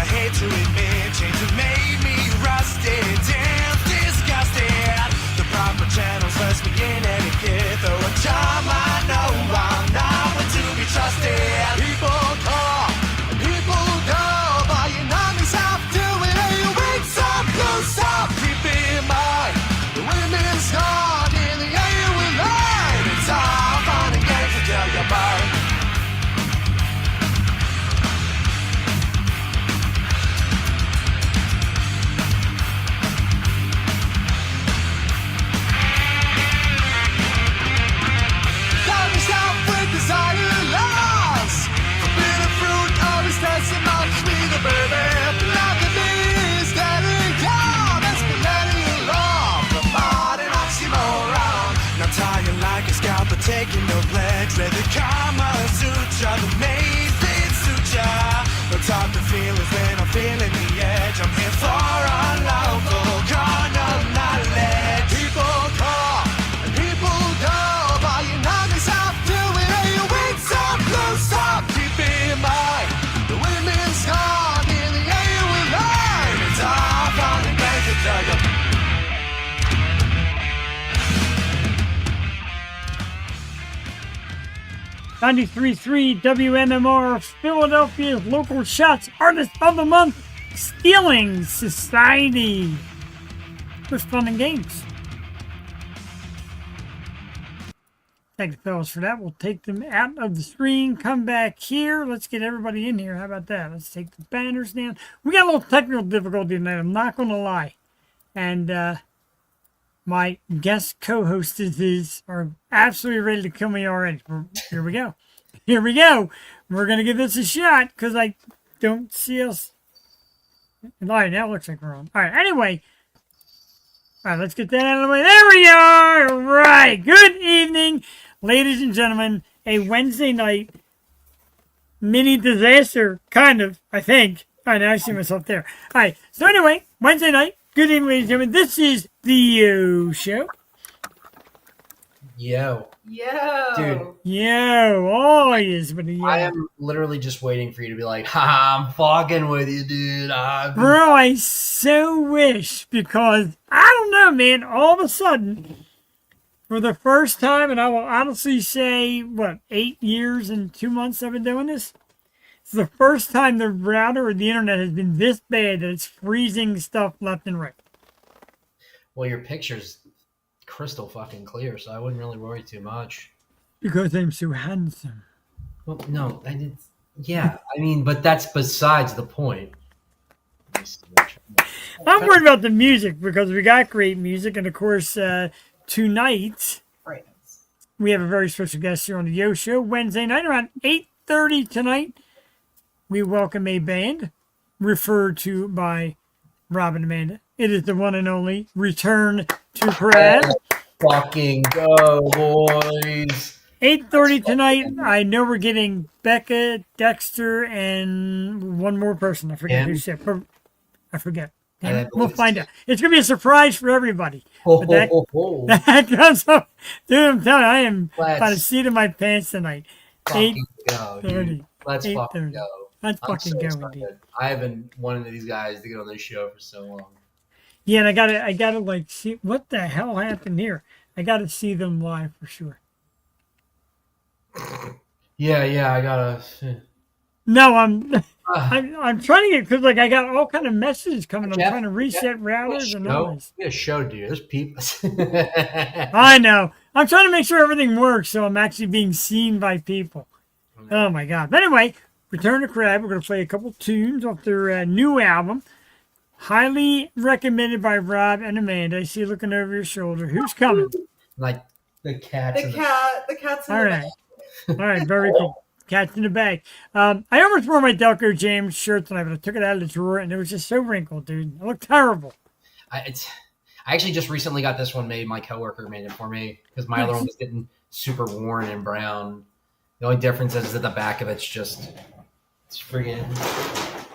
hate to admit, change have made me rusted, damn disgusted. The proper channels must be in etiquette, though a charm I know I'm not one to be trusted. People call, and people go, but you know me self to it, and you wait some close up. Keep in mind, the women's gone, in the air you will learn. It's all fun and games until you burn. 93.3 WMMR, Philadelphia's local shots artist of the month, Stealing Society. With fun and games. Thank you, fellas, for that. We'll take them out of the screen, come back here. Let's get everybody in here. How about that? Let's take the banners down. We got a little technical difficulty tonight, I'm not going to lie. And my guest co-hostesses are absolutely ready to kill me already. Here we go. Here we go. We're going to give this a shot because I don't see us. All right, now it looks like we're on. All right, anyway. All right, let's get that out of the way. There we are. All right. Good evening, ladies and gentlemen. A Wednesday night mini disaster, kind of, I think. All right, now I see myself there. All right. So anyway, Wednesday night. Good evening, ladies and gentlemen. This is the Yo Show. Yo. Dude. Yo. Oh, yes. But I am literally just waiting for you to be like, ha, I'm fucking with you, dude. Bro, I so wish, because, I don't know, man, all of a sudden, for the first time, and I will honestly say, 8 years and 2 months I've been doing this? It's the first time the router or the internet has been this bad that it's freezing stuff left and right. Well, your picture's crystal fucking clear, so I wouldn't really worry too much. Because I'm so handsome. Well, no, yeah, I mean, but that's besides the point. I'm worried about the music because we got great music, and of course, tonight we have a very special guest here on the Yo Show. Wednesday night around 8:30 tonight. We welcome a band referred to by Rob and Amanda. It is the one and only Return to Brad. Fucking go, boys. 8:30 tonight. I know we're getting Becca, Dexter, and one more person. I forget who said. I forget. We'll find out. It's going to be a surprise for everybody. That comes up. Dude, I'm telling you, I am by the seat of my pants tonight. 8:30. Let's fucking go. Let's fucking go, indeed. I have been wanting these guys to get on this show for so long. Yeah, and I gotta like see what the hell happened here. I gotta see them live for sure. Yeah, I gotta. No, I'm trying to get, because like I got all kind of messages coming. I'm trying to reset routers and all this. We got a show, dude. There's people. I know. I'm trying to make sure everything works, so I'm actually being seen by people. Oh my god! But anyway, Return to Crab. We're gonna play a couple tunes off their new album. Highly recommended by Rob and Amanda. I see you looking over your shoulder. Who's coming? Like the cats. The cat's in the bag. All right, very cool. Cat's in the bag. I almost wore my Delco Jams shirt tonight, but I took it out of the drawer, and it was just so wrinkled, dude. It looked terrible. I actually just recently got this one made. My coworker made it for me because my other one was getting super worn and brown. The only difference is that the back of it's friggin'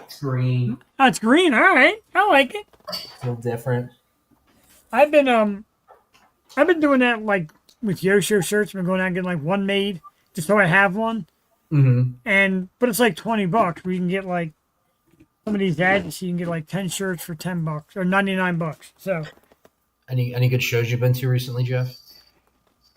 it's green. Oh, it's green. All right, I like it. It's a little different. I've been doing that like with Yo Show shirts. I've been going out and getting like one made just so I have one. Mm-hmm. But it's like $20. We can get like some of these ads, you can get like 10 shirts for $10 or $99. So, Any good shows you've been to recently, Jeff?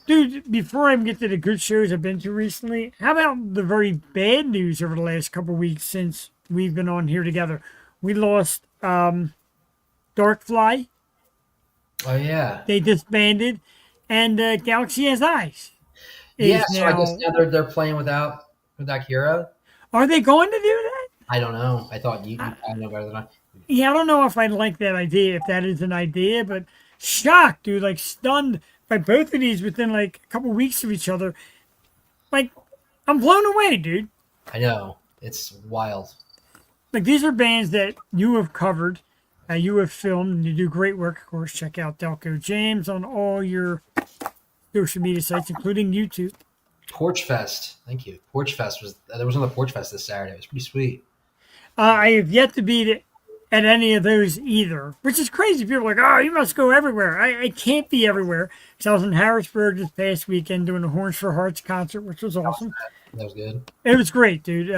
dude, before I even get to the good shows I've been to recently, how about the very bad news over the last couple of weeks since we've been on here together? We lost Darkfly. Oh yeah. They disbanded, and Galaxy Has Eyes. Yeah, is so I guess now they're playing without Kira. Are they going to do that? I don't know. I thought you probably know better than I. Yeah, I don't know if I like that idea, if that is an idea, but shocked, dude, like stunned by both of these within like a couple weeks of each other. Like, I'm blown away, dude. I know. It's wild. Like, these are bands that you have covered, you have filmed, and you do great work, of course. Check out Delco Jams on all your social media sites, including YouTube. Porch Fest. Thank you. Porch Fest there was another Porch Fest this Saturday. It was pretty sweet. I have yet to be at any of those either, which is crazy. People are like, oh, you must go everywhere. I can't be everywhere because I was in Harrisburg this past weekend doing the Horns for Hearts concert, which was awesome. That was good. It was great, dude.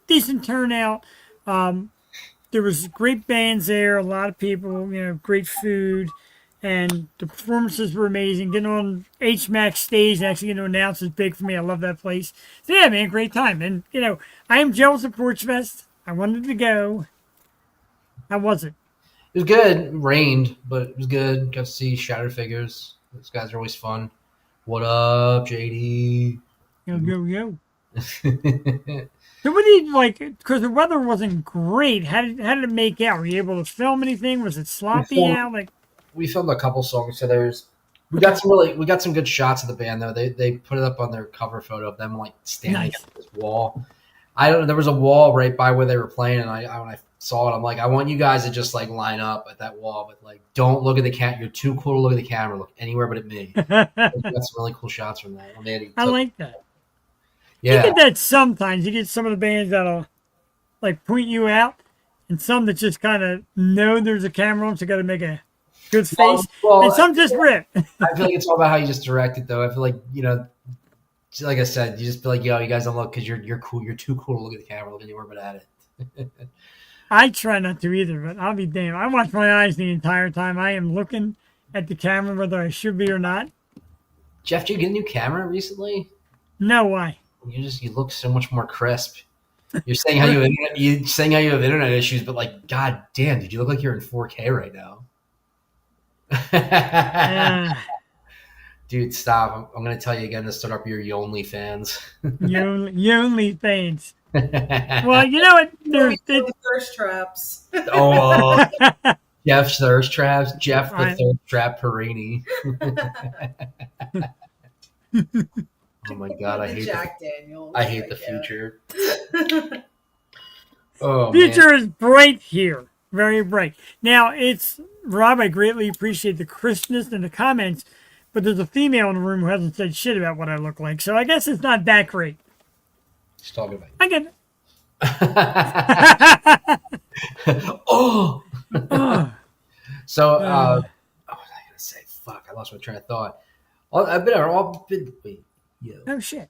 Decent turnout. There was great bands there, a lot of people, great food, and the performances were amazing. Getting on HMAC stage and actually getting to announce is big for me. I love that place. So yeah, man, great time. And I am jealous of Porch Fest. I wanted to go. How was it? It was good. It rained, but it was good. Got to see Shattered Figures. Those guys are always fun. What up, JD? Yo. So what did you because the weather wasn't great. How did it make out? Were you able to film anything? Was it sloppy out? We filmed a couple songs. So we got some good shots of the band though. They put it up on their cover photo of them like standing against this wall. I don't know. There was a wall right by where they were playing, and I when I saw it, I'm like, I want you guys to just like line up at that wall, but like don't look at the cat. You're too cool to look at the camera. Look anywhere but at me. We got some really cool shots from that. I like that. Yeah. You get that sometimes. You get some of the bands that'll like point you out, and some that just kind of know there's a camera on, so got to make a good face, and some just rip. I feel like it's all about how you just direct it, though. I feel like like I said, you just feel like you guys don't look because you're cool. You're too cool to look at the camera, look anywhere but at it. I try not to either, but I'll be damned. I watch my eyes the entire time. I am looking at the camera, whether I should be or not. Jeff, did you get a new camera recently? No, why? You look so much more crisp. You're saying how you have internet issues, but like, god damn, dude, you look like you're in 4K right now. Dude, stop! I'm gonna tell you again to start up your OnlyFans. OnlyFans. Well, you know what? There's thirst traps. Oh, Jeff's thirst traps. Jeff the thirst trap Perini. Oh my god, I hate Jack Daniels. I hate the future. Oh, future is bright here, very bright. Now it's Rob. I greatly appreciate the crispness in the comments, but there's a female in the room who hasn't said shit about what I look like, so I guess it's not that great. She's talking about you. I get it. Oh. So, what was I gonna say? Fuck, I lost my train of thought. Wait. Yeah. Oh shit!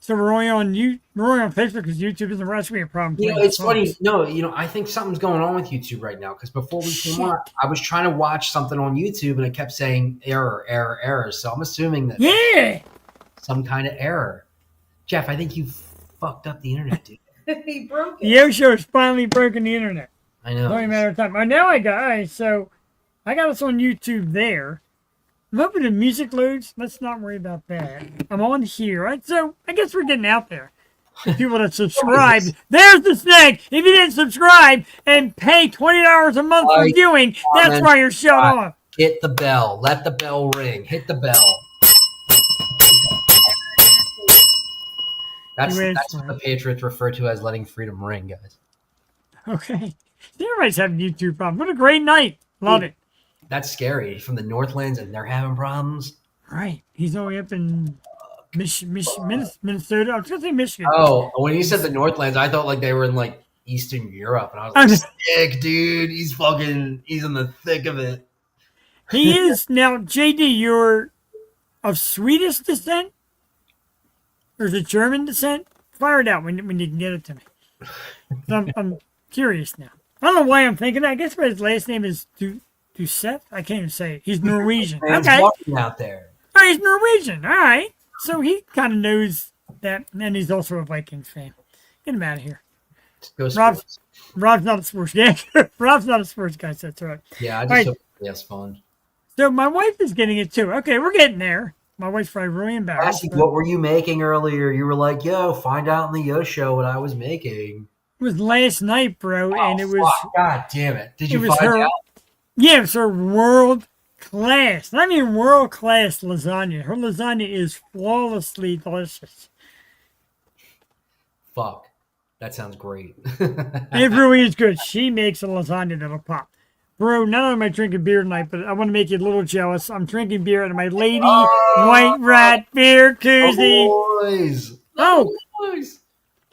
So we're only on Facebook because YouTube isn't rushing me a problem. It's funny. No, I think something's going on with YouTube right now because before we came on, I was trying to watch something on YouTube and it kept saying error. So I'm assuming that some kind of error. Jeff, I think you fucked up the internet, dude. He broke it. Yoshi has finally broken the internet. I know. It's only a matter of time. Oh, now I got so I got us on YouTube there. I'm hoping the music loads. Let's not worry about that. I'm on here, right? So I guess we're getting out there. People that subscribed. There's the snake. If you didn't subscribe and pay $20 a month for viewing, that's why you're shut off. Hit the bell. Let the bell ring. Hit the bell. That's what the Patriots refer to as letting freedom ring, guys. Okay. Everybody's having YouTube problems. What a great night. Love it. That's scary. From the Northlands, and they're having problems. Right. He's all the way up in Minnesota. I was going to say Michigan. Oh, when you said the Northlands, I thought like they were in like Eastern Europe. And I was like, sick, dude. He's in the thick of it. He is. Now, JD, you're of Swedish descent? Or is it German descent? Fire it out when you can get it to me. I'm curious now. I don't know why I'm thinking that. I guess his last name is Doucette. I can't even say it. He's Norwegian. Man's Okay. walking out there. Oh, he's Norwegian. All right. So he kind of knows that, and he's also a Vikings fan. Get him out of here. Go Rob's sports. not a sports guy. Rob's not a sports guy, so that's all right. Yeah, I All just right. hope he has fun. So my wife is getting it too. Okay, we're getting there. My wife's probably really embarrassed. Cassie, but what were you making earlier? You were like, yo, find out in the Yo Show what I was making. It was last night, bro, and it was Fuck, God damn it. Did it you was find her. out? Yeah, it was her world class. Not even world class lasagna. Her lasagna is flawlessly delicious. Fuck. That sounds great. It really is good. She makes a lasagna that'll pop. Bro, not only am I drinking beer tonight, but I want to make you a little jealous. I'm drinking beer out of my Lady White Rat beer koozie. Boys. Oh, Boys.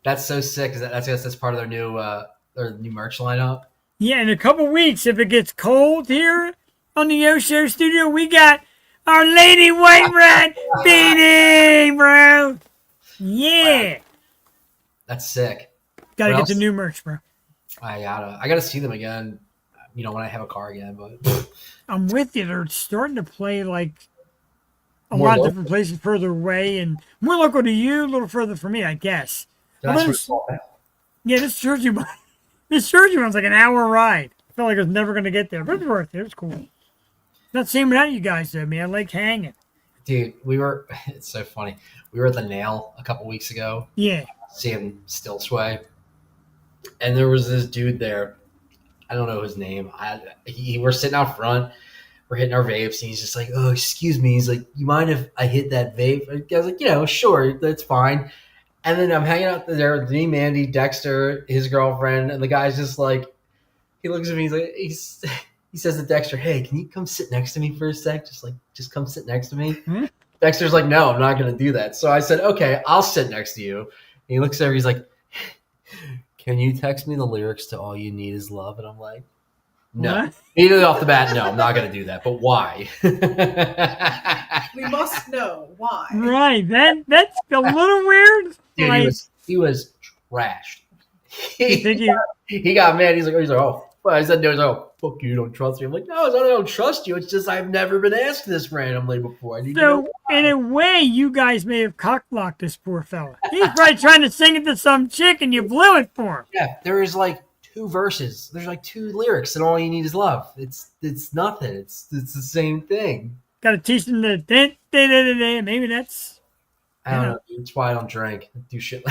That's so sick. That's part of their new merch lineup. yeah, in a couple weeks, if it gets cold here on the Yo Show studio, we got our Lady White Rat beanie, bro. Yeah. That's sick. Gotta What get else? the new merch, bro. I gotta see them again. You know, when I have a car again, but I'm with you. They're starting to play like a More lot of local? different places further away and more local to you, a little further for me, I guess. that's Well, what it's all about. Yeah, this Jersey one's like an hour ride. I felt like I was never going to get there, but it's worth it. It's cool. Not same without you guys, though, man. I like hanging. Dude, it's so funny. We were at the Nail a couple weeks ago, Yeah. seeing Still Sway, and there was this dude there. I don't know his name. We're sitting out front. We're hitting our vapes, and he's just like, "Oh, excuse me." He's like, "You mind if I hit that vape?" I was like, sure, that's fine." And then I'm hanging out there with me, Mandy, Dexter, his girlfriend, and the guy's just like, he looks at me. He says to Dexter, "Hey, can you come sit next to me for a sec? Just come sit next to me." Hmm? Dexter's like, "No, I'm not going to do that." So I said, "Okay, I'll sit next to you." And he looks over. He's like, "Can you text me the lyrics to All You Need Is Love?" And I'm like, "No." What? Immediately off the bat, no, I'm not going to do that. But why? We must know why. Right. That's a little weird. Dude, Like, he was trashed. you think you, He got mad. He's like, "Oh." Well, I said, "Oh, fuck you, don't trust me." I'm like, "No, it's not that I don't trust you. It's just I've never been asked this randomly before. I need to know." so, in a way, you guys may have cock-blocked this poor fella. He's probably trying to sing it to some chick, and you blew it for him. Yeah, there is like 2 verses. There's like 2 lyrics, and All You Need Is Love. It's nothing. It's the same thing. Got to teach them the da-da-da-da-da. Maybe that's I don't Yeah. know. It's why I don't drink. Do shit.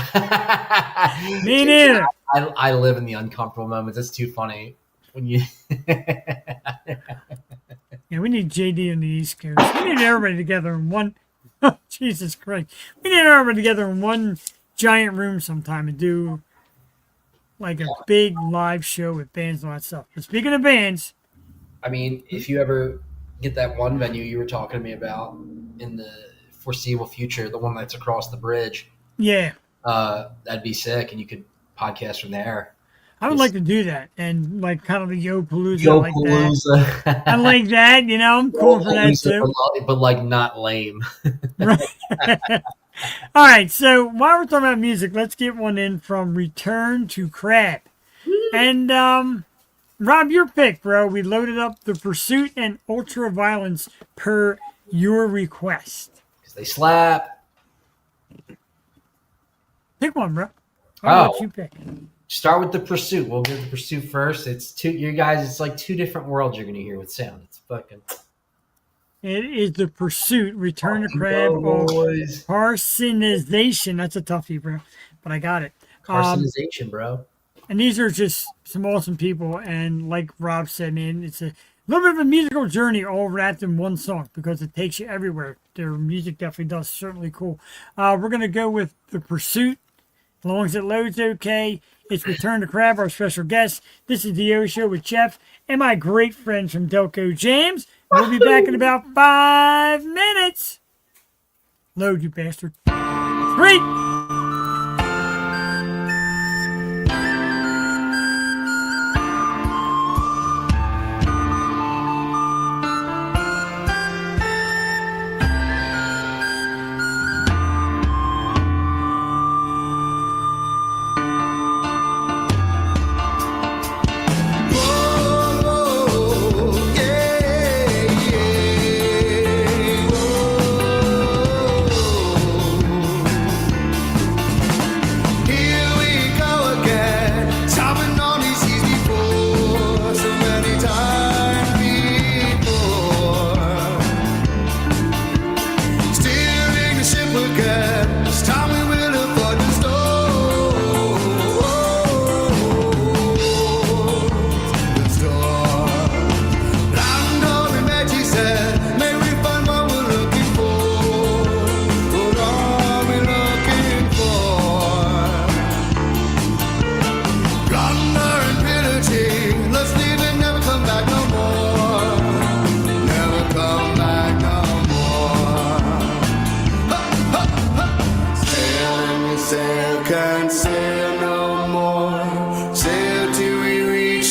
me neither. I live in the uncomfortable moments. It's too funny when you. Yeah, we need JD on the East Coast. We need everybody together in one. Oh, Jesus Christ. We need everybody together in one giant room sometime and do like a big live show with bands and all that stuff. But speaking of bands, I mean, if you ever get that one venue you were talking to me about in the foreseeable future, the one that's across the bridge, yeah, that'd be sick, and you could podcast from there. I would like to do that and like kind of the Yo Palooza Yo like that. Palooza. I like that, you know, I'm cool for that too. But like not lame. Right. All right, so while we're talking about music, let's get one in from Return to Crab. And Rob, your pick, bro. We loaded up The Pursuit and Ultraviolence per your request. Because they slap. Pick one, bro. I'll let Oh. you pick. Start with The Pursuit. We'll get The Pursuit first. It's like 2 different worlds you're going to hear with sound. It's fucking. It is The Pursuit, Return to Crab, or boys. Carcinization. That's a toughie, bro. But I got it. Carcinization, bro. And these are just some awesome people. And like Rob said, man, it's a little bit of a musical journey all wrapped in one song because it takes you everywhere. Their music definitely does. Certainly cool. We're going to go with The Pursuit. As long as it loads okay. It's Return to Crab, our special guest. This is the Yo Show with Jeff and my great friends from Delco Jams. We'll be back in about 5 minutes. Load, you bastard. 3.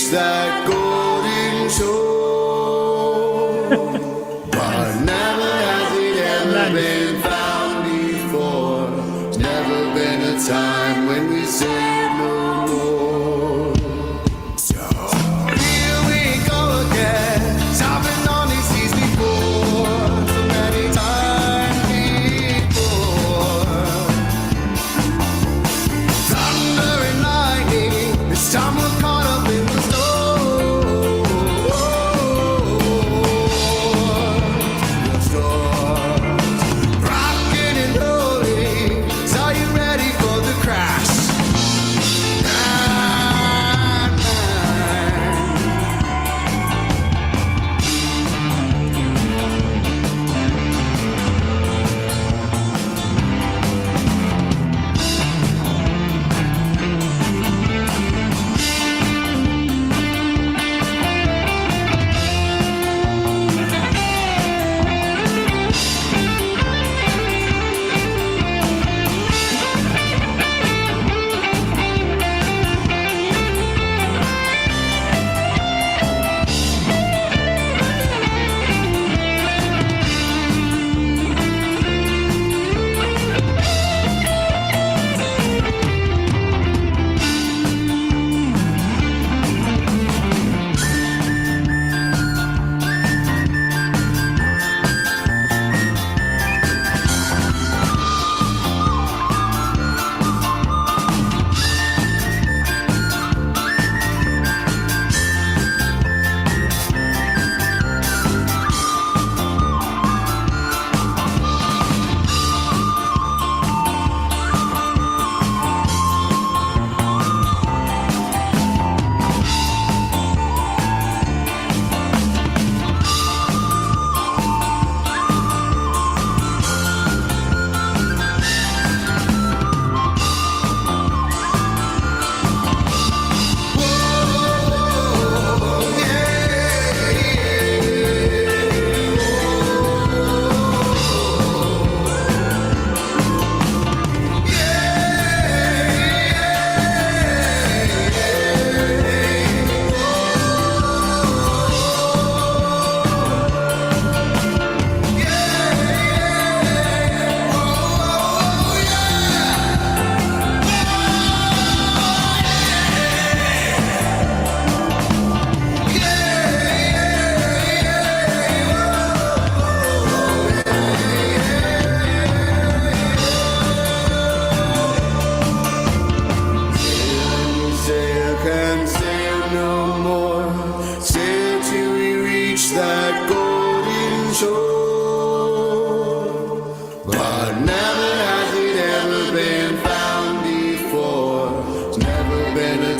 reach that golden shore. But never has it ever been found before. There's never been a time when we said no more. So here we go again, stopping on these seas before. So many times before. Thunder and lightning, this time we're caught up in the storms. Rocking and rolling, so you ready for the crash?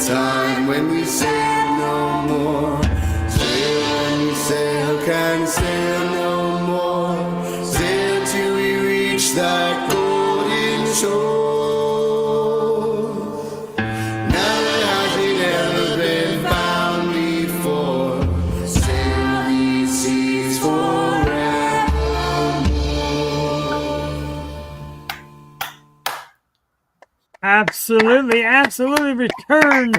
Time when we say no more, say when we sail can sail no more, sail till we reach that golden shore. Never has it ever been found before, sail these seas forevermore. Absolutely, absolutely. Return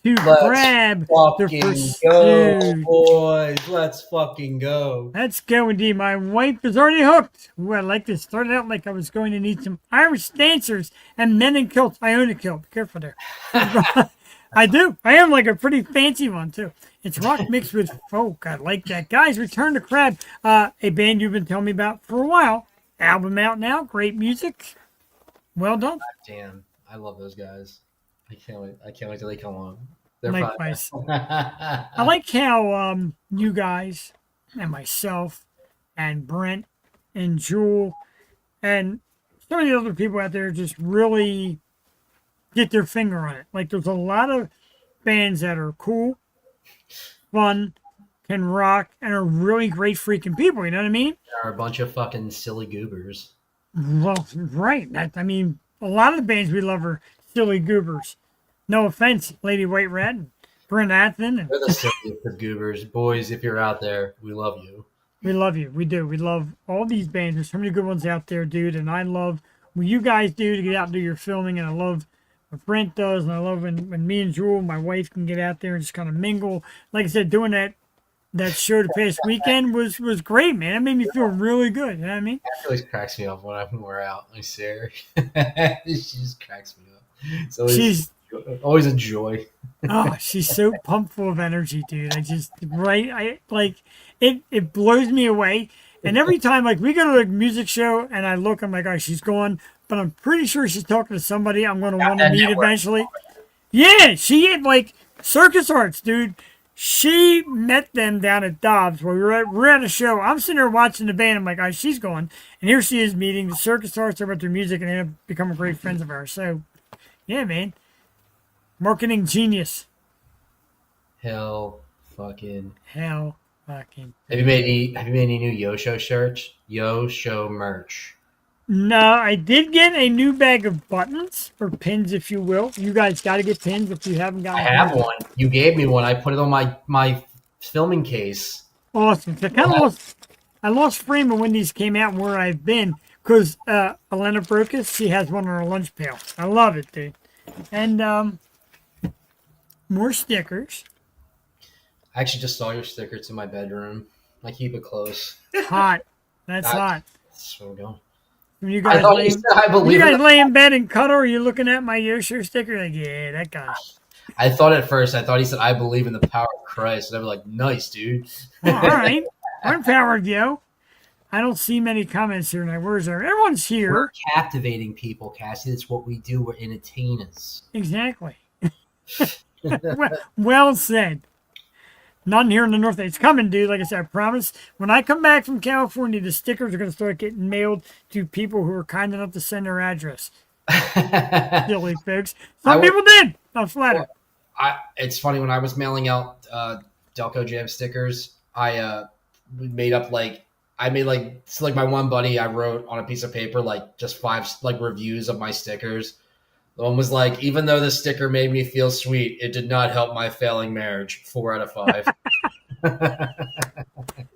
to grab the fucking pursuit. go, boys. Let's fucking go. Let's go indeed. My wife is already hooked. Ooh, I like this. Started out like I was going to need some Irish dancers and men in kilts. I own a kilt. Be careful there. I do. I am like a pretty fancy one, too. It's rock mixed with folk. I like that. Guys, Return to Crab, a band you've been telling me about for a while. Album out now. Great music. Well done. Damn. I love those guys. I can't wait till they come on. They're Likewise. fun. I like how you guys and myself and Brent and Jewel and some of the other people out there just really get their finger on it. Like there's a lot of bands that are cool, fun, can rock, and are really great freaking people. You know what I mean? They're a bunch of fucking silly goobers. Well, right. I mean, a lot of the bands we love are silly goobers. No offense, Lady White Rat and Brent Athen. And They're the silliest of goobers. Boys, if you're out there, we love you. we love you. We do. We love all these bands. There's so many good ones out there, dude. And I love what you guys do to get out and do your filming. And I love what Brent does, and I love when me and Jewel, my wife, can get out there and just kind of mingle. Like I said, doing that show the past weekend was great, man. It made me feel really good. You know what I mean? It always cracks me up when we're out. I see her. She just cracks me up. So She's always a joy. oh, she's so pumped full of energy, dude. I like it. It blows me away. And every time, like we go to a music show, and I look, I'm like, oh, she's gone. But I'm pretty sure she's talking to somebody I'm going to want to meet eventually. Yeah, she had like Circus Arts, dude. She met them down at Dobbs where we're at a show. I'm sitting there watching the band. I'm like, oh, she's gone. And here she is meeting the Circus Arts about their music, and they have become great friends of ours. So, yeah, man. Marketing genius. Hell fucking. Have Have you made any new Yo-Show shirts? Yo-Show merch. No, I did get a new bag of buttons, or pins, if you will. You guys got to get pins if you haven't I gotten have pins. one. You gave me one. I put it on my filming case. Awesome. So I lost frame of when these came out and where I've been because Elena Brokus, she has one on her lunch pail. I love it, dude. And more stickers. I actually just saw your sticker. It's in my bedroom. I keep it close. Hot. That's hot. That's where we're going. When you I guys, thought you said I believe in lay in bed and cuddle, are you looking at my Yosho sticker? Like, yeah, that guy. I thought at first, I thought he said, I believe in the power of Christ. And I was like, nice, dude. All right. I'm powered, yo. I don't see many comments here tonight. Where's there? Everyone's here. We're captivating people, Cassie. That's what we do. We're entertainers. Exactly. well said. None here in the North. It's coming, dude. Like I said, I promise. When I come back from California, the stickers are going to start getting mailed to people who are kind enough to send their address. Silly folks. Some people did. I'm flattered. It's funny, when I was mailing out Delco Jam stickers, I made my one buddy, I wrote on a piece of paper like just 5 like reviews of my stickers. The one was like, even though this sticker made me feel sweet, it did not help my failing marriage. 4 out of 5.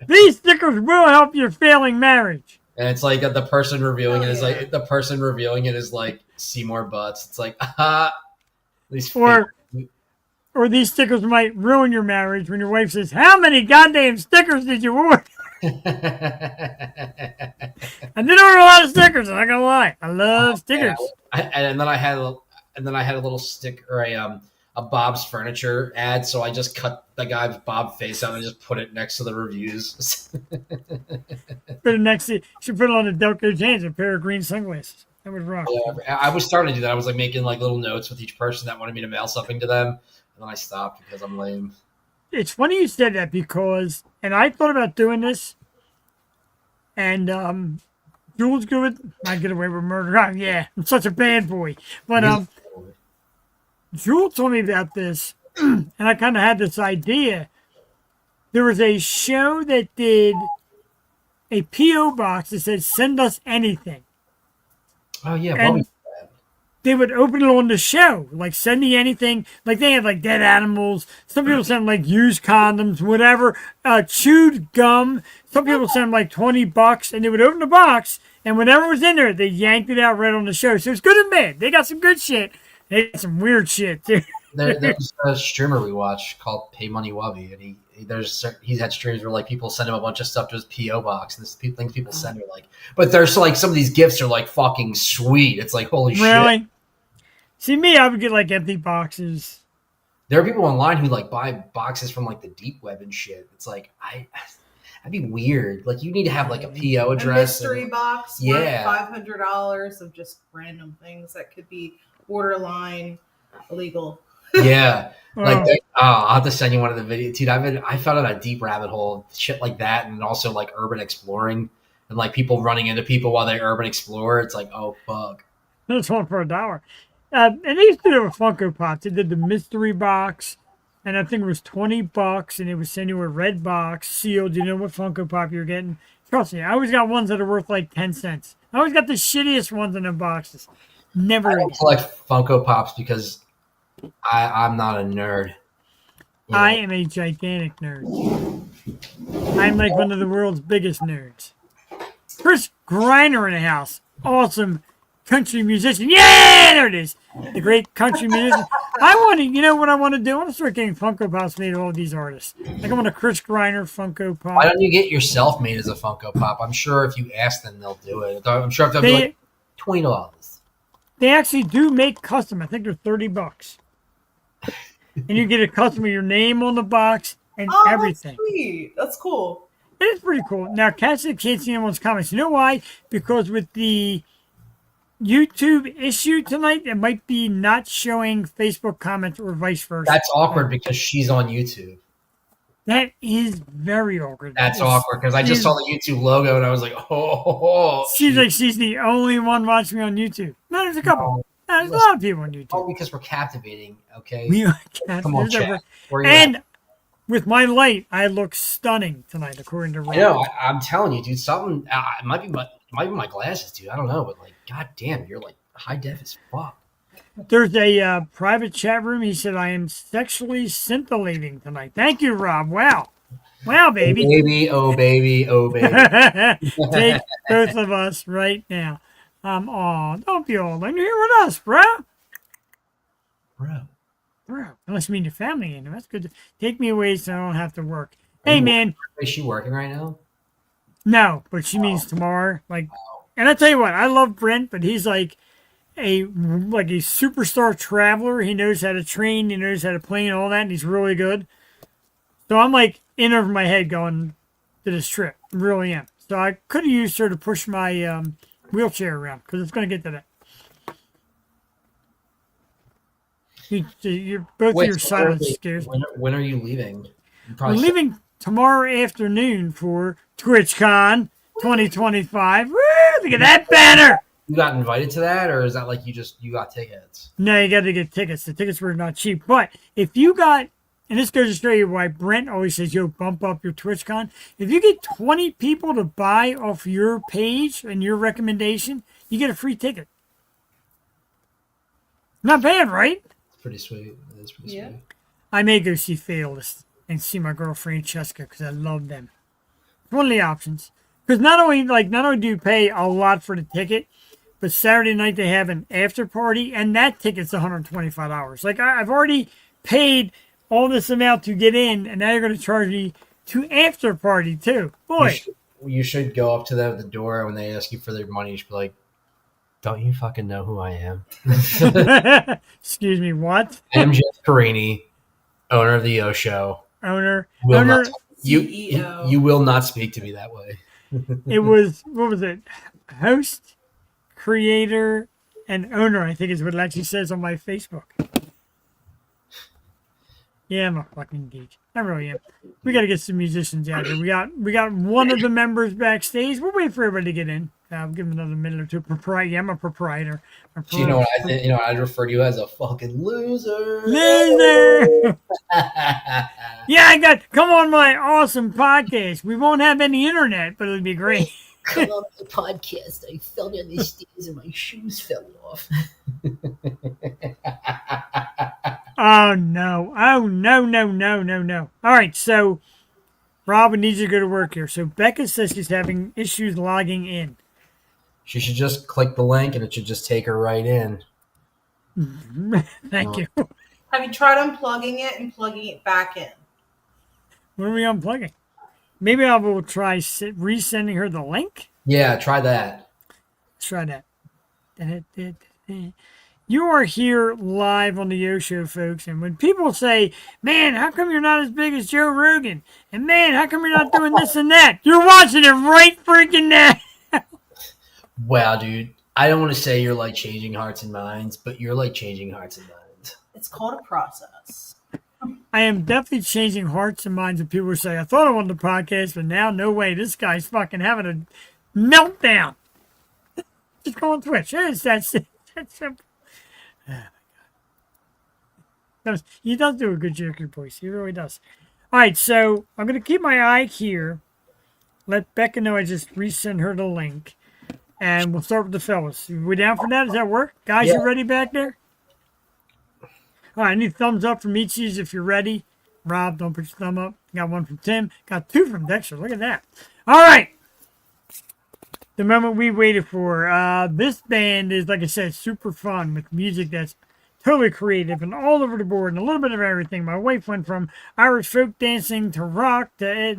These stickers will help your failing marriage. And it's like the person reviewing it is like Seymour Butts. It's like, these or these stickers might ruin your marriage when your wife says, "How many goddamn stickers did you order?" I did order a lot of stickers. I'm not gonna lie. I love stickers. And then I had a little stick or a Bob's Furniture ad, so I just cut the guy's Bob face out and just put it next to the reviews. Put it next to you should put it on the Delco Jams, a pair of green sunglasses. That was wrong. Yeah, I was starting to do that. I was like making like little notes with each person that wanted me to mail something to them, and then I stopped because I'm lame. It's funny you said that because, and I thought about doing this, and Jules good with, I get away with murder. Oh, yeah, I'm such a bad boy. But Jules told me about this, and I kind of had this idea. There was a show that did a P.O. box that said, "Send us anything." Oh yeah, And they would open it on the show, like send me anything. Like they had like dead animals. Some people send like used condoms, whatever, chewed gum. Some people send like $20, and they would open the box, and whatever was in there, they yanked it out right on the show. So it's good and bad. They got some good shit. They got some weird shit too. There's a streamer we watch called Pay Money Wubby, and he's had streams where like people send him a bunch of stuff to his PO box, and things people send are like, but there's like some of these gifts are like fucking sweet. It's like holy shit. Really? See me, I would get like empty boxes. There are people online who like buy boxes from like the deep web and shit. It's like that'd be weird. Like you need to have like a PO address, a mystery box. Yeah, $500 of just random things that could be borderline illegal. Yeah. I'll have to send you one of the videos, dude. I found out a deep rabbit hole, shit like that, and also like urban exploring and like people running into people while they urban explore. It's like, oh fuck. That's one for $1. And they used to do it with Funko Pops. They did the mystery box, and I think it was $20, and it would send you a red box sealed. You know what Funko Pop you're getting. Trust me, I always got ones that are worth like 10 cents. I always got the shittiest ones in the boxes. Never. I don't collect Funko Pops because I'm not a nerd. You know? I am a gigantic nerd. I'm like one of the world's biggest nerds. Chris Griner in the house. Awesome country musician. Yeah, there it is. The great country musician. I want to, you know what I want to do? I want to start getting Funko Pops made of all these artists. Like I want a Chris Griner Funko Pop. Why don't you get yourself made as a Funko Pop? I'm sure if you ask them, they'll do it. I'm sure if they'll be like $20. They actually do make custom. I think they're $30. And you get a custom with your name on the box and everything. That's sweet. That's cool. It is pretty cool. Now, Cat said can't see anyone's comments. You know why? Because with the YouTube issue tonight, it might be not showing Facebook comments or vice versa. That's awkward because she's on YouTube. That is very awkward. That's awkward because I just saw the YouTube logo and I was like, oh. Seems like she's the only one watching me on YouTube. No, there's a couple. No, there's a lot of people on YouTube. Oh, because we're captivating, okay? We are cats. Come on, There's chat. And with my light, I look stunning tonight, according to Rob. I know. I'm telling you, dude. Something. It might be my glasses, dude. I don't know, but like, god damn, you're like high def as fuck. There's a private chat room. He said, I am sexually scintillating tonight. Thank you, Rob. Wow. Wow, baby. Oh, baby. Take both of us right now. Don't be all alone. You're here with us, bro. Bro. Unless you mean your family in. That's good. Take me away so I don't have to work. Hey, man. Is she working right now? No, but she means tomorrow. Like, and I tell you what, I love Brent, but he's like a superstar traveler. He knows how to train, he knows how to plane, all that, and he's really good. So I'm like in over my head going to this trip. I really am. So I could have used her to push my wheelchair around because it's going to get to that. You're both of your silence scares. When are you leaving? We're leaving tomorrow afternoon for TwitchCon 2025. Woo! Look at that banner. You got invited to that, or is that like you got tickets? No, you got to get tickets. The tickets were not cheap. But if you got, and this goes to show you why Brent always says, yo, bump up your TwitchCon. If you get 20 people to buy off your page and your recommendation, you get a free ticket. Not bad, right? It's pretty sweet. It is pretty sweet. I may go see Fatalist and see my girl Francesca because I love them. One of the options. Because not only do you pay a lot for the ticket, but Saturday night they have an after party, and that ticket's $125. Like I've already paid all this amount to get in, and now you're going to charge me to after party too. Boy, you should go up to them at the door when they ask you for their money. You should be like, "Don't you fucking know who I am?" Excuse me, what? I'm Jeff Carini, owner of the O Show. Owner. You will not speak to me that way. It was, what was it? Host, creator, and owner, I think is what it actually says on my Facebook. Yeah, I'm a fucking geek. I really am. We got to get some musicians out here. We got one of the members backstage. We'll wait for everybody to get in. I'll give them another minute or two. Proprietor. Yeah, I'm a proprietor. You know what I think? You know, I'd refer to you as a fucking loser. Loser. Yeah, come on my awesome podcast. We won't have any internet, but it'll be great. Come on the podcast. I fell down the stairs and my shoes fell off. Oh, no. Oh, no. All right, so Rob, we need you to go to work here. So Becca says she's having issues logging in. She should just click the link and it should just take her right in. Thank you. Have you tried unplugging it and plugging it back in? What are we unplugging? Maybe I will try resending her the link. Yeah, try that. Let's try that. You are here live on the Yo Show, folks. And when people say, man, how come you're not as big as Joe Rogan? And man, how come you're not doing this and that? You're watching it right freaking now. Wow, dude. I don't want to say you're like changing hearts and minds, but you're like changing hearts and minds. It's called a process. I am definitely changing hearts and minds of people who say, I thought I wanted a podcast, but now no way. This guy's fucking having a meltdown. Just go on Twitch. That's simple. Oh, my God. He does do a good Joker voice. He really does. All right, so I'm going to keep my eye here. Let Becca know I just resend her the link. And we'll start with the fellas. We down for that? Does that work? Guys, Yeah. You ready back there? All right, I need thumbs up from each of you if you're ready. Rob, don't put your thumb up. Got one from Tim. Got two from Dexter. Look at that. All right. the moment we waited for. This band is, like I said, super fun with music that's totally creative and all over the board and a little bit of everything. My wife went from Irish folk dancing to rock to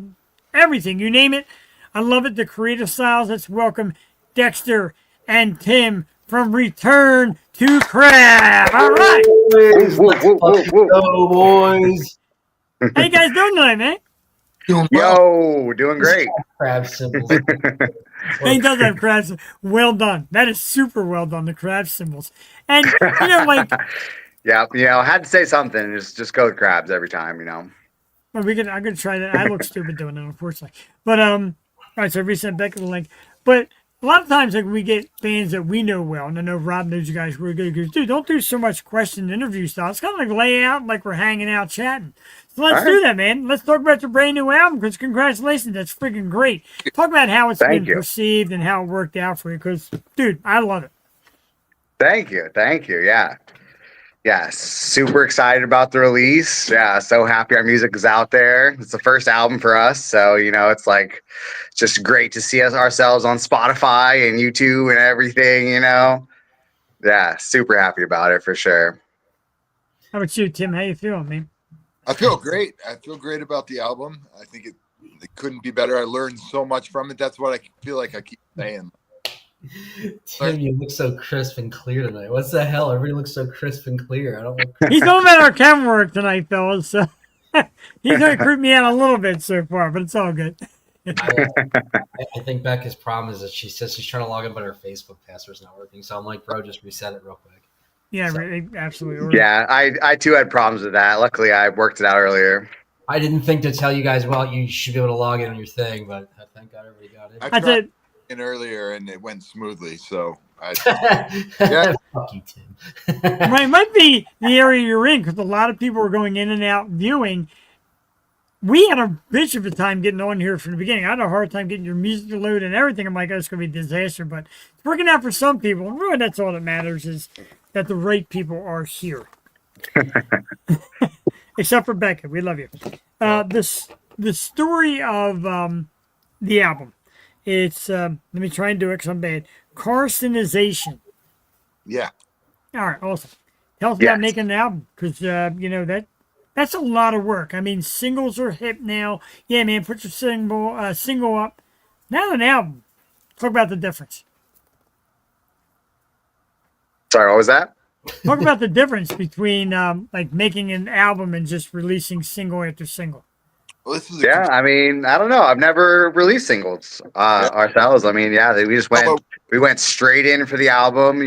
everything, you name it. I love it. The creative styles. Let's welcome Dexter and Tim from Return to Crab. All right. Boys, Woo, let's woo, woo, fucking woo. go, boys. How you guys doing tonight, man? Doing well. Yo, doing great. Crab symbols. He does have crabs. Well done. That is super well done, the crab symbols. And, you know, like, Yeah, I had to say something. Just go with crabs every time, well, I'm gonna try that. I look stupid doing it, unfortunately. But all right, so I resent Becky the link. But a lot of times, like, we get fans that we know well, and I know Rob knows you guys really good. He goes, dude, don't do so much question and interview style. It's kind of like layout, like we're hanging out chatting. So let's All right. do that, man. Let's talk about your brand new album, because congratulations, that's freaking great. Talk about how it's Thank been you. perceived and how it worked out for you, because, dude, I love it. Thank you. Yeah, super excited about the release. Yeah, so happy our music is out there. It's the first album for us, so it's like just great to see ourselves on Spotify and YouTube and everything. Yeah, super happy about it for sure. How about you, Tim? How you feeling, man? I feel great. I feel great about the album. I think it couldn't be better. I learned so much from it. That's what I feel like I keep saying. Tim, you look so crisp and clear tonight. What's the hell? Everybody looks so crisp and clear. I don't look. He's talking about our camera work tonight, fellas. So he's going to creep me out a little bit so far, but it's all good. I think Becca's problem is that she says she's trying to log in, but her Facebook password's not working. So I'm like, bro, just reset it real quick. Yeah, So- absolutely. Yeah, I too had problems with that. Luckily, I worked it out earlier. I didn't think to tell you guys, well, you should be able to log in on your thing, but thank God everybody got I it. I tried said, in earlier and it went smoothly. So Yeah. Fuck you, Tim. right, it might be the area you're in because a lot of people were going in and out viewing. We had a bitch of a time getting on here from the beginning. I had a hard time getting your music to load and everything. I'm like, oh, it's going to be a disaster, but it's working out for some people. And really, that's all that matters is that the right people are here. Except for Becca. We love you. The story of the album. It's, let me try and do it because I'm bad. Carsonization. yeah. All right, awesome. Tell us Yes. about making an album because that's a lot of work. I mean, singles are hip now. Yeah, man, put your single up. Now an album. Talk about the difference. Sorry, what was that? Talk about the difference between like making an album and just releasing single after single. Well, this is Yeah, I mean, I don't know. I've never released singles ourselves. I mean, yeah, we just went straight in for the album.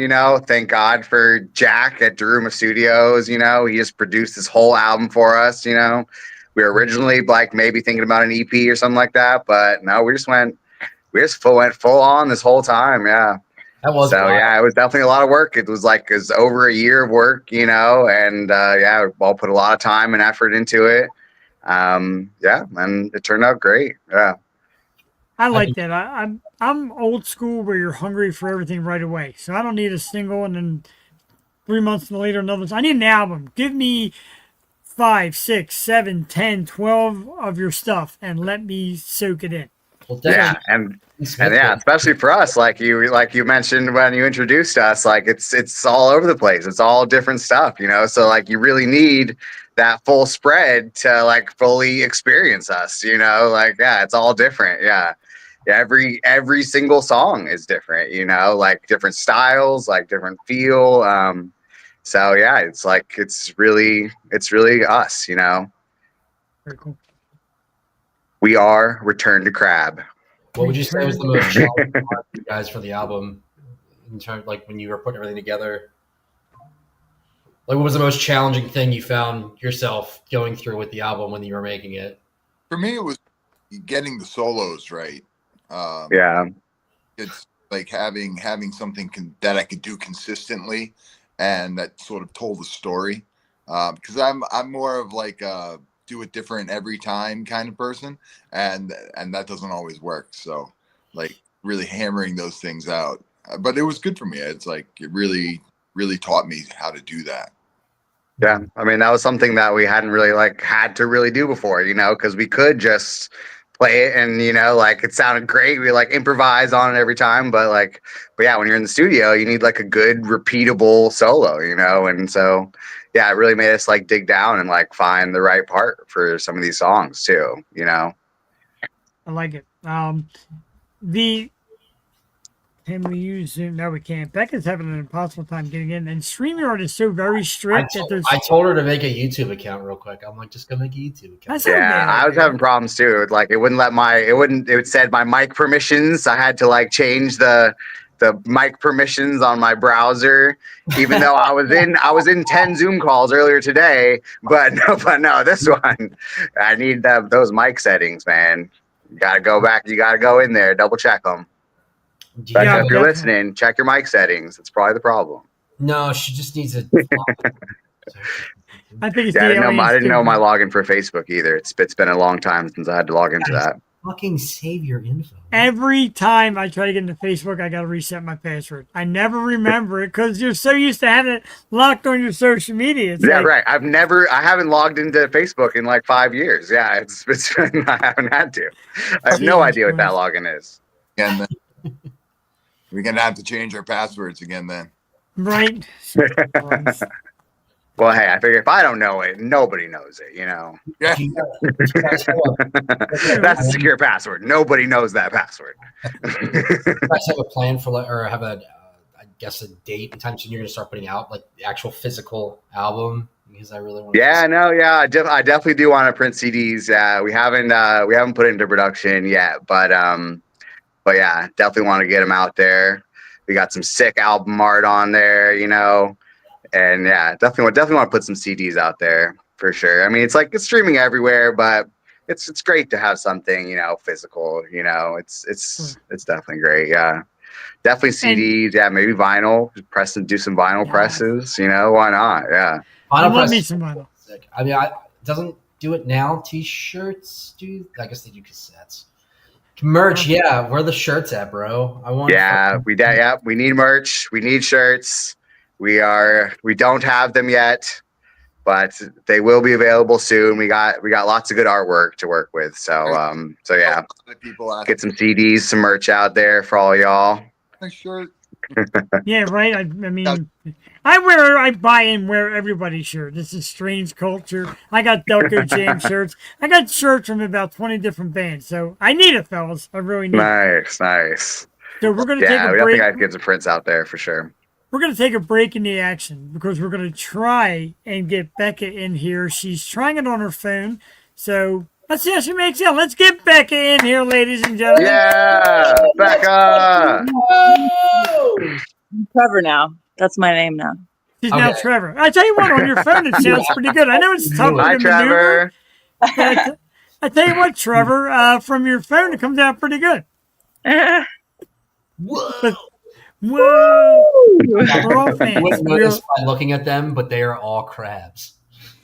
Thank God for Jack at Daruma Studios. He just produced this whole album for us. We were originally like maybe thinking about an EP or something like that, but no, we just went full on this whole time. Yeah. That was So wild. yeah, it was definitely a lot of work. It was over a year of work, and yeah, we all put a lot of time and effort into it. Yeah, and it turned out great. Yeah. I like that. I'm old school where you're hungry for everything right away. So I don't need a single and then 3 months later another. I need an album. Give me 5, 6, 7, 10, 12 of your stuff and let me soak it in. Well, Yeah, definitely. and yeah, especially for us, like you mentioned when you introduced us, like it's all over the place. It's all different stuff, So like you really need that full spread to like fully experience us, Like yeah, it's all different. Yeah, every single song is different, Like different styles, like different feel. So yeah, it's really us, Very cool. We are Return to Crab. What would you say was the most challenging part for you guys for the album in terms like when you were putting everything together? Like, what was the most challenging thing you found yourself going through with the album when you were making it? For me, it was getting the solos right. Yeah. It's like having something that I could do consistently and that sort of told the story. Because I'm more of like do it different every time kind of person, and that doesn't always work. So like really hammering those things out, but it was good for me. It's like it really taught me how to do that. Yeah, I mean that was something that we hadn't really had to really do before, because we could just play it, and like it sounded great. We like improvise on it every time, but yeah, when you're in the studio, you need like a good repeatable solo, and so yeah, it really made us like dig down and like find the right part for some of these songs too. I like it. The Can we use Zoom? No, we can't. Becca's having an impossible time getting in, and StreamYard is so very strict that there's. I told her to make a YouTube account real quick. I'm like, just go make a YouTube account. That's not a Yeah, bad I was idea. having problems too. Like it wouldn't let it said my mic permissions. I had to like change the mic permissions on my browser, even though I was in 10 Zoom calls earlier today. But no, this one, I need those mic settings, man. You gotta go back. You gotta go in there, double check them. Do you Becca, have- if you're definitely. listening, check your mic settings. It's probably the problem. No, she just needs a. I think it's Yeah, the I aliens didn't too, know my but login for Facebook either. It's been a long time since I had to log into that. Fucking save your info. every time I try to get into Facebook, I got to reset my password. I never remember it because you're so used to having it locked on your social media. It's Yeah, like, right. I haven't logged into Facebook in like 5 years. Yeah, it's been, I haven't had to. I have no Jesus idea what that Christ. login is. And then we're gonna have to change our passwords again then. Right? Well, hey, I figure if I don't know it, nobody knows it, Yeah. Do you guys have That's a secure password. Nobody knows that password. a plan for or have I guess a date and time soon you're gonna start putting out like the actual physical album? Because I really want. Yeah, no, yeah, I definitely do want to print CDs. We haven't put it into production yet, but yeah, definitely want to get them out there. We got some sick album art on there, and yeah, definitely want to put some CDs out there for sure. I mean, it's streaming everywhere, but it's great to have something, physical. It's definitely great. Yeah, definitely CDs. Yeah, maybe vinyl. Do some vinyl Yeah. presses. Why not? Yeah. I Vinyl love press me is some vinyl. sick. I mean, it doesn't do it now. T-shirts do. I guess they do cassettes. Merch, yeah. Where are the shirts at, bro? I want. Yeah, we need merch. We need shirts. We don't have them yet, but they will be available soon. We got lots of good artwork to work with. So yeah, A lot of people ask get some CDs, some merch out there for all y'all. my shirt. Yeah, right. I mean, I buy and wear everybody's shirt. This is strange culture. I got Delco Jams shirts. I got shirts from about 20 different bands. So I need it, fellas. I really need it. Nice. So we're gonna Yeah, take we a definitely break. got to get some prints out there for sure. We're going to take a break in the action because we're going to try and get Becca in here. She's trying it on her phone. So let's see how she makes it. Let's get Becca in here, ladies and gentlemen. Yeah, Becca. I'm Trevor now. That's my name now. She's now Okay. Trevor. I tell you what, on your phone, it sounds pretty good. I know it's tough Hi, to maneuver. Trevor. I tell you what, Trevor, from your phone, it comes out pretty good. Whoa! Whoa. We're all You fans. wouldn't We're, notice by looking at them, but they are all crabs.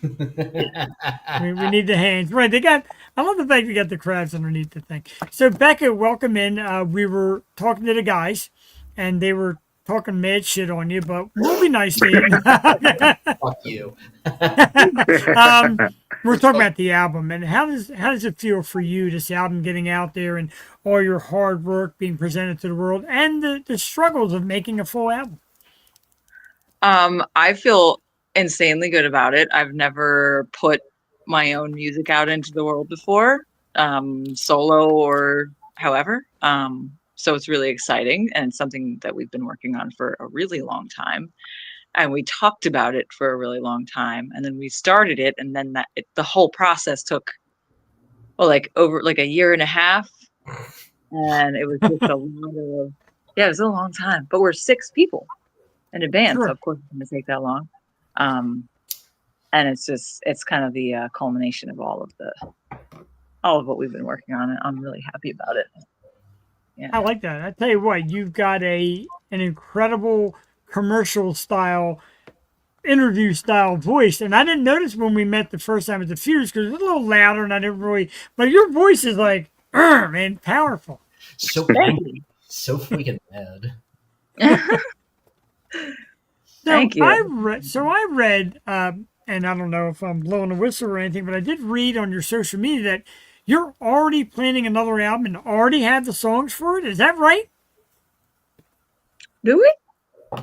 we need the hands. Right. I love the fact you got the crabs underneath the thing. So, Becca, welcome in. We were talking to the guys, and they were talking mad shit on you, but we'll be nice to you. Fuck you. We're talking about the album, and how does it feel for you, this album getting out there and all your hard work being presented to the world and the struggles of making a full album? I feel insanely good about it. I've never put my own music out into the world before, solo or however. So it's really exciting and it's something that we've been working on for a really long time. And we talked about it for a really long time, and then we started it, and then the whole process took over a year and a half, and it was just a lot of it was a long time. But we're 6 people in a band, Sure. so of course it's going to take that long. And it's kind of the culmination of all of what we've been working on, and I'm really happy about it. Yeah. I like that. I tell you what, you've got an incredible commercial style, interview style voice, and I didn't notice when we met the first time at the Fuse because it was a little louder, and I didn't really. But your voice is like, man, powerful. So so freaking mad. Thank you. I read, and I don't know if I'm blowing a whistle or anything, but I did read on your social media that you're already planning another album and already have the songs for it. Is that right? Do we?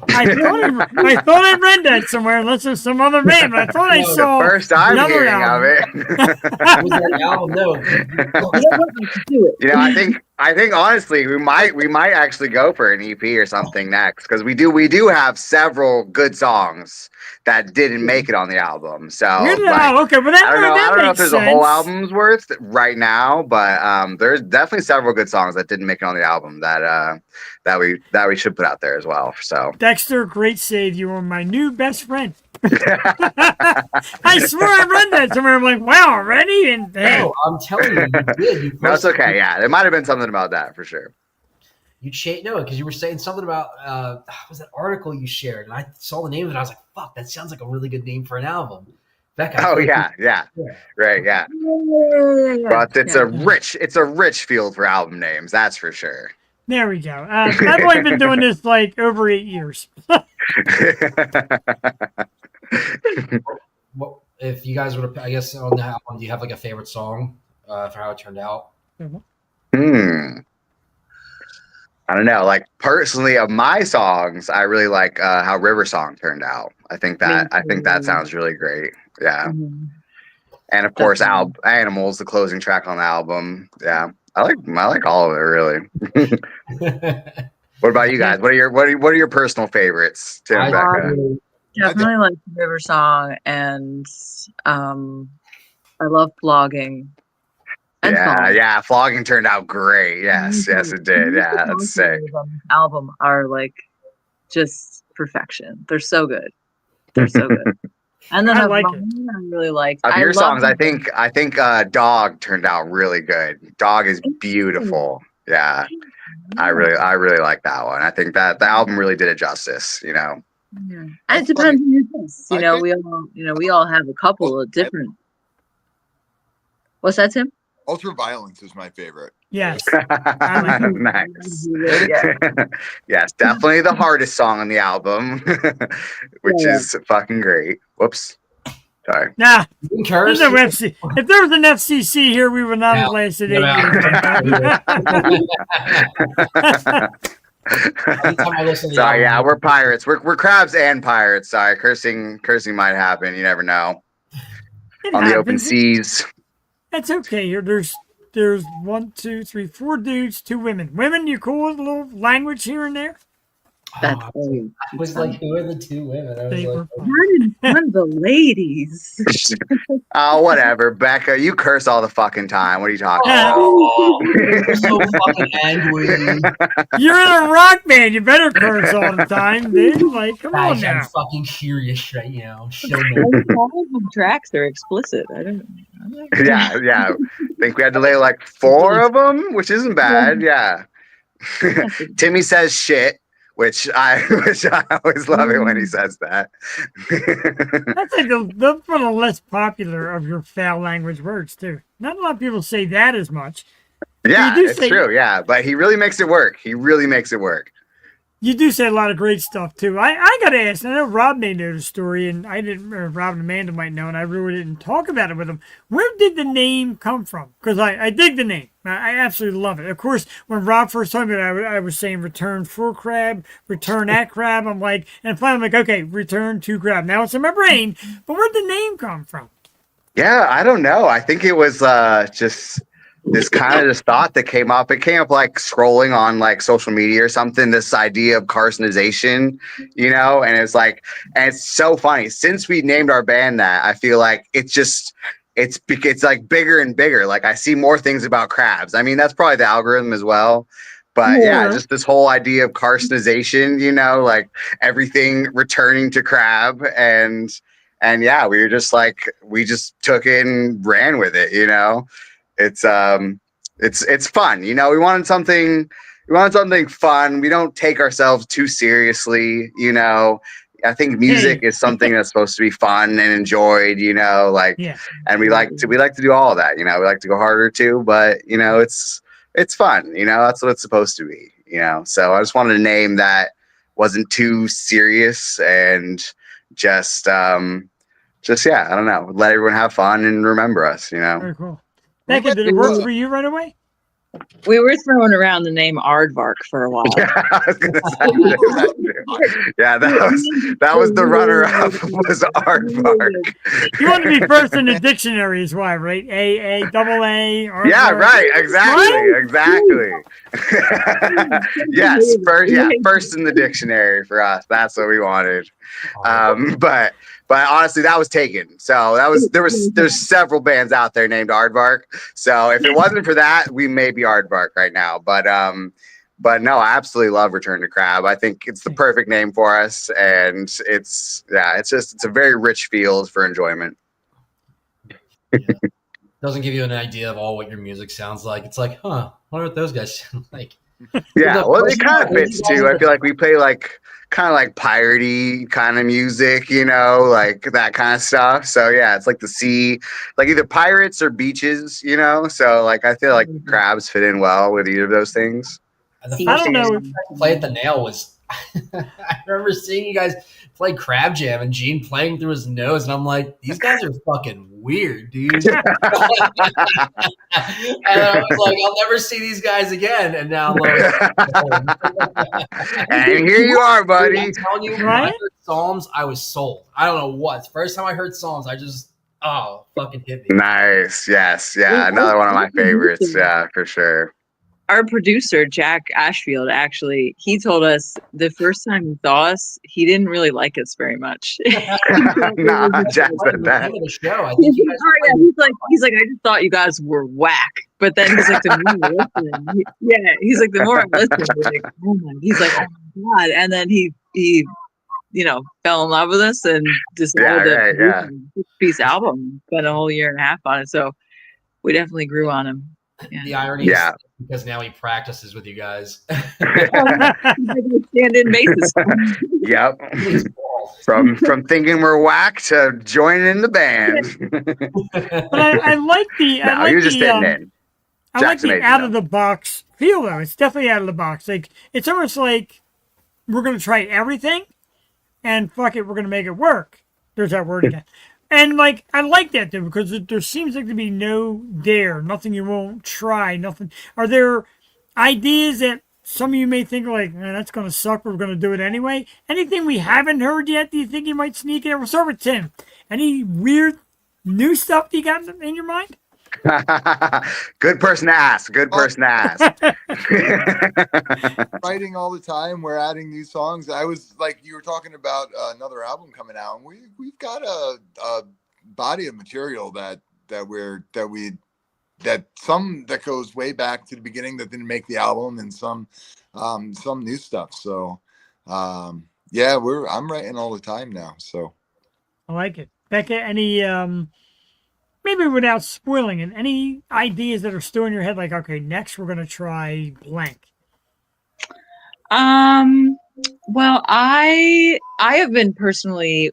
I thought I read that somewhere, unless there's some other band, but I thought I No, the saw First I'm another hearing album. of it. Was that album? No. Do it. You know, I think honestly we might actually go for an EP or something next, because we do have several good songs that didn't make it on the album. So Really? like, Oh, okay, but that, I don't know. that I don't know if makes there's sense. a whole album's worth right now, but there's definitely several good songs that didn't make it on the album that we should put out there as well. So Dexter, great save. You are my new best friend. I swear I read that somewhere. I'm like, wow, already? And hey, No, I'm telling you, you did. You no, it's posted- okay. Yeah, there might have been something about that for sure. You no, because you were saying something about was that article you shared, and I saw the name of it. I was like, "Fuck, that sounds like a really good name for an album." Becca. Oh yeah, right, yeah. But it's a rich field for album names, that's for sure. there we go. I've only been doing this like over 8 years. What if you guys would have? I guess on the album, do you have like a favorite song for how it turned out? I don't know. Like personally, of my songs, I really like how River Song turned out. I think that sounds really great. Yeah, and of course, Animals, the closing track on the album. Yeah, I like all of it really. What about you guys? What are your personal favorites, Tim and Becca? Definitely like River Song, and I love Flogging. And Song. Yeah, Flogging turned out great. Yes, it did. Yeah, that's sick. Album are like just perfection. They're so good. They're so good. And then I I like it. really liked. Of I your songs, love- I think Dog turned out really good. Dog is beautiful. Yeah, I really like that one. I think that the album really did it justice. You know. Yeah. And it depends on your taste. You know, we all have a couple of different. What's that, Tim? Ultraviolence is my favorite. Yes. Nice. Yeah. Yes, definitely the hardest song on the album, which is fucking great. Whoops. Sorry. Nah, You can curse. there's no FC. If there was an FCC here, we would not have lasted 8 years. Anytime I listen to the Sorry, yeah, album, we're pirates. We're crabs and pirates. Sorry, cursing might happen. You never know. It On the open happens. seas. That's okay. Here, there's 1, 2, 3, 4 dudes, 2 women. Women, you cool with a little language here and there? That's I was like, who are the two women? I was They like, were fun. one of the ladies. Oh, whatever, Becca. You curse all the fucking time. What are you talking Yeah. about? oh, you're so fucking angry. You're in a rock band. You better curse all the time, dude. Like, come on Guys, I'm now. fucking furious right now. Show me. All of the tracks are explicit. I don't. Yeah. I think we had to lay like 4 of them, which isn't bad. Yeah. Timmy says shit, which I always love it when he says that. That's like that's one of the less popular of your foul language words, too. Not a lot of people say that as much. Yeah, You do it's say- true. Yeah, but he really makes it work. You do say a lot of great stuff, too. I got to ask, I know Rob may know the story, and I didn't, or Rob and Amanda might know, and I really didn't talk about it with them. Where did the name come from? Because I dig the name. I absolutely love it. Of course, when Rob first told me that, I was saying return for crab, return at crab. I'm like, and finally I'm like, okay, return to crab. Now it's in my brain, but where'd the name come from? Yeah, I don't know. I think it was just this kind of this thought that came up. It came up like scrolling on like social media or something, this idea of Carsonization, you know, and it's like, and it's so funny. Since we named our band that, I feel like it's like bigger and bigger. Like I see more things about crabs. I mean, that's probably the algorithm as well. But yeah, just this whole idea of Carsonization, you know, like everything returning to crab and yeah, we were just like, we just took it and ran with it, you know. It's fun, you know. We wanted something fun. We don't take ourselves too seriously, you know. I think music is something that's supposed to be fun and enjoyed, you know, like, and we like to do all of that, you know. We like to go harder too, but you know, it's fun, you know. That's what it's supposed to be, you know. So I just wanted a name that wasn't too serious and just yeah, I don't know, let everyone have fun and remember us, you know. Very cool. Becca, did it work for you right away? We were throwing around the name Aardvark for a while. Yeah, I was gonna say that too. Yeah, that was the runner-up was Aardvark. You want to be first in the dictionary is why, right? A, Yeah, aardvark. right. Exactly. Yes, first in the dictionary for us. That's what we wanted. But honestly, that was taken. So there's several bands out there named Aardvark. So if it wasn't for that, we may be Aardvark right now. But no, I absolutely love Return to Crab. I think it's the perfect name for us, and it's a very rich field for enjoyment. Yeah. Doesn't give you an idea of all what your music sounds like. It's like, huh, I wonder what those guys sound like. Yeah, well, it kind of fits too. I feel like we play like kind of like piratey kind of music, like that kind of stuff. So yeah, it's like the sea, like either pirates or beaches, So like I feel like crabs fit in well with either of those things. And I don't know. Play at the Nail was. I remember seeing you guys play Crab Jam and Gene playing through his nose, and I'm like, these guys are fucking weird, dude. And I was like, I'll never see these guys again. And now I'm like, and here you are, buddy. I'm telling you, when I heard Psalms, I was sold. I don't know what. First time I heard Psalms, I just fucking hit me. Nice, yes, yeah, another one of my favorites, yeah, for sure. Our producer, Jack Ashfield, actually, he told us the first time he saw us, he didn't really like us very much. Nah, Jack said that. He's like, I just thought you guys were whack. But then he's like, the more I listen, he's like, the more I listen, he's like, oh my God. And then he fell in love with us and decided to piece album, spent a whole year and a half on it. So we definitely grew on him. Yeah. The irony is because now he practices with you guys. Stand-in basis. Yep. From thinking we're whack to joining the band. But I like the. No, he was just fitting in. I like the out of the box feel though. It's definitely out of the box. Like it's almost like we're gonna try everything, and fuck it, we're gonna make it work. There's that word again. And like I like that though because there seems like to be no dare, nothing you won't try, nothing. Are there ideas that some of you may think like, man, that's gonna suck, but we're gonna do it anyway? Anything we haven't heard yet? Do you think you might sneak in? We'll start with Tim. Any weird new stuff you got in your mind? Good person to ask. Writing all the time. We're adding new songs. I was like, you were talking about another album coming out, and we've got a body of material that goes way back to the beginning that didn't make the album, and some new stuff. So I'm writing all the time now. So I like it. Becca, any maybe without spoiling it, any ideas that are still in your head, like, okay, next we're gonna try blank? Well, I have been personally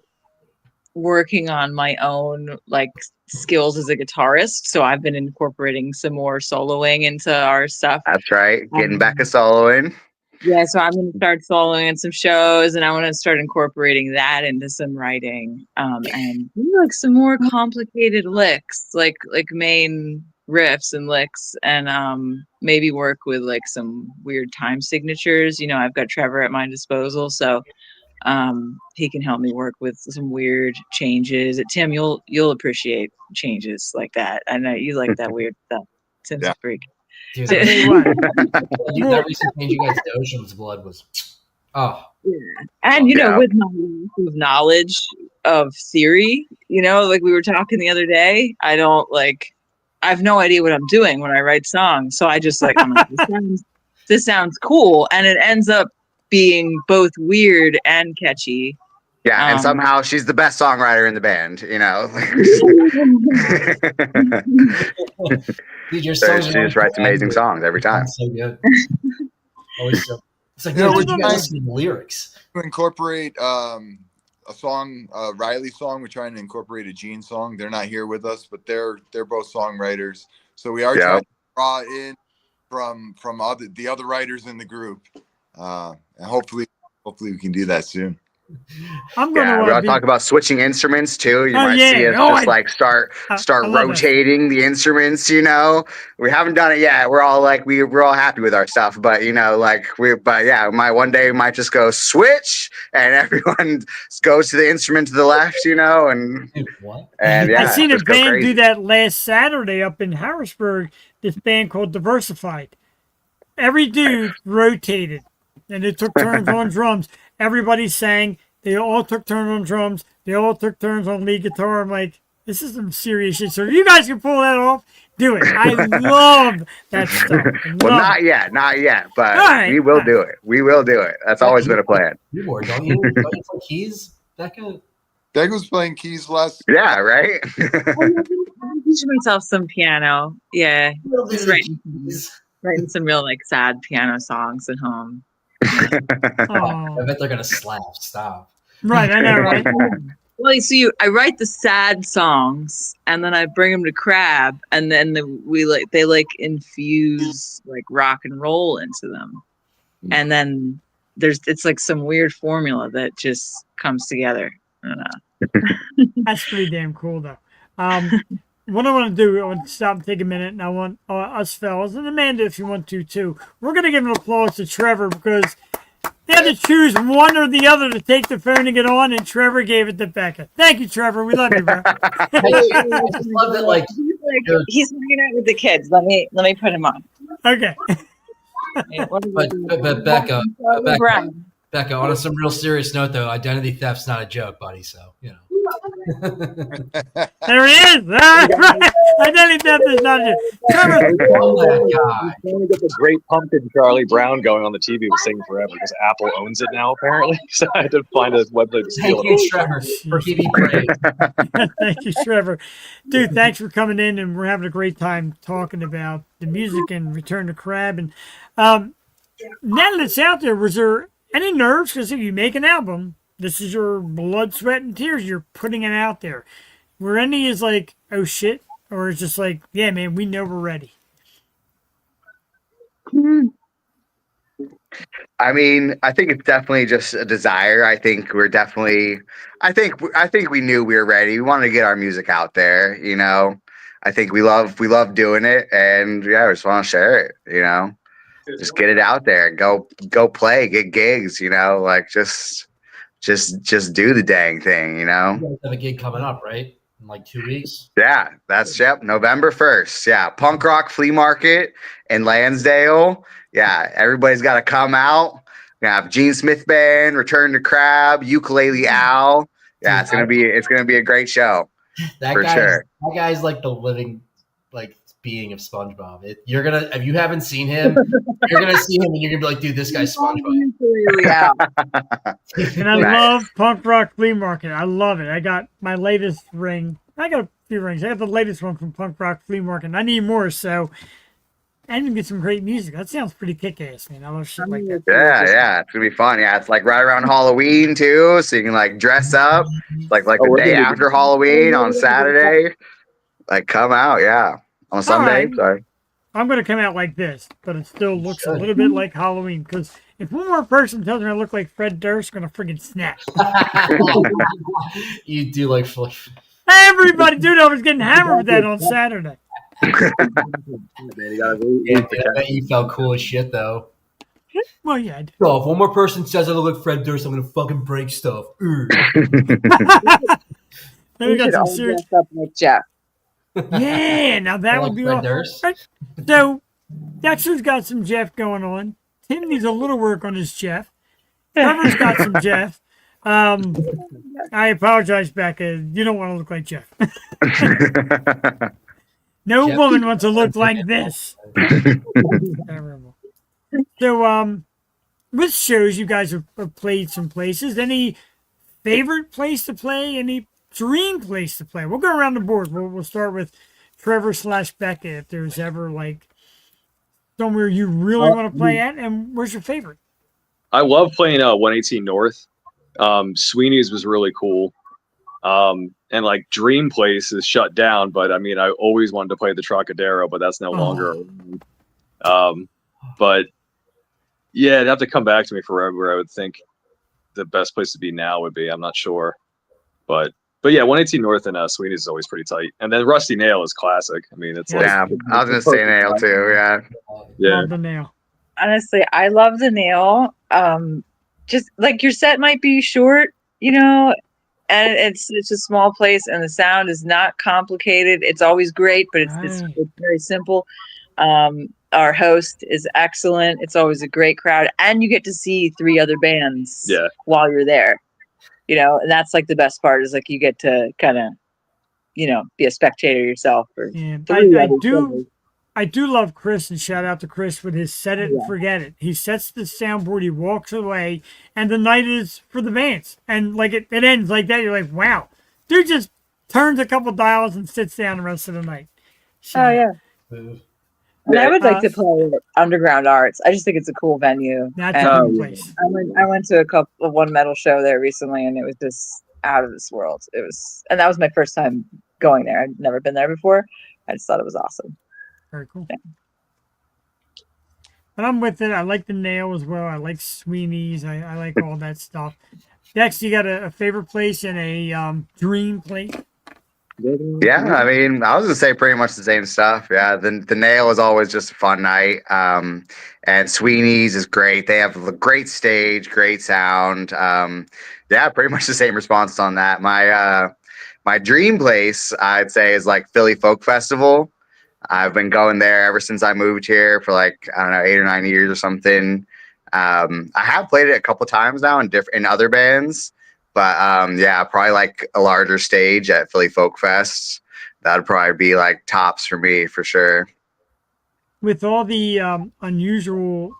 working on my own like skills as a guitarist, so I've been incorporating some more soloing into our stuff. That's right, getting back to soloing. Yeah, so I'm going to start soloing in some shows, and I want to start incorporating that into some writing, and like some more complicated licks, like main riffs and licks, and maybe work with like some weird time signatures. I've got Trevor at my disposal, so he can help me work with some weird changes. Tim, you'll appreciate changes like that. I know you like that weird stuff. Tim's a freak. Dude, that recent change you guys to Ocean's Blood was, and with my knowledge of theory, like we were talking the other day, I have no idea what I'm doing when I write songs, so I just like, this sounds cool, and it ends up being both weird and catchy. Yeah, and somehow she's the best songwriter in the band, Dude, your so songs she just writes amazing songs every time. So good. Always so. It's like, we're trying to lyrics. To incorporate a song, a Riley song. We're trying to incorporate a Gene song. They're not here with us, but they're both songwriters. So we are trying to draw in from the other writers in the group, and hopefully we can do that soon. I'm going Yeah, we all to talk about switching instruments too. You might see us just like start I love rotating the instruments. You know, we haven't done it yet. We're all like we're all happy with our stuff, but you know, one day we might just go switch, and everyone goes to the instrument to the left. You know, and What? yeah, I seen a just go band do crazy. that last Saturday up in Harrisburg. This band called Diversified. Every dude rotated, and they took turns on drums. Everybody sang. They all took turns on drums. They all took turns on lead guitar. I'm like, this is some serious shit. So if you guys can pull that off, do it. I love that stuff. Well, not yet, but right, we will do it. We will do it. That's always been a plan. Keyboard, don't you? Don't you play keys, Becca? Dag was playing keys last. Yeah, right. I'm teaching myself some piano. Yeah, just writing some real like sad piano songs at home. Oh, I bet they're gonna slap. Stop. right, I know, right? Well, you see, I write the sad songs, and then I bring them to Crab, and then they infuse like rock and roll into them, and then it's like some weird formula that just comes together. I don't know. That's pretty damn cool, though. What I want to do, I want to stop and take a minute, and I want us fellas, and Amanda, if you want to, too. We're going to give an applause to Trevor because they had to choose one or the other to take the phone and get on, and Trevor gave it to Becca. Thank you, Trevor. We love you, bro. I just love that, like, he's hanging out with the kids. Let me put him on. Okay. but Becca, on some real serious note, though, identity theft's not a joke, buddy. So, you know. There he is. Identity theft is not a Trevor. That guy. Trying to get the Great Pumpkin Charlie Brown going on the TV was singing forever because Apple owns it now, apparently. So I had to find a website to steal Thank you, it. Trevor, for giving praise. Thank you, Trevor. Dude, thanks for coming in, and we're having a great time talking about the music and Return to Crab. And now that it's out there, was there any nerves? Because if you make an album, this is your blood, sweat, and tears. You're putting it out there. Were any is like, oh shit, or it's just like, yeah, man, we know we're ready. I mean, I think it's definitely just a desire. I think we knew we were ready. We wanted to get our music out there, you know. I think we love doing it, and yeah, we just want to share it, you know. Just get it out there, go play, get gigs, you know, like just do the dang thing, you know. You guys have a gig coming up, right? In like 2 weeks. Yeah, that's November 1st. Yeah, punk rock flea market in Lansdale. Yeah, everybody's got to come out. We have Gene Smith Band, Return to Crab, Ukulele Al. Yeah, it's gonna be a great show for sure. That guy's like the living like being of SpongeBob. If you haven't seen him, you're gonna see him and you're gonna be like, dude, this guy's SpongeBob. Yeah. And I love punk rock flea market. I love it. I got my latest ring. I got a few rings. I got the latest one from punk rock flea market. And I need more, so I can get some great music. That sounds pretty kick-ass, man. I love shit like that. Yeah, it's gonna be fun. Yeah, it's like right around Halloween too, so you can like dress up like the day after Halloween on Saturday. Like come out, yeah, on Sunday. Right. Sorry. I'm going to come out like this, but it still looks a little bit like Halloween. Because if one more person tells me I look like Fred Durst, I'm going to freaking snap. You do like Everybody, dude, I was getting hammered with that on Saturday. Yeah, I bet you felt cool as shit though. Well, yeah. I did. So if one more person says I look like Fred Durst, I'm gonna fucking break stuff. Then we got some serious. Up like Jeff. Yeah, now that would be Fred all. Durst? Right. So Dexter's got some Jeff going on. Tim needs a little work on his Jeff. Trevor's got some Jeff. I apologize, Becca. You don't want to look like Jeff. No Jeff woman wants to look like this. Terrible. So, with shows, you guys have played some places. Any favorite place to play? Any dream place to play? We'll go around the board. We'll start with Trevor / Becca. If there's ever like somewhere you really want to play at, and where's your favorite? I love playing 118 North. Sweeney's was really cool. And like Dream Place is shut down, but I mean, I always wanted to play the Trocadero, but that's no longer. But yeah, it'd have to come back to me forever, I would think. the best place to be now would be. I'm not sure, but yeah, 118 North and Sweeney's is always pretty tight, and then Rusty Nail is classic. I mean, it's Yeah. like I was gonna say Nail too. Yeah. Yeah. Love the nail. Honestly, I love the nail. Just like your set might be short, you know, and it's a small place, and the sound is not complicated. It's always great, but it's very simple. Our host is excellent. It's always a great crowd, and you get to see 3 other bands while you're there. You know, and that's like the best part is like you get to kind of, you know, be a spectator yourself. Or Yeah, 3 I other do. shows. I do love Chris, and shout out to Chris with his set it and forget it. He sets the soundboard, he walks away, and the night is for the bands. And like it ends like that. You're like, wow, dude just turns a couple dials and sits down the rest of the night. So, Oh yeah. And I would like to play Underground Arts. I just think it's a cool venue. That's a cool place. I went to one metal show there recently, and it was just out of this world. And that was my first time going there. I'd never been there before. I just thought it was awesome. Very cool. Yeah. But I'm with it. I like the nail as well. I like Sweeney's. I like all that stuff. Dex, you got a favorite place and a dream place? Yeah, I mean, I was gonna say pretty much the same stuff. Yeah, the Nail is always just a fun night, and Sweeney's is great. They have a great stage, great sound. Yeah, pretty much the same response on that. My dream place, I'd say, is like Philly Folk Festival. I've been going there ever since I moved here for like, I don't know, 8 or 9 years or something. I have played it a couple times now in other bands. But yeah, probably like a larger stage at Philly Folk Fest. That'd probably be like tops for me for sure. With all the unusual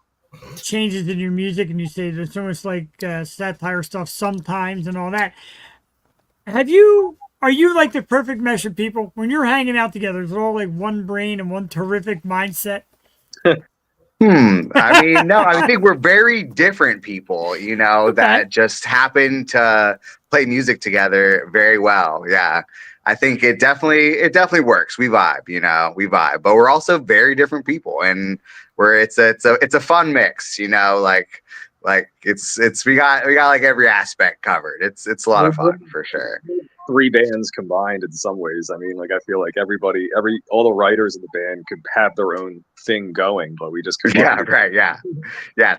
changes in your music, and you say there's almost like satire stuff sometimes and all that. Are you like the perfect mesh of people when you're hanging out together? Is it all like one brain and one terrific mindset? I mean, no, I think we're very different people, you know, that just happen to play music together very well. Yeah. I think it definitely works. We vibe, but we're also very different people, and it's a fun mix, you know, like we got like every aspect covered. It's a lot of fun for sure. 3 bands combined in some ways. I mean, like I feel like all the writers in the band could have their own thing going, but we just combined. Yeah, right. Yeah.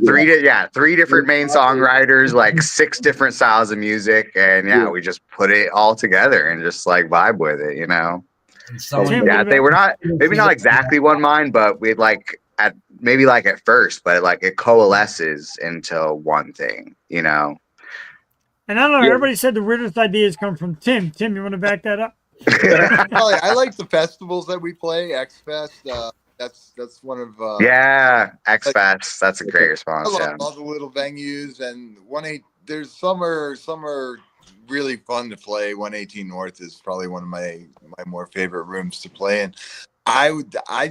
3 different main songwriters, like 6 different styles of music, and we just put it all together and just like vibe with it, you know. They were maybe not exactly one mind, but we'd like at first, but like it coalesces into one thing, you know. And I don't know, everybody said the weirdest ideas come from Tim. Tim, you want to back that up? I like the festivals that we play. X Fest. That's one of X Fest. That's a great response. I love all the little venues, and there's some are really fun to play. 118 North is probably one of my more favorite rooms to play in. I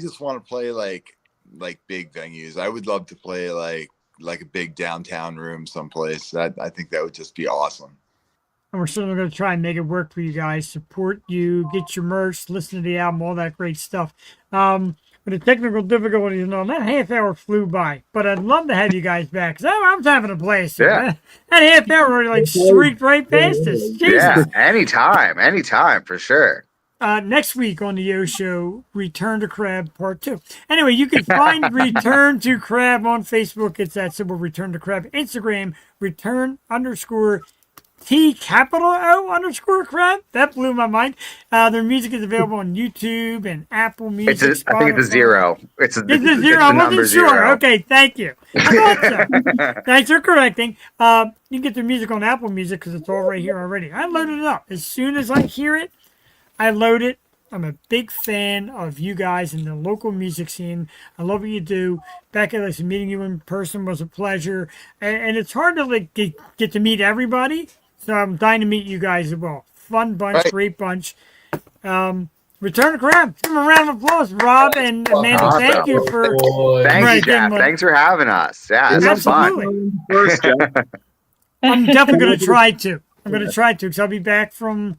just want to play like big venues. I would love to play like a big downtown room someplace. I think that would just be awesome. And we're certainly going to try and make it work for you guys. Support you, get your merch, listen to the album, all that great stuff. With the technical difficulties and all, that half hour flew by. But I'd love to have you guys back, because I was having a blast. Yeah. That half hour already like streaked right past us. Jesus. Yeah, anytime for sure. Next week on the Yo Show, Return to Crab Part 2. Anyway, you can find Return to Crab on Facebook. It's that simple, Return to Crab. Instagram, Return_T_O_Crab. That blew my mind. Their music is available on YouTube and Apple Music. I think it's a 0. It's a 0. I wasn't sure. 0. Okay, thank you. I thought so. Thanks for correcting. You can get their music on Apple Music because it's all right here already. I loaded it up. As soon as I hear it, I load it. I'm a big fan of you guys in the local music scene. I love what you do. Becca, meeting you in person was a pleasure. And it's hard to get to meet everybody. So I'm dying to meet you guys as well. Fun bunch, great bunch. Return to Crab. Give them a round of applause, Rob and Amanda. Awesome. Thank you for Thank you, Jeff. Thanks for having us. Yeah, this was fun. I'm definitely going to try to. Because I'll be back from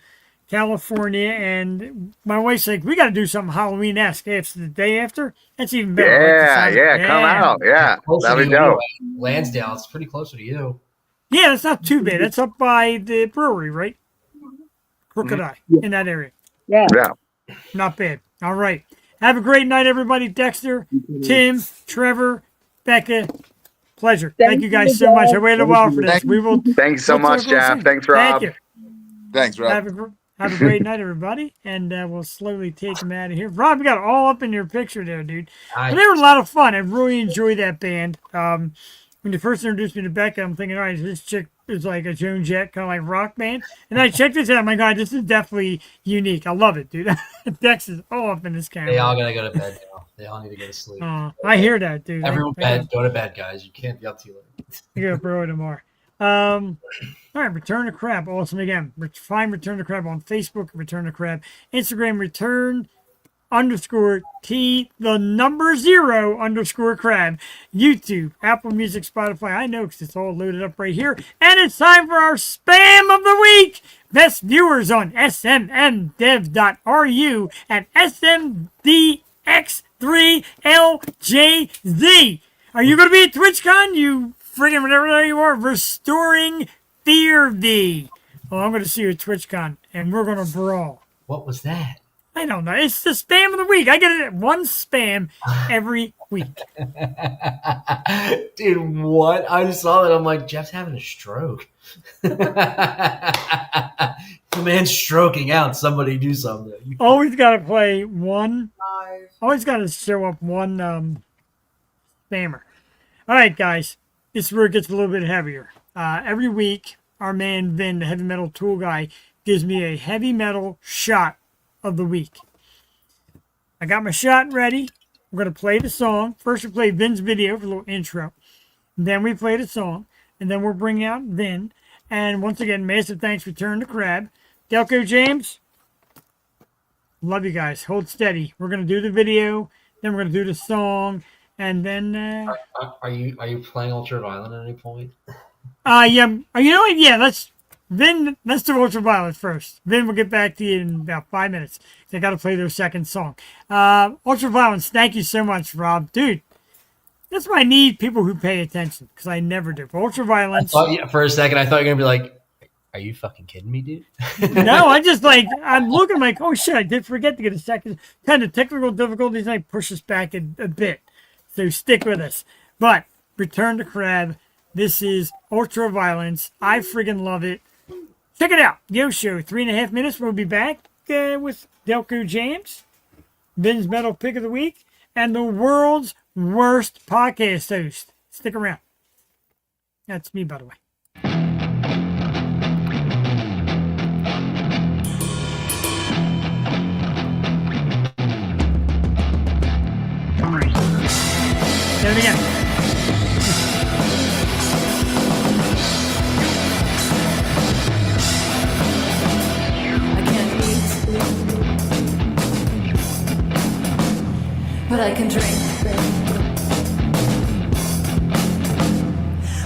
California, and my wife's like, we got to do something Halloween-esque after the day after. That's even better. Yeah, come out. Yeah, that'd be dope. Lansdale, it's pretty closer to you. Yeah, that's not too bad. That's up by the brewery, right? Crooked Eye, in that area. Yeah. Yeah. Not bad. All right. Have a great night, everybody. Dexter, Tim, Trevor, Becca. Pleasure. Thank you guys so much. I waited a while for this. We will. Thanks so we'll much, talk real Jeff. soon. Thanks, Rob. Thank you. Thanks, Rob. Have a great night, everybody. And we'll slowly take them out of here. Rob, you got all up in your picture there, dude. And they were a lot of fun. I really enjoyed that band. When you first introduced me to Becca, I'm thinking, all right, this chick is like a Joan Jett, kind of like rock band. And I checked this out. My God, this is definitely unique. I love it, dude. Dex is all up in this camera. They all gotta go to bed now. They all need to go to sleep. I hear that, dude. Everyone go to bed, guys. You can't be up too late. I gotta throw it tomorrow. All right, Return to Crab. Awesome again. Find Return to Crab on Facebook, Return to Crab. Instagram, Return_T0_crab. YouTube, Apple Music, Spotify. I know because it's all loaded up right here. And it's time for our spam of the week. Best viewers on smmdev.ru and SMDX3LJZ. Are you going to be at TwitchCon? You friggin' whatever you are, restoring fear thee. Well, I'm going to see you at TwitchCon, and we're going to brawl. What was that? I don't know. It's the spam of the week. I get it one spam every week. Dude, what? I just saw that. I'm like, Jeff's having a stroke. The man's stroking out. Somebody do something. Always got to play one. Live. Always got to show up one spammer. All right, guys. This is where it gets a little bit heavier. Every week, our man Vin, the heavy metal tool guy, gives me a heavy metal shot of the week. I got my shot ready. We're going to play the song. First, we play Vin's video for a little intro. Then we play the song. And then we'll bring out Vin. And once again, massive thanks, Return to Crab. Delco Jams, love you guys. Hold steady. We're going to do the video. Then we're going to do the song. And then... Are you playing Ultraviolet at any point? Yeah. You know what? Yeah, let's do Ultraviolet first. Vin will get back to you in about 5 minutes. They got to play their second song. Ultraviolet, thank you so much, Rob. Dude, that's why I need people who pay attention, because I never do. For Ultraviolet... For a second, I thought you were going to be like, are you fucking kidding me, dude? No, I'm looking like, oh shit, I did forget to get a second. Kind of technical difficulties, and I push us back a bit. So stick with us. But Return to Crab. This is Ultraviolence. I friggin' love it. Check it out. Yo Show, 3.5 minutes. We'll be back with Delco Jams, Vin's Metal Pick of the Week, and the world's worst podcast host. Stick around. That's me, by the way. Do it again. I can't eat, but I can drink.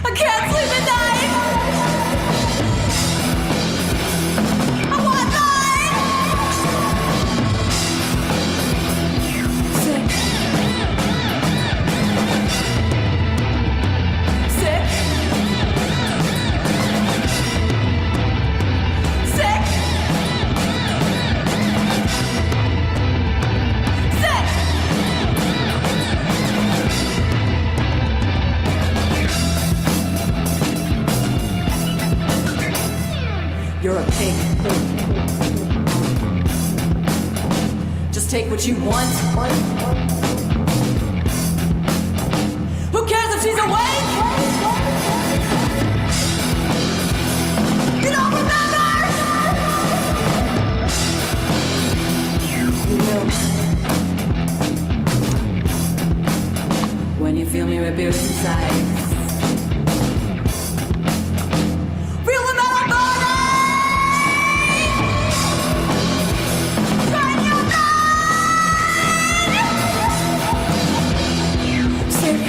I can't sleep at night. I want sick. Sick. Sick. Sick. You're a pig. Just take what you want. Who cares if she's awake? You don't remember? You will. When you feel me rip you inside. Feel the metal burning! Burn your mind! Sick.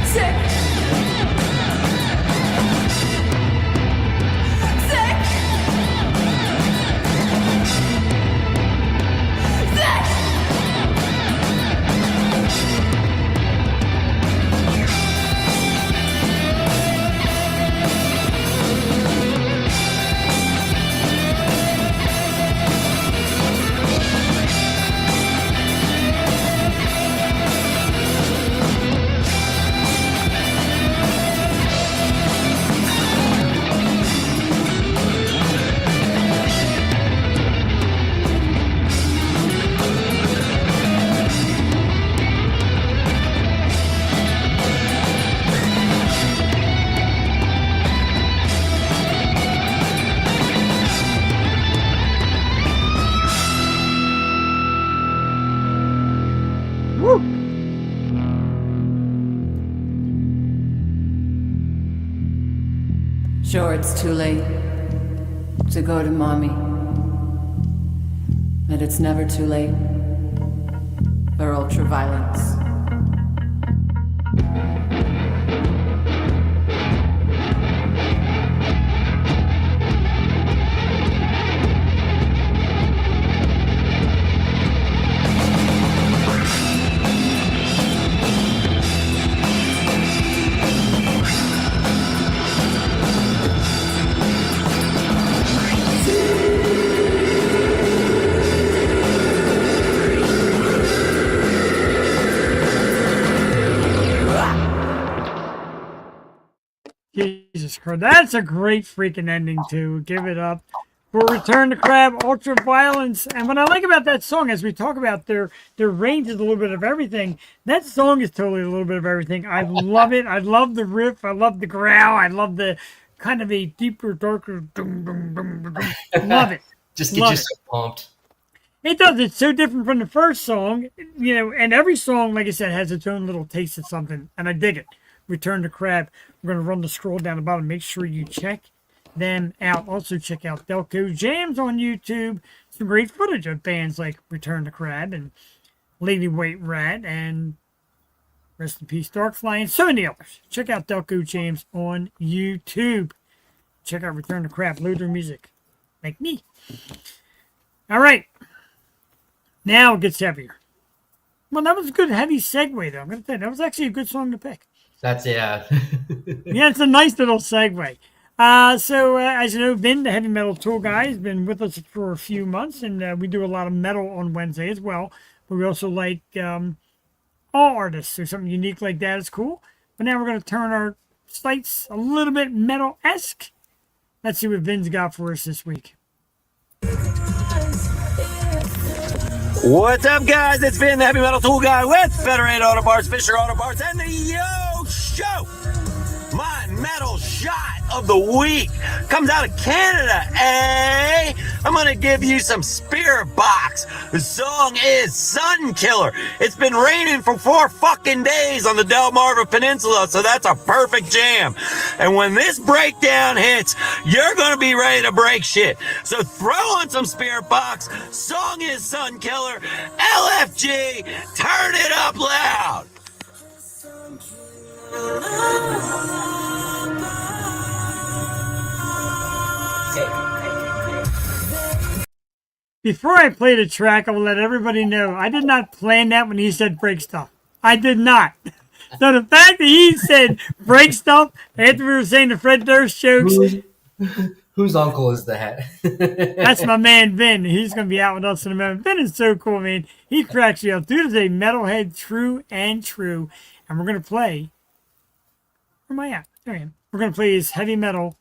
Sick. Sick. Sick. Sure, it's too late to go to mommy, but it's never too late for ultraviolence. Jesus Christ, that's a great freaking ending too. Give it up for Return to Crab, Ultra Violence. And what I like about that song, as we talk about their range is a little bit of everything. That song is totally a little bit of everything. I love it. I love the riff. I love the growl. I love the kind of a deeper, darker. Dum, dum, dum, dum, dum. Love it. Just get Love you it. so pumped. It does. It's so different from the first song, you know, and every song, like I said, has its own little taste of something, and I dig it. Return to Crab. We're going to run the scroll down the bottom. Make sure you check them out. Also, check out Delco Jams on YouTube. Some great footage of bands like Return to Crab and Lady White Rat and Rest in Peace Darkfly and so many others. Check out Delco Jams on YouTube. Check out Return to Crab. Load their music. Like me. All right. Now it gets heavier. Well, that was a good heavy segue, though. I'm going to tell you, that was actually a good song to pick. That's, yeah. Yeah, it's a nice little segue. So, as you know, Vin, the heavy metal tool guy, has been with us for a few months, and we do a lot of metal on Wednesday as well. But we also like all artists, so something unique like that is cool. But now we're going to turn our sights a little bit metal-esque. Let's see what Vin's got for us this week. What's up, guys? It's Vin, the heavy metal tool guy with Federated Auto Parts, Fisher Auto Parts, and the Yo Show. My metal shot of the week comes out of Canada, eh? I'm gonna give you some Spirit Box. The song is Sun Killer. It's been raining for 4 fucking days on the Delmarva Peninsula, so that's a perfect jam. And when this breakdown hits, you're gonna be ready to break shit. So throw on some Spirit Box. Song is Sun Killer. LFG, turn it up loud. Before I play the track, I will let everybody know I did not plan that when he said break stuff. I did not. So the fact that he said break stuff after we were saying the Fred Durst jokes, Whose uncle is that? that's my man Vin. He's going to be out with us in a moment. Vin is so cool, man. He cracks you up. Dude is a metalhead true and true. And we're going to play. Where am I at? There I am. We're going to play his heavy metal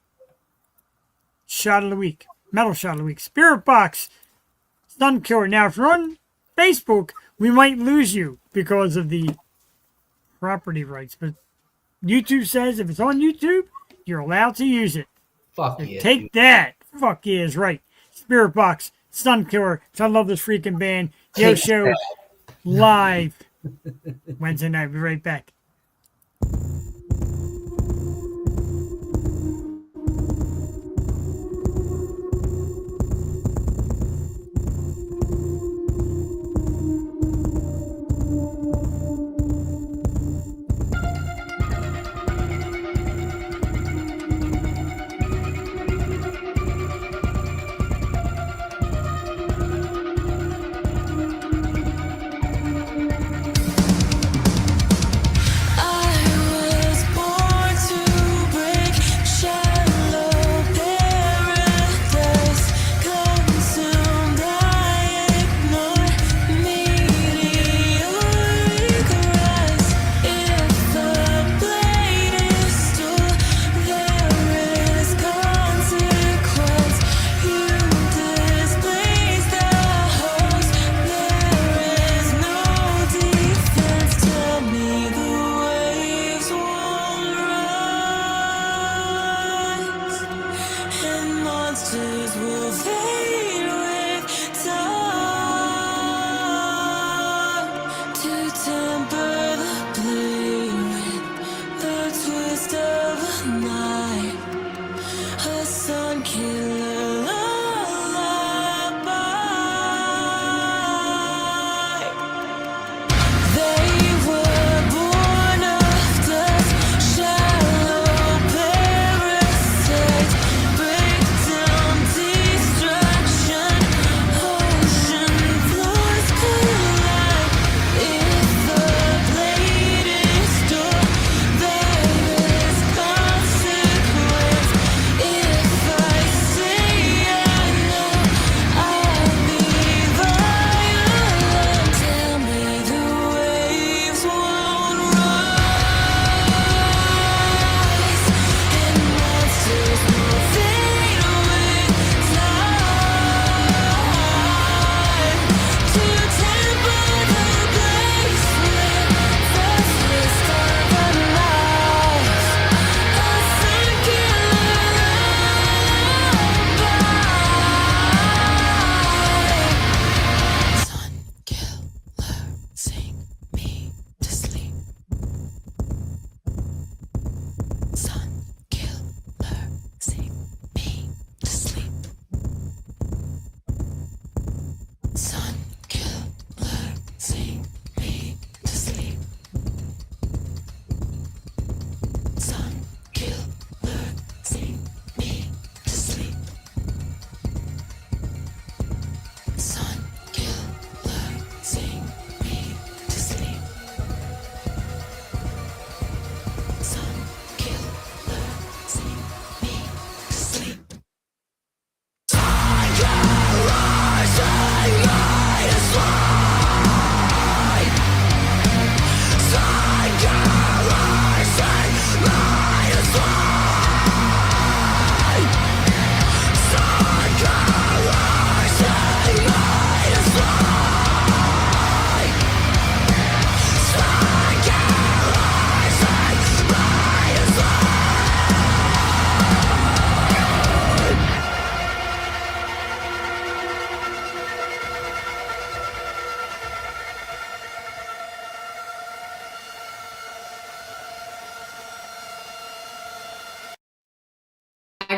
shot of the week. Metal shot of the week. Spirit Box. Sun Killer. Now, if you're on Facebook, we might lose you because of the property rights. But YouTube says if it's on YouTube, you're allowed to use it. Fuck So yeah. take that. Fuck yeah, is right. Spirit Box, Sun Killer. I love this freaking band. Yo Take Show that. live Wednesday night. Be right back.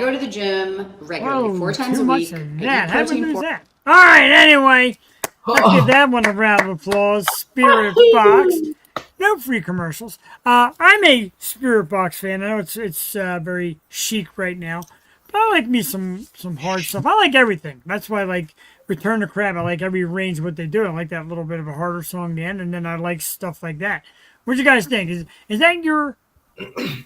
go to the gym regularly, 4 times too a much week. of I that. eat How do we protein lose for that? All right, anyway. Let's give that one a round of applause. Spirit Box. No free commercials. I'm a Spirit Box fan. I know it's very chic right now. But I like me some hard stuff. I like everything. That's why I like Return to Crab. I like every range of what they do. I like that little bit of a harder song at the end, and then I like stuff like that. What do you guys think? Is that your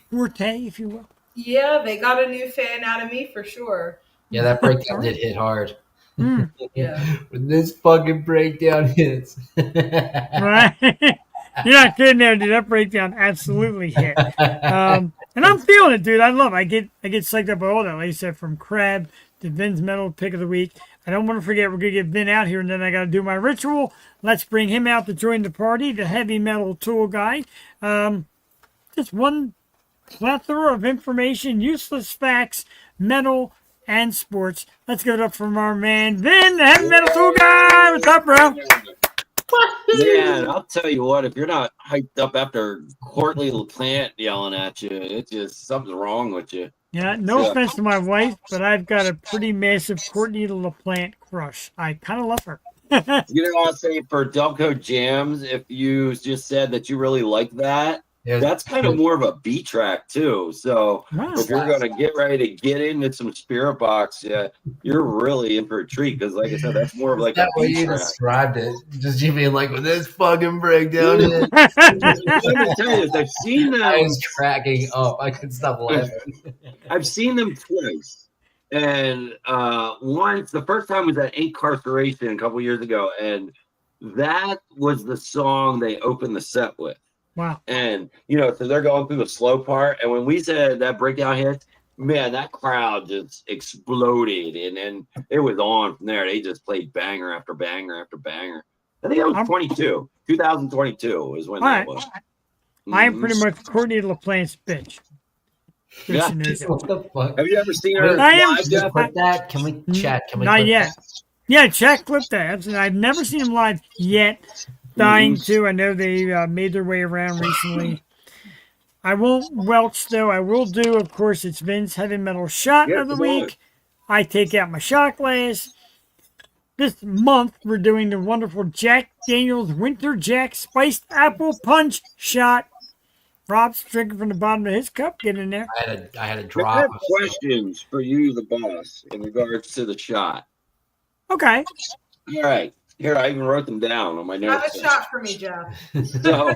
forte, if you will? Yeah, they got a new fan out of me for sure. Yeah, that breakdown did hit hard. Yeah. When this fucking breakdown hits. Right? You're not kidding there, dude. That breakdown absolutely hit. And I'm feeling it, dude. I love it. I get psyched up by all that. Like I said, from Crab to Vin's Metal Pick of the Week. I don't want to forget we're going to get Vin out here, and then I got to do my ritual. Let's bring him out to join the party, the heavy metal tool guy. Just one plethora of information, useless facts, metal, and sports. Let's give it up from our man Vin, the heavy metal tool guy. What's up, bro? Man, I'll tell you what, if you're not hyped up after Courtney LaPlante yelling at you, it's just something's wrong with you. Yeah, no offense to my wife, but I've got a pretty massive Courtney LaPlante crush. I kind of love her. You know, I'll say for Delco Jams, if you just said that you really like that, Yeah, that's kind of more of a B track too. So Wow. if you're gonna get ready to get into some Spirit Box, yeah, you're really in for a treat because, like I said, that's more of like that a way B you track. described it. Just you being like, when this fucking breakdown hit. Let me tell you, I've seen them. I was cracking up. I couldn't stop laughing. I've seen them twice, and once the first time was at Incarceration a couple years ago, and that was the song they opened the set with. Wow. And you know, so they're going through the slow part, and when we said that breakdown hit, man, that crowd just exploded, and then it was on from there. They just played banger after banger after banger. I think that was 2022 is when that was. I am pretty much Courtney LaPlante's bitch. Yeah. What the fuck? Have you ever seen her I am- live, Jeff? Clip that? Can we chat? Can we Not clip yet. that? Yeah, check clip that. I've never seen them live yet. Dying to. I know they made their way around recently. I won't welch, though. I will do, of course, it's Vin's Heavy Metal Shot of the Week. I take out my shot glass. This month, we're doing the wonderful Jack Daniel's Winter Jack Spiced Apple Punch Shot. Rob's drinking from the bottom of his cup. Get in there. I had a I drop. have questions for you, the boss, in regards to the shot. Okay. All right. Here, I even wrote them down on my Have notes. a shot for me, Jeff. So,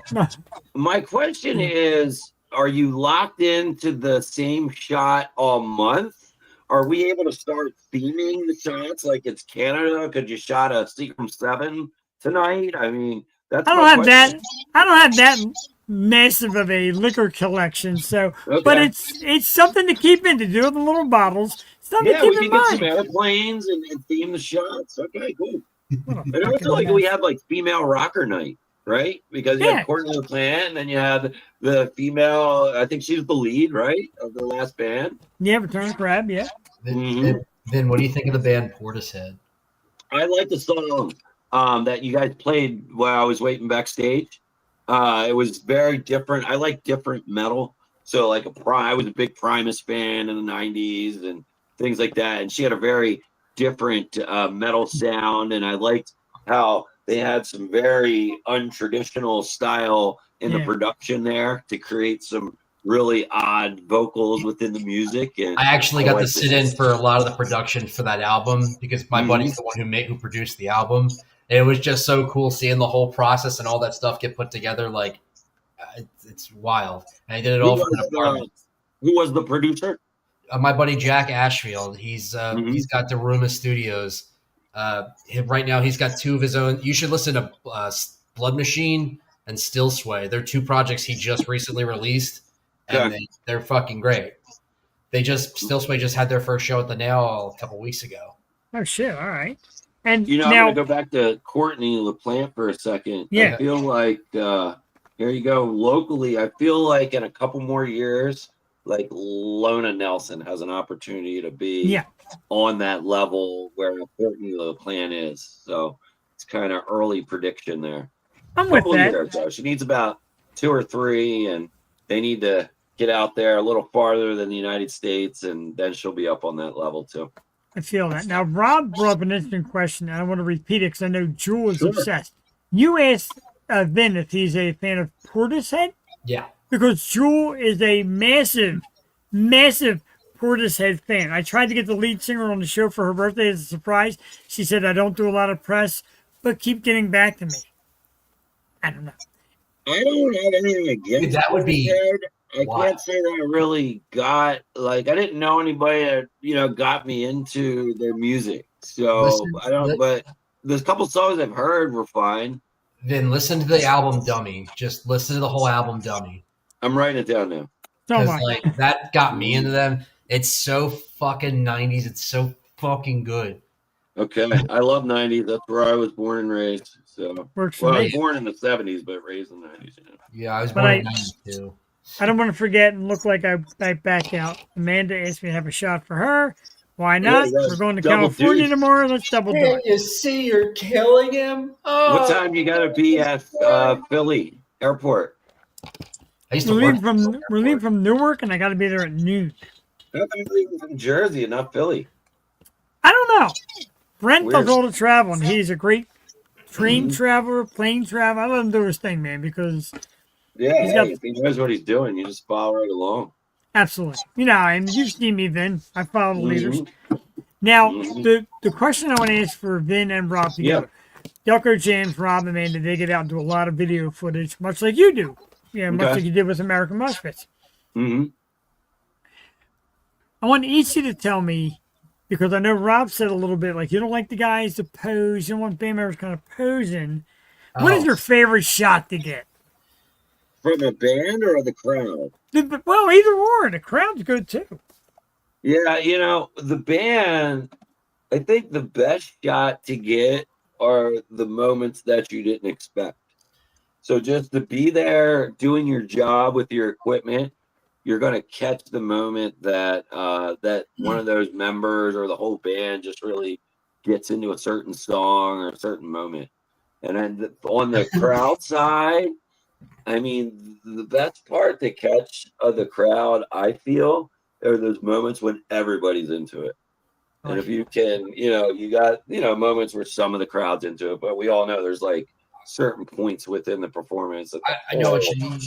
my question is, are you locked into the same shot all month? Are we able to start theming the shots like it's Canada? Could you shot a Seagram 7 tonight? I mean, that's I my don't have question. that. I don't have that massive of a liquor collection. So, but Okay. it's something to keep in to do with the little bottles. Something Yeah, to we keep in can get some mind. airplanes and theme the shots. Okay, cool. What a And I fucking feel like mess. we had like female rocker night, right? Because you Yeah. had Courtney LaPlante, and then you had the female. I think she was the lead, right, of the last band. Yeah, Return to Crab. Yeah. Vin, what do you think of the band Portishead? I like the song that you guys played while I was waiting backstage. It was very different. I like different metal. So like I was a big Primus fan in the 90s and things like that. And she had a very different metal sound. And I liked how they had some very untraditional style in the Yeah. production there to create some really odd vocals within the music. And I actually got to liked sit it. in for a lot of the production for that album because my buddy's the one who produced the album. And it was just so cool seeing the whole process and all that stuff get put together. Like, it's wild. And I did it all from an apartment. Who was the producer? My buddy Jack Ashfield. He's got Daruma Studios. Right now, he's got two of his own. You should listen to Blood Machine and Still Sway. They're two projects he just recently released, and they're fucking great. Still Sway just had their first show at the Nail a couple weeks ago. Oh shit! All right. And You know, now, I'm gonna go back to Courtney LaPlante for a second. Yeah. I feel like here you go. Locally, I feel like in a couple more years, like Lona Nelson has an opportunity to be on that level where Courtney LaPlante is. So it's kind of early prediction there. I'm with Couple that. years, though. She needs about 2 or 3, and they need to get out there a little farther than the United States, and then she'll be up on that level too. I feel that. Now, Rob brought up an interesting question, and I want to repeat it because I know Jewel is Sure. obsessed. You asked Vin if he's a fan of Portishead, Yeah. because Jewel is a massive, massive Portishead fan. I tried to get the lead singer on the show for her birthday as a surprise. She said, I don't do a lot of press, but keep getting back to me. I don't know. I don't have anything against That would be Portishead. I wild. can't say that I really got I didn't know anybody that got me into their music. So Listen, I don't. But there's a couple songs I've heard were fine. Then listen to the album Dummy. Just listen to the whole album Dummy. I'm writing it down now. Because like that got me into them. It's so fucking 90s. It's so fucking good. Okay, I love 90s. That's where I was born and raised. So Works for well, I me. was born in the 70s, but raised in the 90s. Yeah, I was But born I- in 92. I don't want to forget and look like I back out. Amanda asked me to have a shot for her. Why not? Yeah, We're going to double California deuce. tomorrow. Let's double Can dip. you see you're killing him? Oh. What time you got to be at Philly airport? I used We're to work. leaving from Newark, and I got to be there at noon. How come you're leaving from Jersey and not Philly? I don't know. Brent Weird. does all the travel, and he's a great train traveler, plane traveler. I let him do his thing, man, because Yeah, He's got- if he knows what he's doing, you just follow right along. absolutely. And you've seen me, Vin. I follow the leaders. Mhm. Now, Mhm. the question I want to ask for Vin and Rob together. Delco Jams, Rob, and Amanda, they get out and do a lot of video footage, much like you do. Yeah, much Okay. like you did with American Muspets. Mm-hmm. I want each of you to tell me, because I know Rob said a little bit, like, you don't like the guys to pose, you don't want band members kind of posing. What is Oh. your favorite shot to get? From a band or the crowd? Well, either or. The crowd's good, too. Yeah, the band, I think the best shot to get are the moments that you didn't expect. So just to be there doing your job with your equipment, you're going to catch the moment that that one of those members or the whole band just really gets into a certain song or a certain moment. And then on the crowd side, I mean, the best part to catch of the crowd, I feel, are those moments when everybody's into it. And if you can, you got, moments where some of the crowd's into it, but we all know there's like certain points within the performance. That I know what you mean.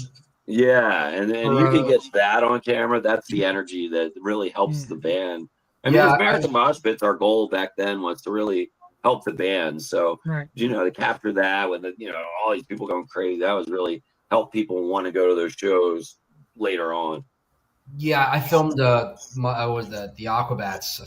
Yeah, and then you can get that on camera. That's the energy that really helps the band. I mean, Yeah, as American Moshpits, our goal back then was to really help the band. So, Right. to capture that with all these people going crazy, that was really help people want to go to those shows later on. Yeah, I filmed the Aquabats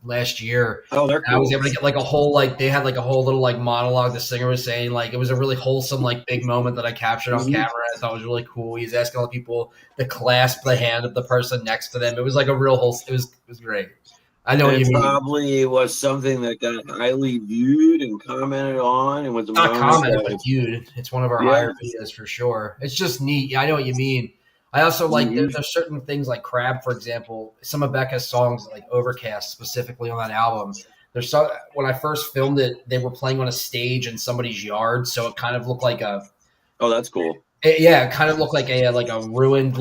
last year. Oh, they're And cool. I was able to get like a whole they had like a whole little like monologue the singer was saying. Like it was a really wholesome like big moment that I captured on camera. I thought it was really cool. He was asking all the people to clasp the hand of the person next to them. It was like a real wholesome. It was great. I know what you It mean. probably was something that got highly viewed and commented on, and was a Not moment commented, that- but viewed. It's one of our Yeah. higher videos for sure. It's just neat. Yeah, I know what you mean. I also like there's certain things like Crab, for example. Some of Becca's songs, like Overcast, specifically on that album. There's some when I first filmed it, they were playing on a stage in somebody's yard, so it kind of looked like a. Oh, that's cool. It kind of looked like a ruined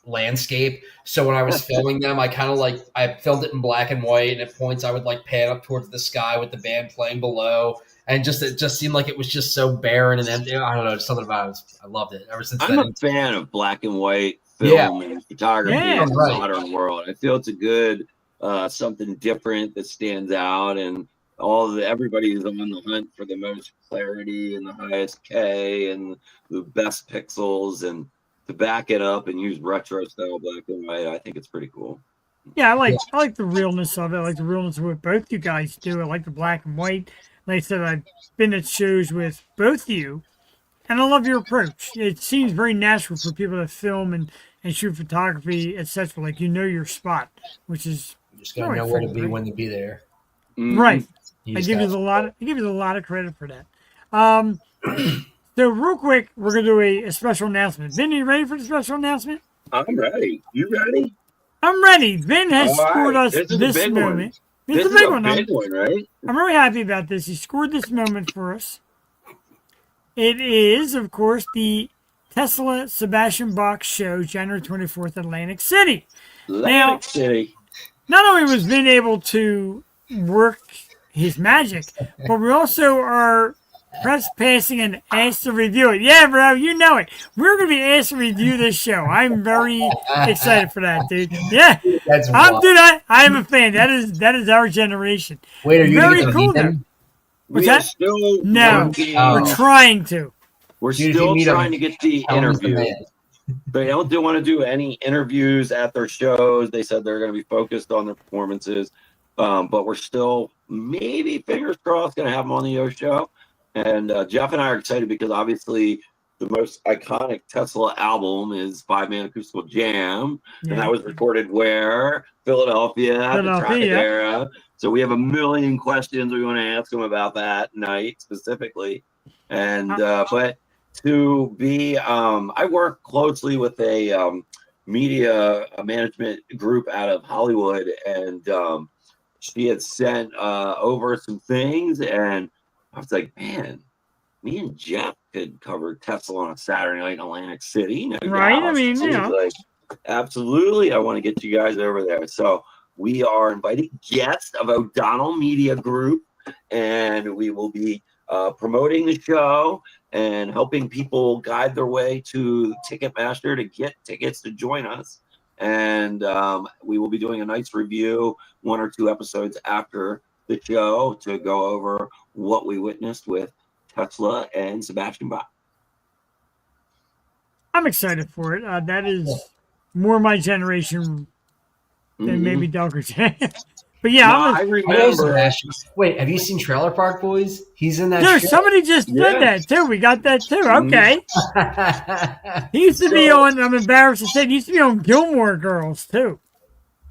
landscape. So when I was filming them, I kind of I filmed it in black and white, and at points I would pan up towards the sky with the band playing below, and it just seemed like it was just so barren and empty. I don't know, just something about it. I loved it ever since I'm then. a fan of black and white film and photography Yeah, in the right. modern world. I feel it's a good something different that stands out, and everybody is on the hunt for the most clarity and the highest K and the best pixels, and to back it up and use retro style black and white, I think it's pretty cool. Yeah, I like the realness of it. I like the realness of what both you guys do. I like the black and white. Like I said, I've been at shows with both of you, and I love your approach. It seems very natural for people to film and shoot photography, etc. Like your spot, which is You just gotta know where to be when to be there. Right. You I just give you gotta- a lot of credit for that. So real quick, we're gonna do a special announcement. Vin, are you ready for the special announcement? I'm ready. You ready? I'm ready. Vin has All scored right. us This is a this big one. moment. This It's is a big a one. big one, right? I'm really happy about this. He scored this moment for us. It is, of course, the Tesla Sebastian Bach show, January 24th, Atlantic City. Atlantic City. Not only was Vin able to work his magic, but we also are press passing and asked to review it. Yeah, bro, you know it. We're going to be asked to review this show. I'm very excited for that, dude. Yeah, That's I'm wild. dude. I am a fan. That is our generation. Wait, are you very gonna cool meet though. them? What's We are that? still No, working. we're trying to. We're Dude, if you still meet 'em, trying to get the tell 'em he's the interview. man. They don't want to do any interviews at their shows. They said they're going to be focused on their performances. But we're still, maybe, fingers crossed, going to have them on the Yo show. And Jeff and I are excited because obviously the most iconic Tesla album is 5-Man Acoustical Jam. Yeah. And that was recorded where? Philadelphia, at the Trocadero. So we have a million questions we want to ask them about that night specifically. And, but to be, I work closely with a media management group out of Hollywood, and she had sent over some things, and I was like, man, me and Jeff could cover Tesla on a Saturday night in Atlantic City. No Right? doubt. I mean, She you was know. like, absolutely, I want to get you guys over there. So we are inviting guests of O'Donnell Media Group, and we will be promoting the show and helping people guide their way to Ticketmaster to get tickets to join us. And we will be doing a nice review, 1 or 2 episodes after the show, to go over what we witnessed with Tesla and Sebastian Bach. I'm excited for it. That is more my generation than maybe Delco Jams. But yeah, No, I'm I a, remember. Wait, have you seen Trailer Park Boys? He's in that dude, show. somebody just said that too. We got that too. Okay. He used to be on, I'm embarrassed to say, he used to be on Gilmore Girls too.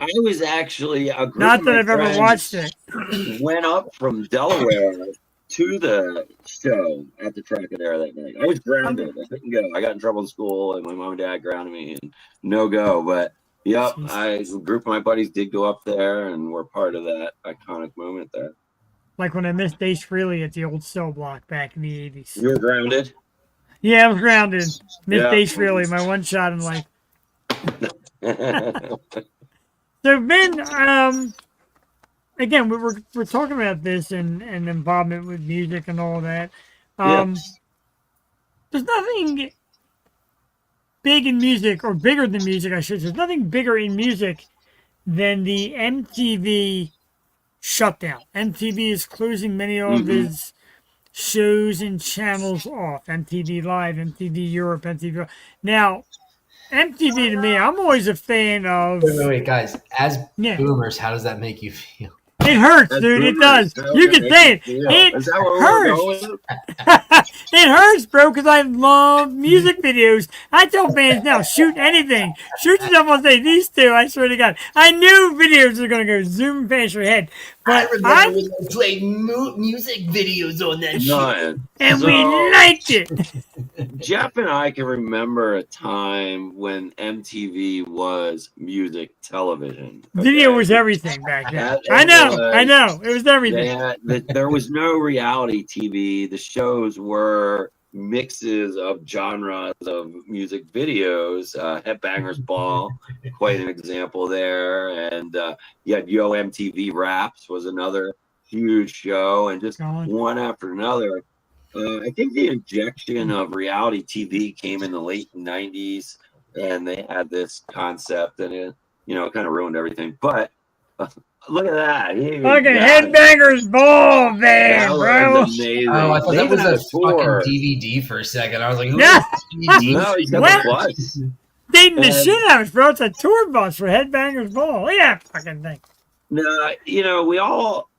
I was actually a group Not of that my I've ever friends watched it. went up from Delaware to the show at the Trocadero that night. I was grounded. I couldn't go. I got in trouble in school, and my mom and dad grounded me, and no go. But yep, a group of my buddies did go up there, and we're part of that iconic moment there. Like when I missed Ace Frehley at the old cell block back in the 80s. You were grounded? Yeah, I was grounded. Missed Yeah. Ace Frehley, my one shot in life. So Ben, again, we're talking about this and involvement with music and all that. There's nothing big in music, or bigger than music, I should say. There's nothing bigger in music than the MTV shutdown. MTV is closing many of its shows and channels off. MTV Live, MTV Europe, MTV. Now, MTV to me, I'm always a fan of. Wait, guys. As boomers, how does that make you feel? It hurts, dude. It does. You can say it. It Is that what hurts. we're going? It hurts, bro, because I love music videos. I tell fans now, shoot anything. Shoot yourself on stage. These two, I swear to God. I knew videos are going to go zoom past your head. But I remember when they played music videos on that shit. And we liked it. Jeff and I can remember a time when MTV was music television. Video was everything back then. That I know. It was everything. There was no reality TV. The shows were mixes of genres of music videos. Headbangers Ball, quite an example there. And you had Yo MTV Raps was another huge show, and just one after another. I think the injection of reality TV came in the late 90s, and they had this concept, and it, kind of ruined everything. But look at that. Look at Headbangers Ball, man, bro. Amazing. Oh, I thought that was a fucking DVD for a second. I was like, who is DVD? No, you got the plus. Dating the shit out of us, bro. It's a tour bus for Headbangers Ball. Look at that fucking thing. No, we all,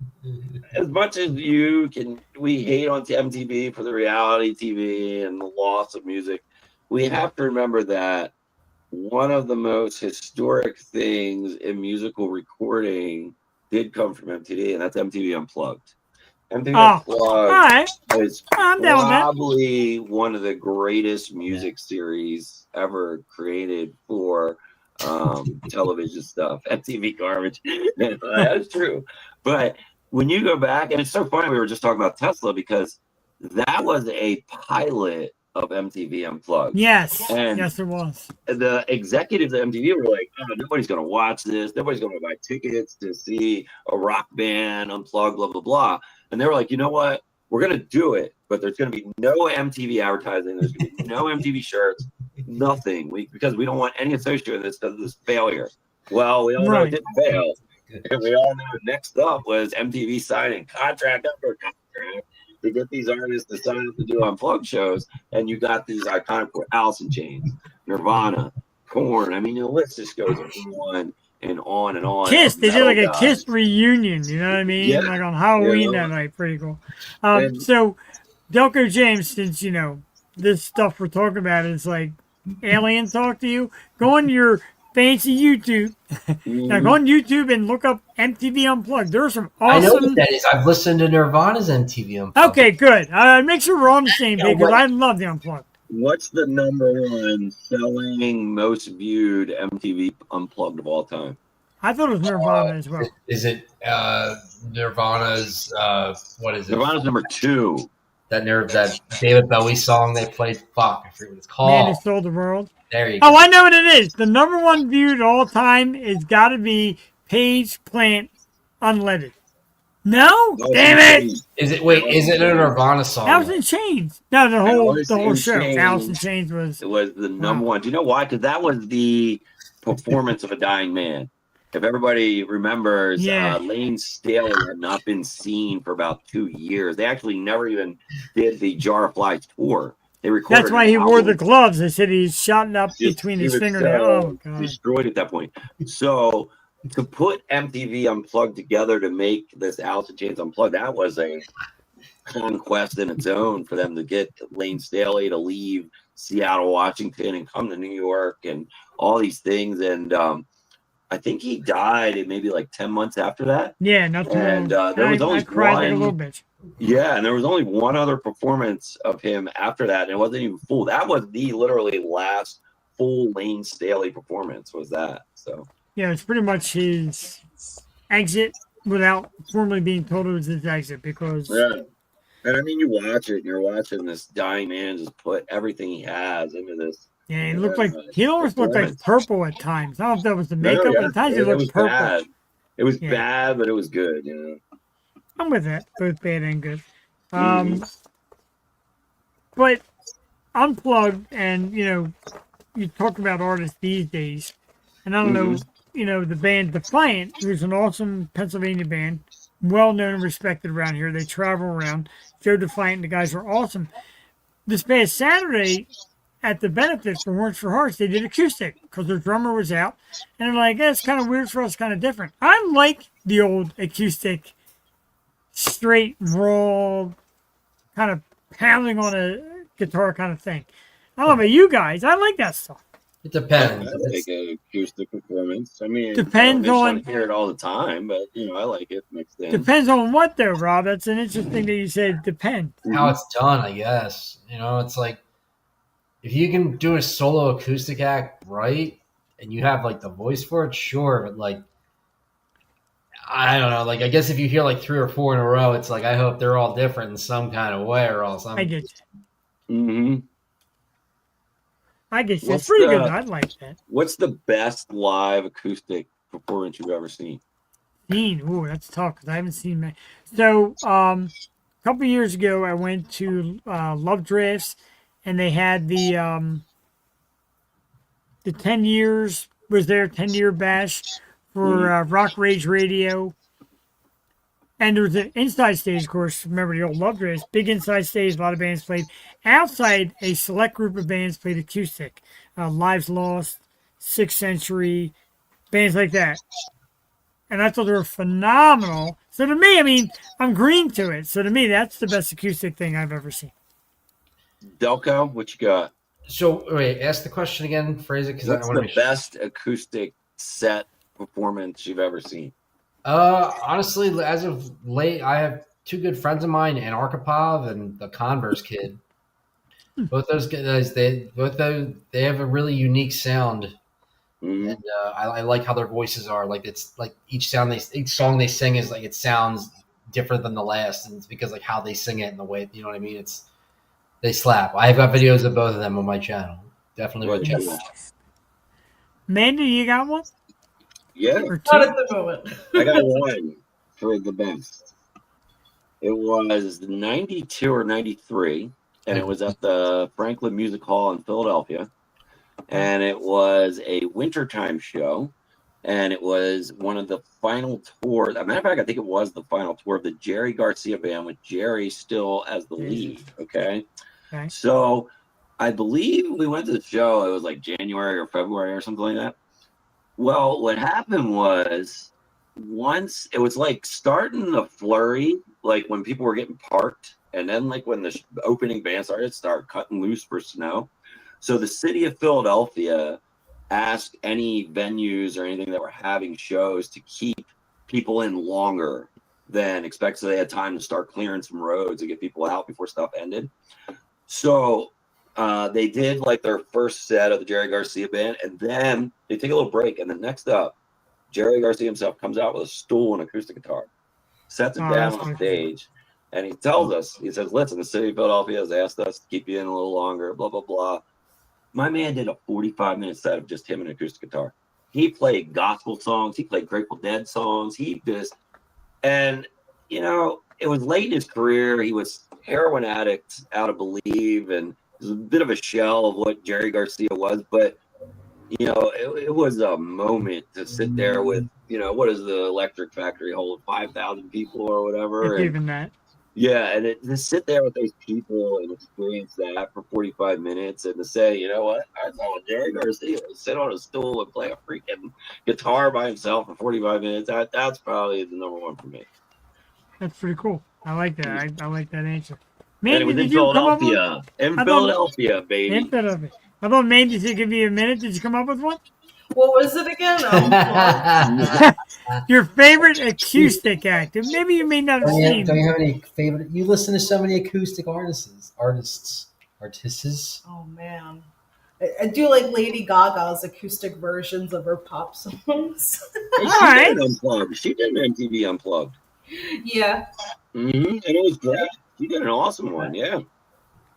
as much as we hate on MTV for the reality TV and the loss of music, we have to remember that one of the most historic things in musical recording did come from MTV, and that's MTV Unplugged. MTV Unplugged is probably one of the greatest music series ever created for television stuff. MTV garbage. That's true. But when you go back, and it's so funny, we were just talking about Tesla, because that was a pilot of MTV Unplugged. Yes. And Yes, it was. the executives at MTV were like, "Oh, nobody's going to watch this. Nobody's going to buy tickets to see a rock band unplugged, blah blah blah." And they were like, "You know what? We're going to do it, but there's going to be no MTV advertising. There's going to be no MTV shirts, nothing. Because we don't want any association with this because of this failure." Well, we all know it didn't fail, and we all know next up was MTV signing contract after contract to get these artists to sign up to do unplugged shows, and you got these iconic Alice in Chains, Nirvana, Korn. I mean, the list just goes on and on and on. Kiss. They did like a Kiss reunion. You know what I mean? Yeah. Like on Halloween that night. Pretty cool. So, Delco James, since you know this stuff we're talking about is like alien talk to you, go on your fancy YouTube. Now go on YouTube and look up MTV Unplugged. There's some awesome. I know what that is. I've listened to Nirvana's MTV Unplugged. Okay, good. Make sure we're on the same page because I love the Unplugged. What's the number one selling, most viewed MTV Unplugged of all time? I thought it was Nirvana as well. Is it Nirvana's? What is it? Nirvana's number 2. That David Bowie song they played. Fuck, I forget what it's called. Man Who Sold the World. There you go. Oh, I know what it is. The number one viewed all time is got to be Page Plant Unleaded. No? Damn it! Is it? Wait, is it a Nirvana song? Alice in Chains. No, the whole show. Alice in Chains was the number one. Do you know why? Because that was the performance of a dying man. If everybody remembers, Lane Staley had not been seen for about 2 years. They actually never even did the Jar of Flies tour. They recorded. That's why he wore the gloves. They said he's shot up between his fingernails. Oh, God. Destroyed at that point. So to put MTV Unplugged together to make this Alice in Chains Unplugged, that was a conquest in its own for them to get Lane Staley to leave Seattle, Washington, and come to New York and all these things. And I think he died in maybe like 10 months after that. Yeah, not too long. And there was only I cried one, like a little bitch. Yeah, and there was only one other performance of him after that, and it wasn't even full. That was the literally last full Lane Staley performance. Was that so? Yeah, it's pretty much his exit without formally being told it was his exit because. Yeah, and I mean, you watch it, and you're watching this dying man just put everything he has into this. Yeah, he looked like he almost looked like purple at times. I don't know if that was the makeup, but at times he looked purple. Bad. It was bad, but it was good. You know. I'm with that. Both bad and good. But Unplugged, and you talk about artists these days, and I don't know, the band Defiant, who's an awesome Pennsylvania band, well known and respected around here. They travel around. Joe Defiant and the guys were awesome. This past Saturday, at the benefit for Horns for Hearts, they did acoustic because their drummer was out, and they're like, it's kind of weird for us, kind of different. I like the old acoustic. Straight, raw, kind of pounding on a guitar kind of thing. I don't know about you guys. I like that stuff. It depends. I like an acoustic performance. I mean, depends on. I hear it all the time, but I like it mixed in. Depends on what though, Rob. That's an interesting that you said. Depends. How it's done, I guess. It's like if you can do a solo acoustic act right, and you have like the voice for it, sure, but like. I don't know. Like, I guess if you hear like 3 or 4 in a row, it's like I hope they're all different in some kind of way or else. I get you. Mm-hmm. I get you. It's pretty good. I like that. What's the best live acoustic performance you've ever seen? Ooh, that's tough because I haven't seen that. So, a couple years ago, I went to Love Drafts, and they had the 10 years was their 10-year bash. For Rock Rage Radio. And there was an inside stage, of course. Remember the old Love Drafts. Big inside stage, a lot of bands played. Outside, a select group of bands played acoustic. Lives Lost, 6th Century, bands like that. And I thought they were phenomenal. So to me, I mean, I'm green to it. So to me, that's the best acoustic thing I've ever seen. Delco, what you got? So, wait, ask the question again, phrase it. Because I want to the best acoustic set performance you've ever seen? Honestly, as of late, I have 2 good friends of mine, Anarchipov and the Converse kid. Both those guys, they have a really unique sound, and I like how their voices are. Like it's like each song they sing is like it sounds different than the last, and it's because like how they sing it and the way what I mean. They slap. I've got videos of both of them on my channel. Definitely worth checking out. Mandy, you got one? Yeah. Or Not two? at the moment. I got one for the best. It was 92 or 93, and it was at the Franklin Music Hall in Philadelphia. And it was a wintertime show. And it was one of the final tours. As a matter of fact, I think it was the final tour of the Jerry Garcia band with Jerry still as the lead. Okay. So I believe we went to the show. It was like January or February or something like that. Well, what happened was once it was like starting the flurry, like when people were getting parked, and then like when the opening band started cutting loose for snow. So the city of Philadelphia asked any venues or anything that were having shows to keep people in longer than expected, so they had time to start clearing some roads and get people out before stuff ended. So they did like their first set of the Jerry Garcia band, and then they take a little break, and then next up, Jerry Garcia himself comes out with a stool and acoustic guitar, sets it down on stage, and he tells us, he says, listen, the city of Philadelphia has asked us to keep you in a little longer, blah, blah, blah. My man did a 45-minute set of just him and acoustic guitar. He played gospel songs. He played Grateful Dead songs. And, you know, it was late in his career. He was heroin addict out of Believe, and it was a bit of a shell of what Jerry Garcia was. But, you know, it was a moment to sit there with, you know, what is the Electric Factory hold? 5,000 people or whatever. Even that. Yeah, and to sit there with those people and experience that for 45 minutes and to say, you know what, I saw Jerry Garcia sit on a stool and play a freaking guitar by himself for 45 minutes. That's probably the number one for me. That's pretty cool. I like that. I like that answer. And it was in Philadelphia. In Philadelphia, baby. In Philadelphia. I thought Mandy said give you a minute. Did you come up with one? What was it again? Your favorite acoustic act. Maybe you may not have seen. Don't you have any favorite? You listen to so many acoustic artists. Oh man, I do like Lady Gaga's acoustic versions of her pop songs. She did Unplugged. She did an MTV Unplugged. Yeah. Mm-hmm. And it was great. She did an awesome one. Yeah.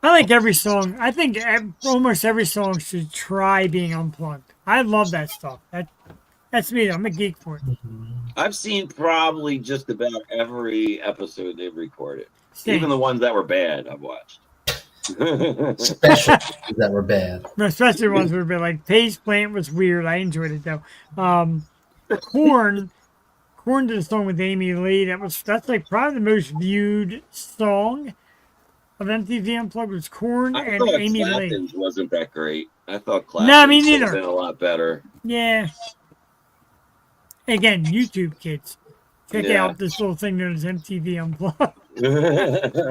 I like every song. I think almost every song should try being unplugged. I love that stuff. That's me. I'm a geek for it. I've seen probably just about every episode they've recorded. Same. Even the ones that were bad, I've watched. Especially that were bad. No, especially ones that were bad. Like Paige Plant was weird. I enjoyed it though. Korn did a song with Amy Lee. That's like probably the most viewed song of MTV Unplugged was Korn and Amy Lee. Clapton's wasn't that great. I thought Clapton's No, me would have neither. been a lot better. Yeah. Again, YouTube kids, check Yeah. out this little thing known as MTV Unplugged.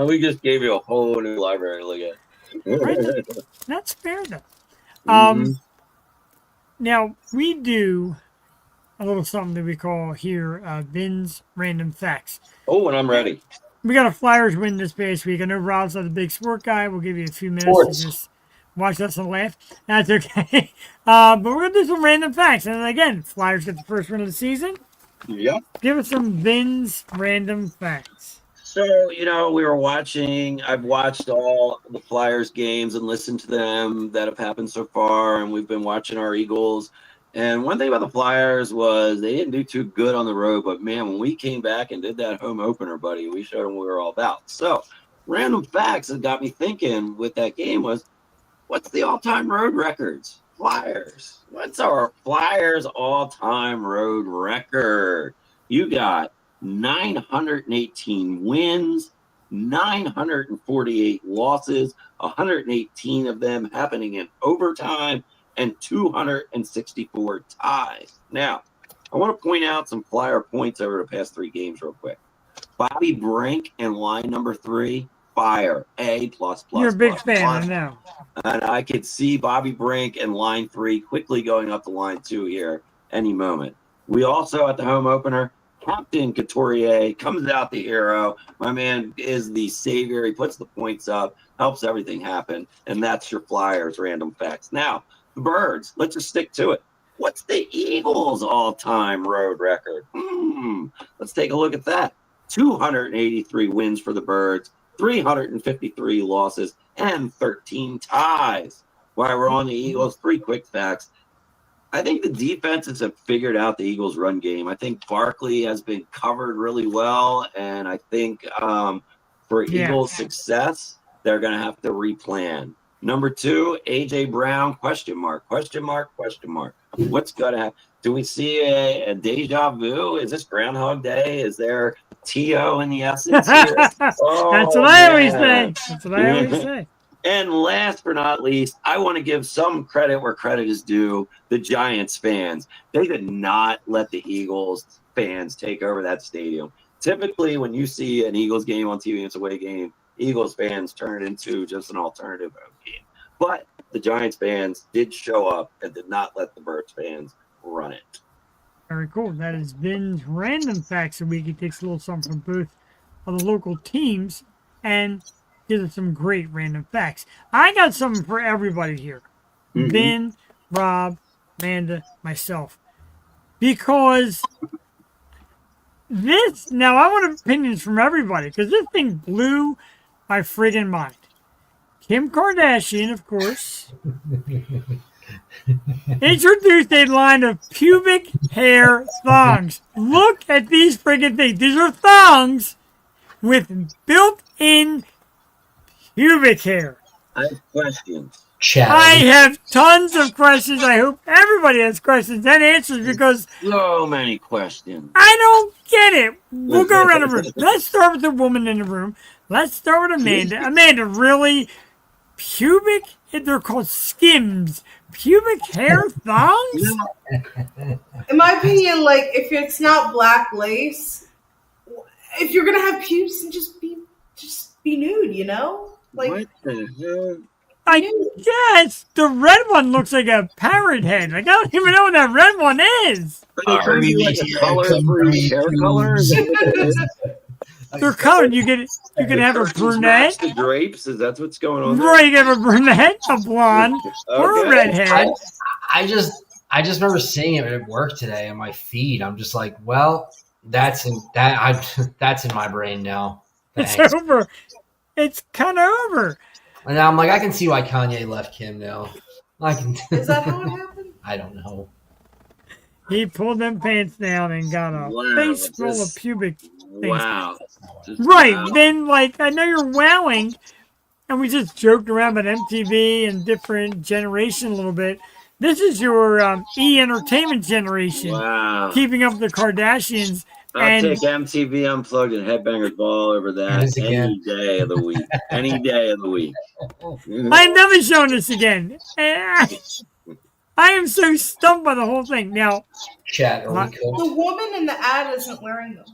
We just gave you a whole new library to look at. That's fair though. Mm-hmm. Now we do a little something that we call here Vin's Random Facts. Oh, and I'm ready. We got a Flyers win this past week. I know Rob's not a big sport guy. We'll give you a few minutes Sports. to just watch us and laugh. That's okay. But we're going to do some random facts. And again, Flyers get the first win of the season. Yep. Give us some Vin's Random Facts. So, you know, I've watched all the Flyers games and listened to them that have happened so far, and we've been watching our Eagles. And one thing about the Flyers was they didn't do too good on the road, but man, when we came back and did that home opener, buddy, we showed them what we were all about. So, random facts that got me thinking with that game was, what's the all-time road records? Flyers. What's our Flyers all-time road record? You got 918 wins, 948 losses, 118 of them happening in overtime, and 264 ties. Now, I want to point out some Flyer points over the past 3 games real quick. Bobby Brink in line number 3, fire, A++. You're a big plus, fan, plus. I know. And I could see Bobby Brink in line 3 quickly going up to line 2 here any moment. We also, at the home opener, Captain Couturier comes out the hero. My man is the savior. He puts the points up, helps everything happen. And that's your Flyers random facts. Now, the Birds, let's just stick to it. What's the Eagles' all-time road record? Let's take a look at that. 283 wins for the Birds, 353 losses, and 13 ties. While we're on the Eagles, 3 quick facts. I think the defenses have figured out the Eagles' run game. I think Barkley has been covered really well, and I think for Eagles' success, they're going to have to replan. Number 2, A.J. Brown, question mark. What's going to happen? Do we see a deja vu? Is this Groundhog Day? Is there T.O. in the essence here? That's what I always say. That's what I always say. And last but not least, I want to give some credit where credit is due. The Giants fans, they did not let the Eagles fans take over that stadium. Typically, when you see an Eagles game on TV, it's a away game, Eagles fans turn it into just an alternative game. But the Giants fans did show up and did not let the Birds fans run it. Very cool. That has been Random Facts of the Week. He takes a little something from both of the local teams and gives us some great random facts. I got something for everybody here. Ben, Rob, Amanda, myself. Because this, now I want opinions from everybody, because this thing blew my friggin' mind. Kim Kardashian, of course, introduced a line of pubic hair thongs. Look at these friggin' things. These are thongs with built-in pubic hair. I have questions. I have tons of questions. I hope everybody has questions and answers because so many questions. I don't get it. We'll go around the room. Let's start with the woman in the room. Let's start with Amanda. Amanda, really? Pubic? They're called skims. Pubic hair thongs? In my opinion, like, if it's not black lace, if you're gonna have pubes, then just be nude, you know? Like, what the hell? I guess the red one looks like a parrot head. Like, I don't even know what that red one is. Are you like a color for hair color? They're colored. You can have a brunette. The drapes, is that what's going on? Right, you can have a brunette, a blonde, or a redhead. I just remember seeing it at work today on my feed. I'm just like, well, that's in my brain now. Thanks. It's over. It's kind of over. And now I'm like, I can see why Kanye left Kim now. Is that how it happened? I don't know. He pulled them pants down and got a face full of pubic things. Wow. Right. Wow. Then, like, I know you're wowing, and we just joked around about MTV and different generation a little bit. This is your E-entertainment generation. Wow. Keeping up with the Kardashians. I'll take MTV Unplugged and Headbangers Ball over that any day of the week. Any day of the week. I'm never showing this again. I am so stumped by the whole thing. Now, chat, are we cool? The woman in the ad isn't wearing them.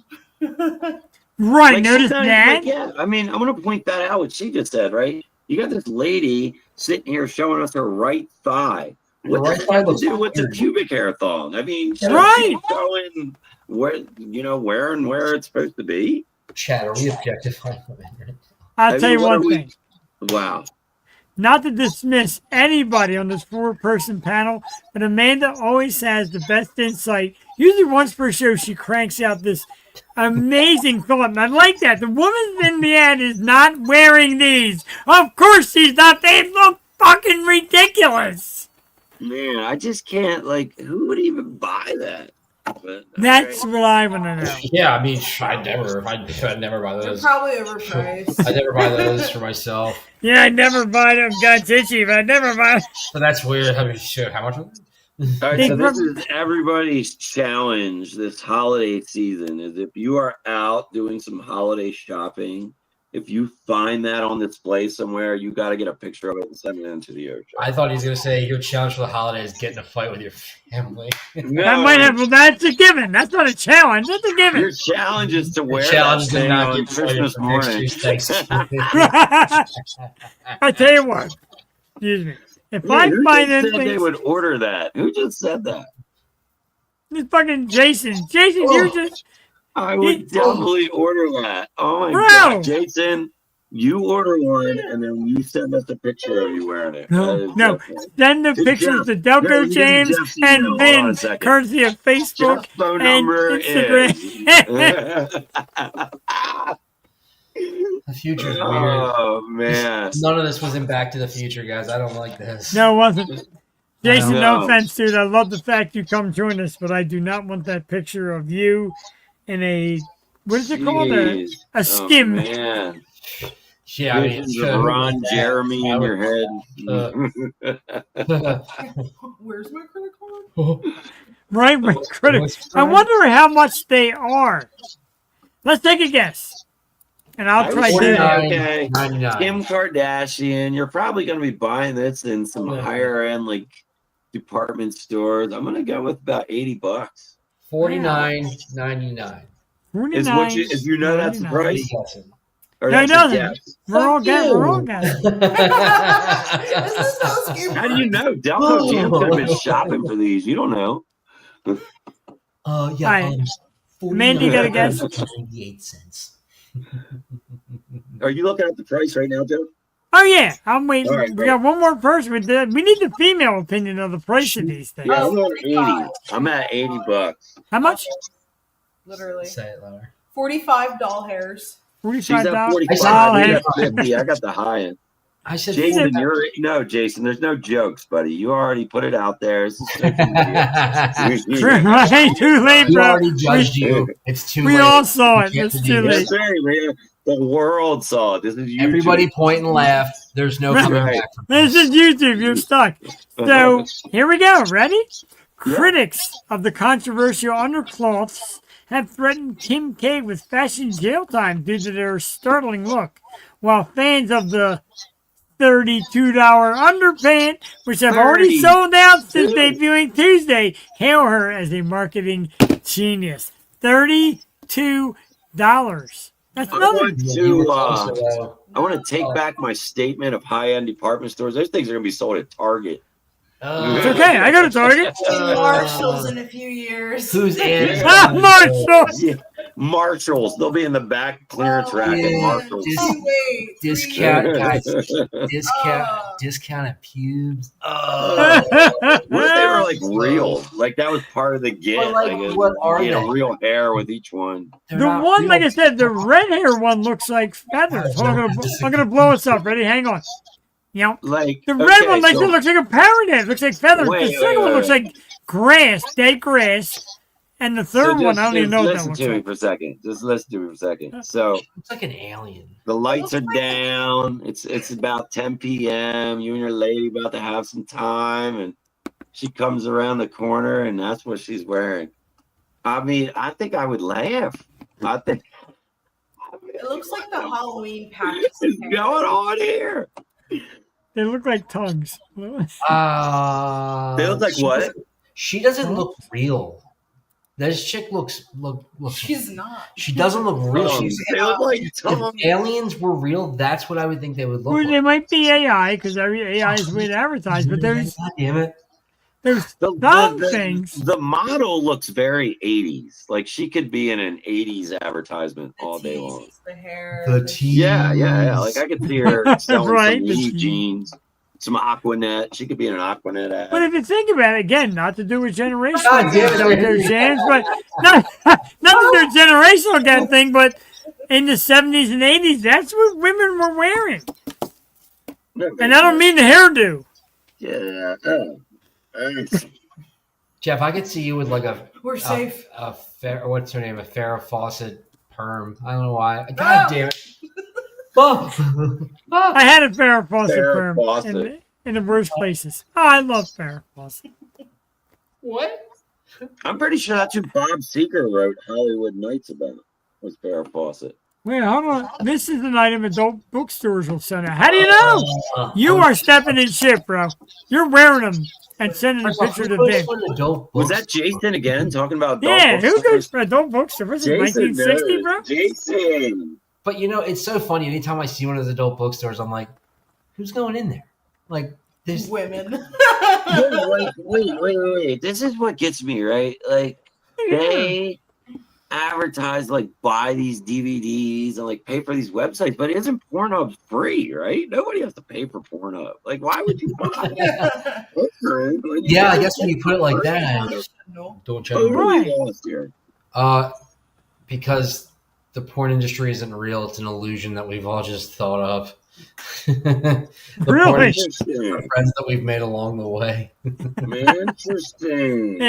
Right, like, notice that? Like, yeah, I mean, I'm going to point that out, what she just said, right? You got this lady sitting here showing us her right thigh. What does that have to do with the pubic hair thong? I mean, she's showing where it's supposed to be. Chat, are we objectifying women? I'll tell you one thing. Wow. Not to dismiss anybody on this 4-person panel, but Amanda always has the best insight. Usually once per show, she cranks out this amazing thought. And I like that. The woman in the ad is not wearing these. Of course she's not. They look fucking ridiculous. Man, I just can't, like, who would even buy that? But, that's what I want to know. Yeah, I mean, I'd never buy those. They're probably overpriced. I'd never buy those for myself. Yeah, I'd never buy them. God's itchy, but I'd never buy them. But that's weird. I mean, shit, how much? All right, so this is everybody's challenge this holiday season is if you are out doing some holiday shopping, if you find that on display somewhere, you got to get a picture of it and send it into the ocean. I thought he was going to say your challenge for the holidays, get in a fight with your family. No. That might have, well, that's a given. That's not a challenge. That's a given. Your challenge is to wear that thing on Christmas morning. I tell you what. Excuse me. If I who find just anything, said they would order that? Who just said that? it's fucking Jason. Jason, you're just. I would definitely order that. Oh my Bro. god, Jason, you order one and then you send us a picture of you wearing it. No. Send the pictures to Delco Jams and Vin, courtesy of Facebook Jeff's phone and number Instagram. is The future's weird. Oh man. None of this was in Back to the Future, guys. I don't like this. No, it wasn't. Jason, no No. offense, dude. I love the fact you come join us, but I do not want that picture of you in a what is it called? Jeez. A skim. Oh, man. Yeah, I mean, Visions of Ron Jeremy in your head. Where's my credit card? Right, my critics. I wonder how much they are. Let's take a guess. And I'll try to. to. Okay. Kim Kardashian, you're probably going to be buying this in some higher end, like department stores. I'm going to go with about $80. $49.99. Is what you, if you know that's the price? Or No, it that's a doesn't. guess? We're all guessing. How do you know? Delco Jams could have been shopping for these. You don't know. Yeah. Mandy, you got a guess? 98 cents. Are you looking at the price right now, Joe? Oh yeah, I'm waiting. All right, we got one more person. We need the female opinion of the price of these things. Yeah, I'm at 80. I'm at $80. How much? Literally. Say it louder. 45 doll hairs. She's at $45. 45. I got 50. I got the high end. I said, Jason, Jason. There's no jokes, buddy. You already put it out there. It's Right, too late, we bro. already judged you. It's too late. We all saw it. You It's can't too do late. this. That's right, man. The world saw it. This is YouTube. Everybody point and laugh. There's no coming back from This is YouTube. You're stuck. So here we go. Ready? Critics of the controversial undercloths have threatened Kim K with fashion jail time due to their startling look, while fans of the $32 underpant, which have already sold out since debuting Tuesday, hail her as a marketing genius. $32. That's nothing. I want to take back my statement of high-end department stores. Those things are going to be sold at Target. It's okay. I go to Target. Marshalls in a few years. Who's in? Marshalls. Yeah. Marshalls. They'll be in the back clearance rack at Marshalls. Discount, guys. Discounted pubes. What if they were like real? Like that was part of the get. What are they? Real hair with each one. The one, like I said, the red hair one looks like feathers. I'm gonna blow us up. Ready? Hang on. You know, like the red one looks like a parrot head. Looks like feathers. The second one looks like grass, dead grass. And the third one, I don't even know what that looks like. Listen to me for a second. Just listen to me for a second. So it's like an alien. The lights are down. It's about 10 p.m. You and your lady about to have some time, and she comes around the corner, and that's what she's wearing. I mean, I think I would laugh. I think it looks like the Halloween patch. What's going on here? They look like tongues. They look like what? She doesn't look real. This chick looks. She's not. She doesn't look real. They look like if aliens were real, that's what I would think they would look Well, like. they might be AI because every AI is way to advertise, but there's God damn it. There's dumb things. The model looks very 80s. Like she could be in an 80s advertisement all day long. The hair. The teeth. Yeah. Like I could see her selling Right, some the Lee teeth. jeans, some Aquanet. She could be in an Aquanet ad. But if you think about it, again, not to do with generational God damn it. their jams, but not that they're generational kind of thing, but in the 70s and 80s, that's what women were wearing. And I don't mean the hairdo. Yeah. Jeff, I could see you with like We're safe. What's her name? A Farrah Fawcett perm. I don't know why. God damn it. I had a Farrah Fawcett Farrah perm Fawcett. in the worst places. Oh, I love Farrah Fawcett. What? I'm pretty sure that's who Bob Seger wrote Hollywood Nights about, was Farrah Fawcett. Wait, hold on. This is an item adult bookstores will send out. How do you know? You are stepping in shit, bro. You're wearing them and sending a picture to them. Was that Jason again talking about adult Yeah, who bookstores? goes for adult bookstore? Was it Jason 1960, knows. bro? Jason. But you know, it's so funny. Anytime I see one of those adult bookstores, I'm like, who's going in there? Like, there's women. Wait. This is what gets me, right? Like, they advertise, like, buy these DVDs and, like, pay for these websites, but isn't Pornhub free, right? Nobody has to pay for Pornhub. Like, why would you buy it? Yeah, I guess when you put it like that, don't check. Totally lost here. Because the porn industry isn't real. It's an illusion that we've all just thought of. The Really? porn industry are friends that we've made along the way. Interesting.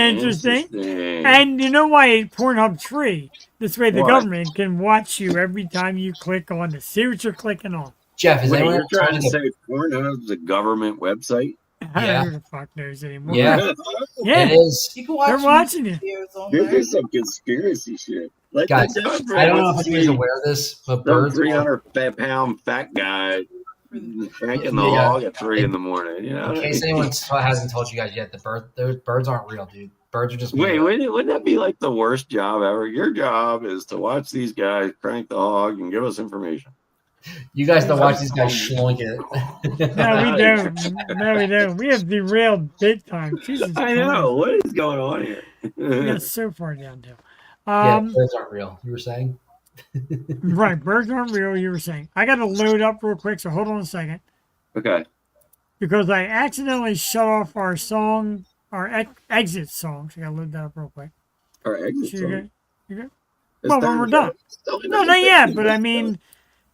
And you know why Pornhub's free? This way the Why? government can watch you every time you click on to see what you're clicking on. Jeff, is Wait, anyone you're trying to trying say Pornhub's a government website? I Yeah. don't know who the fuck knows anymore. Yeah, Yeah. it is. You can watch They're watching you. videos on This there. is some conspiracy shit. Like Guys, I don't know if anyone's aware of this, but birds. 300-pound fat guy cranking the hog at 3 in the morning. You know? In case anyone hasn't told you guys yet, those birds aren't real, dude. Birds are just Wait, wouldn't that be like the worst job ever? Your job is to watch these guys crank the hog and give us information. You guys don't watch these guys schloink it. No, we don't. No, we don't. We have derailed big time. Jesus I know. What is going on here? We got so far downhill. Yeah, birds aren't real. You were saying? Right, birds aren't real, you were saying. I got to load up real quick, so hold on a second. Okay. Because I accidentally shut off our song, our exit song. So I got to load that up real quick. Our exit So song? you're good? It's Well, when time we're to done. go. No, not yet, but I mean,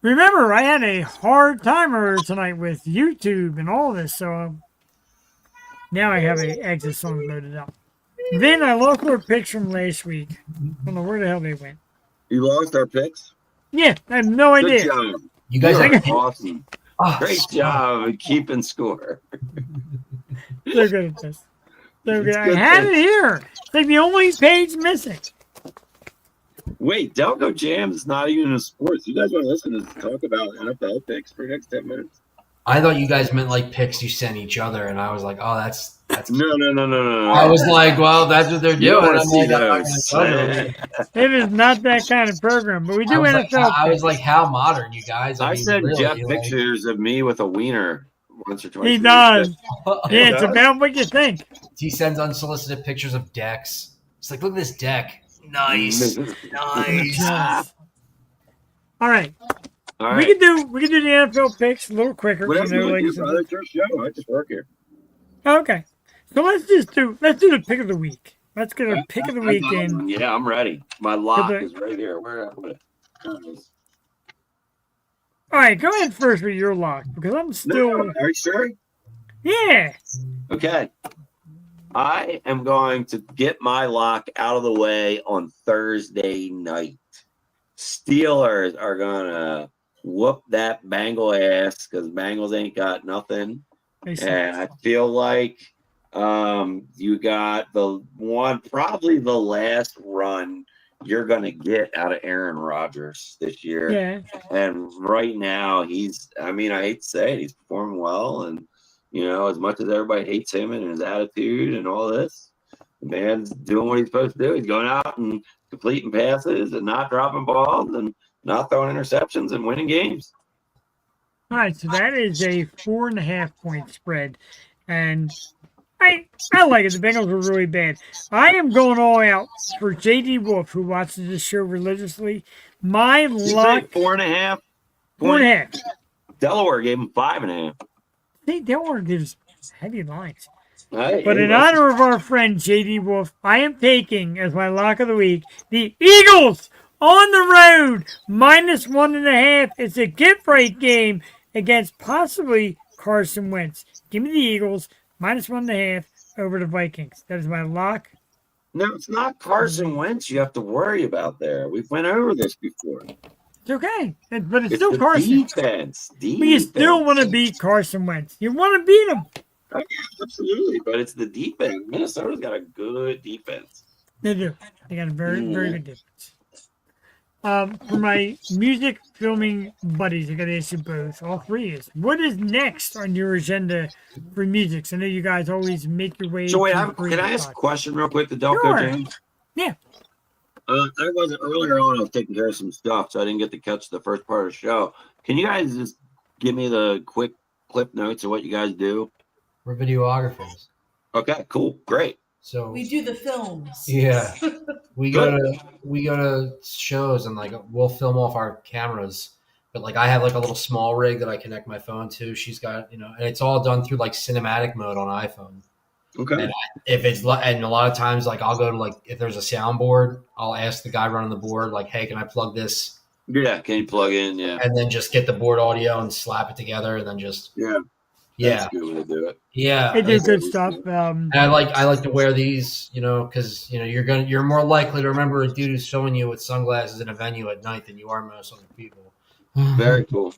remember, I had a hard time earlier tonight with YouTube and all this, so now I have a exit song loaded up. Then I lost our picks from last week. I don't know where the hell they went. You lost our picks? Yeah, I have no Good idea. job. You guys You're are awesome. Great job at keeping score. So good at this. So good. I good had thing. it here. It's like the only page missing. Wait, Delco Jams is not even in sports. You guys want to listen to us talk about NFL picks for the next 10 minutes? I thought you guys meant like picks you sent each other, and I was like, oh, that's. No. I was like, well, that's what they're You doing. wanna I'm see like, I'm not those. gonna go to It is not that kind of program, but we do NFL. I was like, how modern, you guys? I mean, sent really, Jeff like- pictures of me with a wiener once or twice. He a week. does. He Yeah, it's does? about what you think. He sends unsolicited pictures of decks. It's like, look at this deck. Nice, nice. All right. All right. We can do the NFL picks a little quicker. Whatever you like want I to do, said. brother. It's your show. I just work here. Okay. So let's do the pick of the week. Let's get our pick of the week in. Yeah, I'm ready. My lock Good. is right here. Where I put it? There it is. All right, go ahead first with your lock because I'm still. No, are you sure? Yeah. Okay. I am going to get my lock out of the way on Thursday night. Steelers are going to whoop that Bengal ass because Bengals ain't got nothing. And I feel like you got the one, probably the last run you're going to get out of Aaron Rodgers this year. Yeah. And right now, I hate to say it, he's performing well. And, you know, as much as everybody hates him and his attitude and all this, the man's doing what he's supposed to do. He's going out and completing passes and not dropping balls and not throwing interceptions and winning games. All right, so that is a 4.5 point spread. And I like it. The Bengals were really bad. I am going all out for J.D. Wolf, who watches this show religiously. My lock. 4.5? 4.5. Delaware gave him 5.5. See, Delaware gives heavy lines. Hey, But in hey, honor of our friend J.D. Wolf, I am taking as my lock of the week the Eagles on the road -1.5. It's a get-right game against possibly Carson Wentz. Give me the Eagles -1.5 over the Vikings. That is my lock. No, it's not Carson Wentz you have to worry about there. We've went over this before. It's okay, but it's It's still the Carson. defense. But you still want to beat Carson Wentz. You want to beat him. Oh, yeah, absolutely, but it's the defense. Minnesota's got a good defense. They do. They got a very good defense. For my music filming buddies, I got to ask you both, all three is, what is next on your agenda for music? So I know you guys always make your way. So wait, to can I ask a question real quick to Delco Sure. James? Yeah. I wasn't earlier on. I was taking care of some stuff, so I didn't get to catch the first part of the show. Can you guys just give me the quick clip notes of what you guys do? We're videographers. Okay, cool, great. So We do the films. yeah, we go to shows and like we'll film off our cameras. But like I have like a little small rig that I connect my phone to. She's got and it's all done through like cinematic mode on iPhone. Okay. And and a lot of times like I'll go to like if there's a soundboard, I'll ask the guy running the board like, hey, can I plug this Yeah, can you plug in? Yeah. And then just get the board audio and slap it together, and then just Yeah. That's a good way to do it. Yeah, They do good stuff. And I like to wear these, because you're more likely to remember a dude who's showing you with sunglasses in a venue at night than you are most other people. Very cool.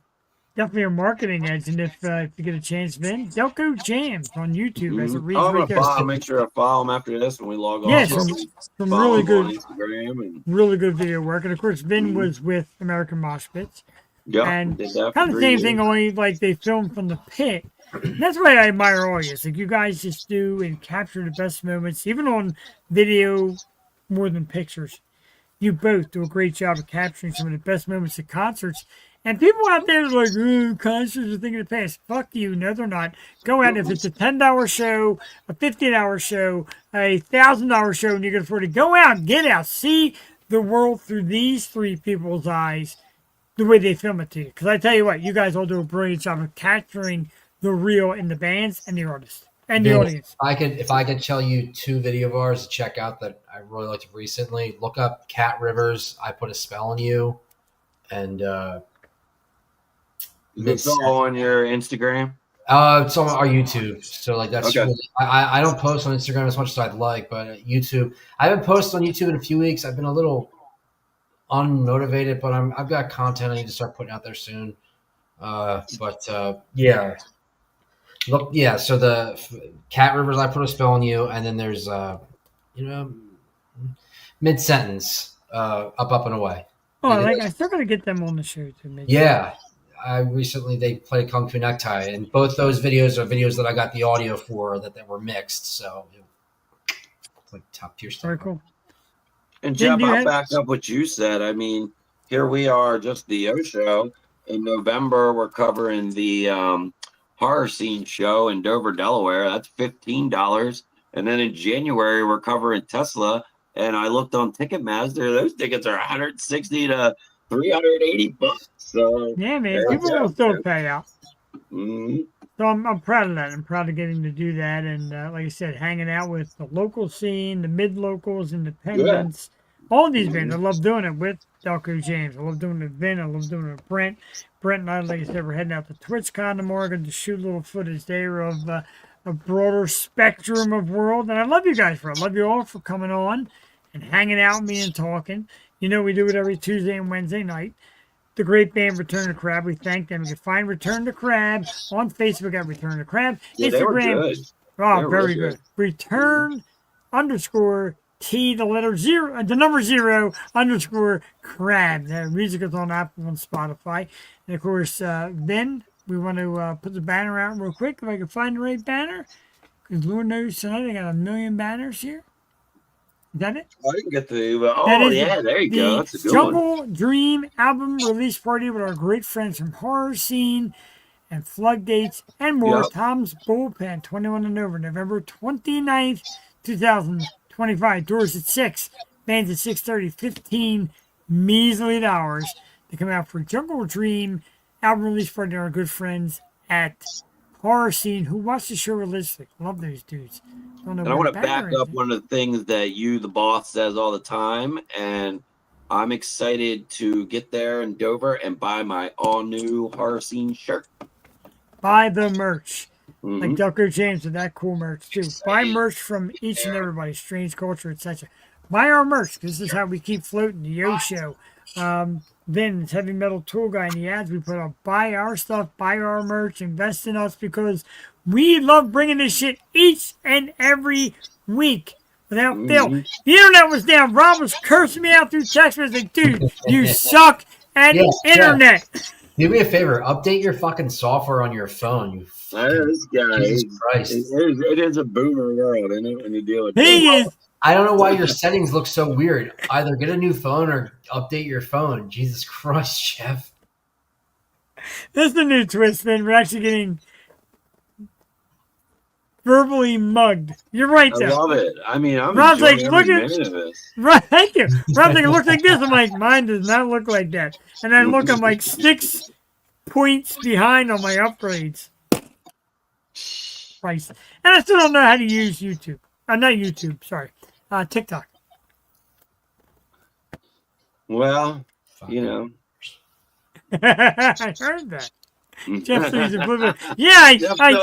Definitely a marketing edge, and if you get a chance, Vin, Delco Jams on YouTube as it reads Oh, I'm right gonna there. make sure I follow him after this when we log Yeah, off. some Follow really him good, on Instagram and really good video work. And of course, Vin was with American Mosh Pits. yeah, And did that for kind of the 3 same years. thing, only like they filmed from the pit. And that's why I admire all you. It's like you guys just do and capture the best moments, even on video more than pictures. You both do a great job of capturing some of the best moments of concerts. And people out there are like, oh, concerts are a thing of the past. Fuck you. No, they're not. Go out. If it's a $10 show, a $15 show, a $1,000 show, and you can afford to go out, get out, see the world through these three people's eyes, the way they film it to you. Because I tell you what, you guys all do a brilliant job of capturing the real in the bands and the artists and the audience. If I could tell you 2 video of ours to check out that I really liked recently, look up Cat Rivers, I Put a Spell on You, and it's all on your Instagram. It's on our YouTube. So like that's Okay. really, I don't post on Instagram as much as I'd like, but YouTube, I haven't posted on YouTube in a few weeks. I've been a little unmotivated, but I've got content I need to start putting out there soon. Yeah. Look, yeah. So the Cat Rivers, I Put a Spell on You, and then there's mid sentence, up and away. Oh, I still gotta get them on the show too. Yeah. They played Kung Fu Necktie, and both those videos are videos that I got the audio for that were mixed. So it's like top tier stuff. Very cool. And Jeff, I'll back up what you said. I mean, here we are, just the O show. In November, we're covering the horror scene show in Dover, Delaware. That's $15. And then in January, we're covering Tesla. And I looked on Ticketmaster; those tickets are $160 to $380. So yeah, man, people will still pay out. Mm-hmm. So I'm proud of that. I'm proud of getting to do that, and like I said, hanging out with the local scene, the mid locals, independents, all of these bands. I love doing it with Delco Jams. I love doing it with Vin. I love doing it with Brent. Brent and I, like I said, we're heading out to TwitchCon tomorrow, going to shoot a little footage there of a broader spectrum of world. And I love you guys for it. I love you all for coming on and hanging out with me and talking. You know, we do it every Tuesday and Wednesday night. The great band Return to Crab. We thank them. You can find Return to Crab on Facebook at Return to Crab. Yeah, they were good. Oh, very good. Return _ T, the letter 0, the number 0 _ Crab. The music is on Apple and Spotify. And of course, then we want to put the banner out real quick if I can find the right banner. Because Lord knows tonight I got 1 million banners here. Is that it? I didn't get the. There you go. That's a good Jungle one. Dream album release party with our great friends from Horror Scene and Floodgates and more. Yep. Tom's Bullpen, 21 and over, November 29th, 2025. Doors at 6, bands at 6:30, 15 measly hours to come out for Jungle Dream album release party. Our good friends at Horror Scene who watch the show religiously. Love those dudes. And I want to back up one of the things that the boss, says all the time. And I'm excited to get there in Dover and buy my all new Horror Scene shirt. Buy the merch. Mm-hmm. Like Delco James with that cool merch too. Buy merch from each and everybody. Strange Culture, etc. Buy our merch. This is how we keep floating the Yo Show. Vin's Heavy Metal Tool Guy in the ads we put up. Buy our stuff, buy our merch, invest in us because we love bringing this shit each and every week without fail. The internet was down. Rob was cursing me out through text message. Like, dude, you suck at internet. Do me a favor. Update your fucking software on your phone. You this guy. Jesus Christ. It is a boomer world, isn't it? When you deal with I don't know why your settings look so weird. Either get a new phone or update your phone. Jesus Christ, Jeff. That's the new twist, man. We're actually getting verbally mugged. You're right, though. I love it. I mean, I'm Rob's enjoying like, every look at minute of this. Right, thank you. Rob's like, it looks like this. I'm like, mine does not look like that. And I look, I'm like 6 points behind on my upgrades. Christ. And I still don't know how to use YouTube. Not YouTube, sorry. TikTok. Well, you know, I heard that. Jeff says he's a flip phone. Yeah, I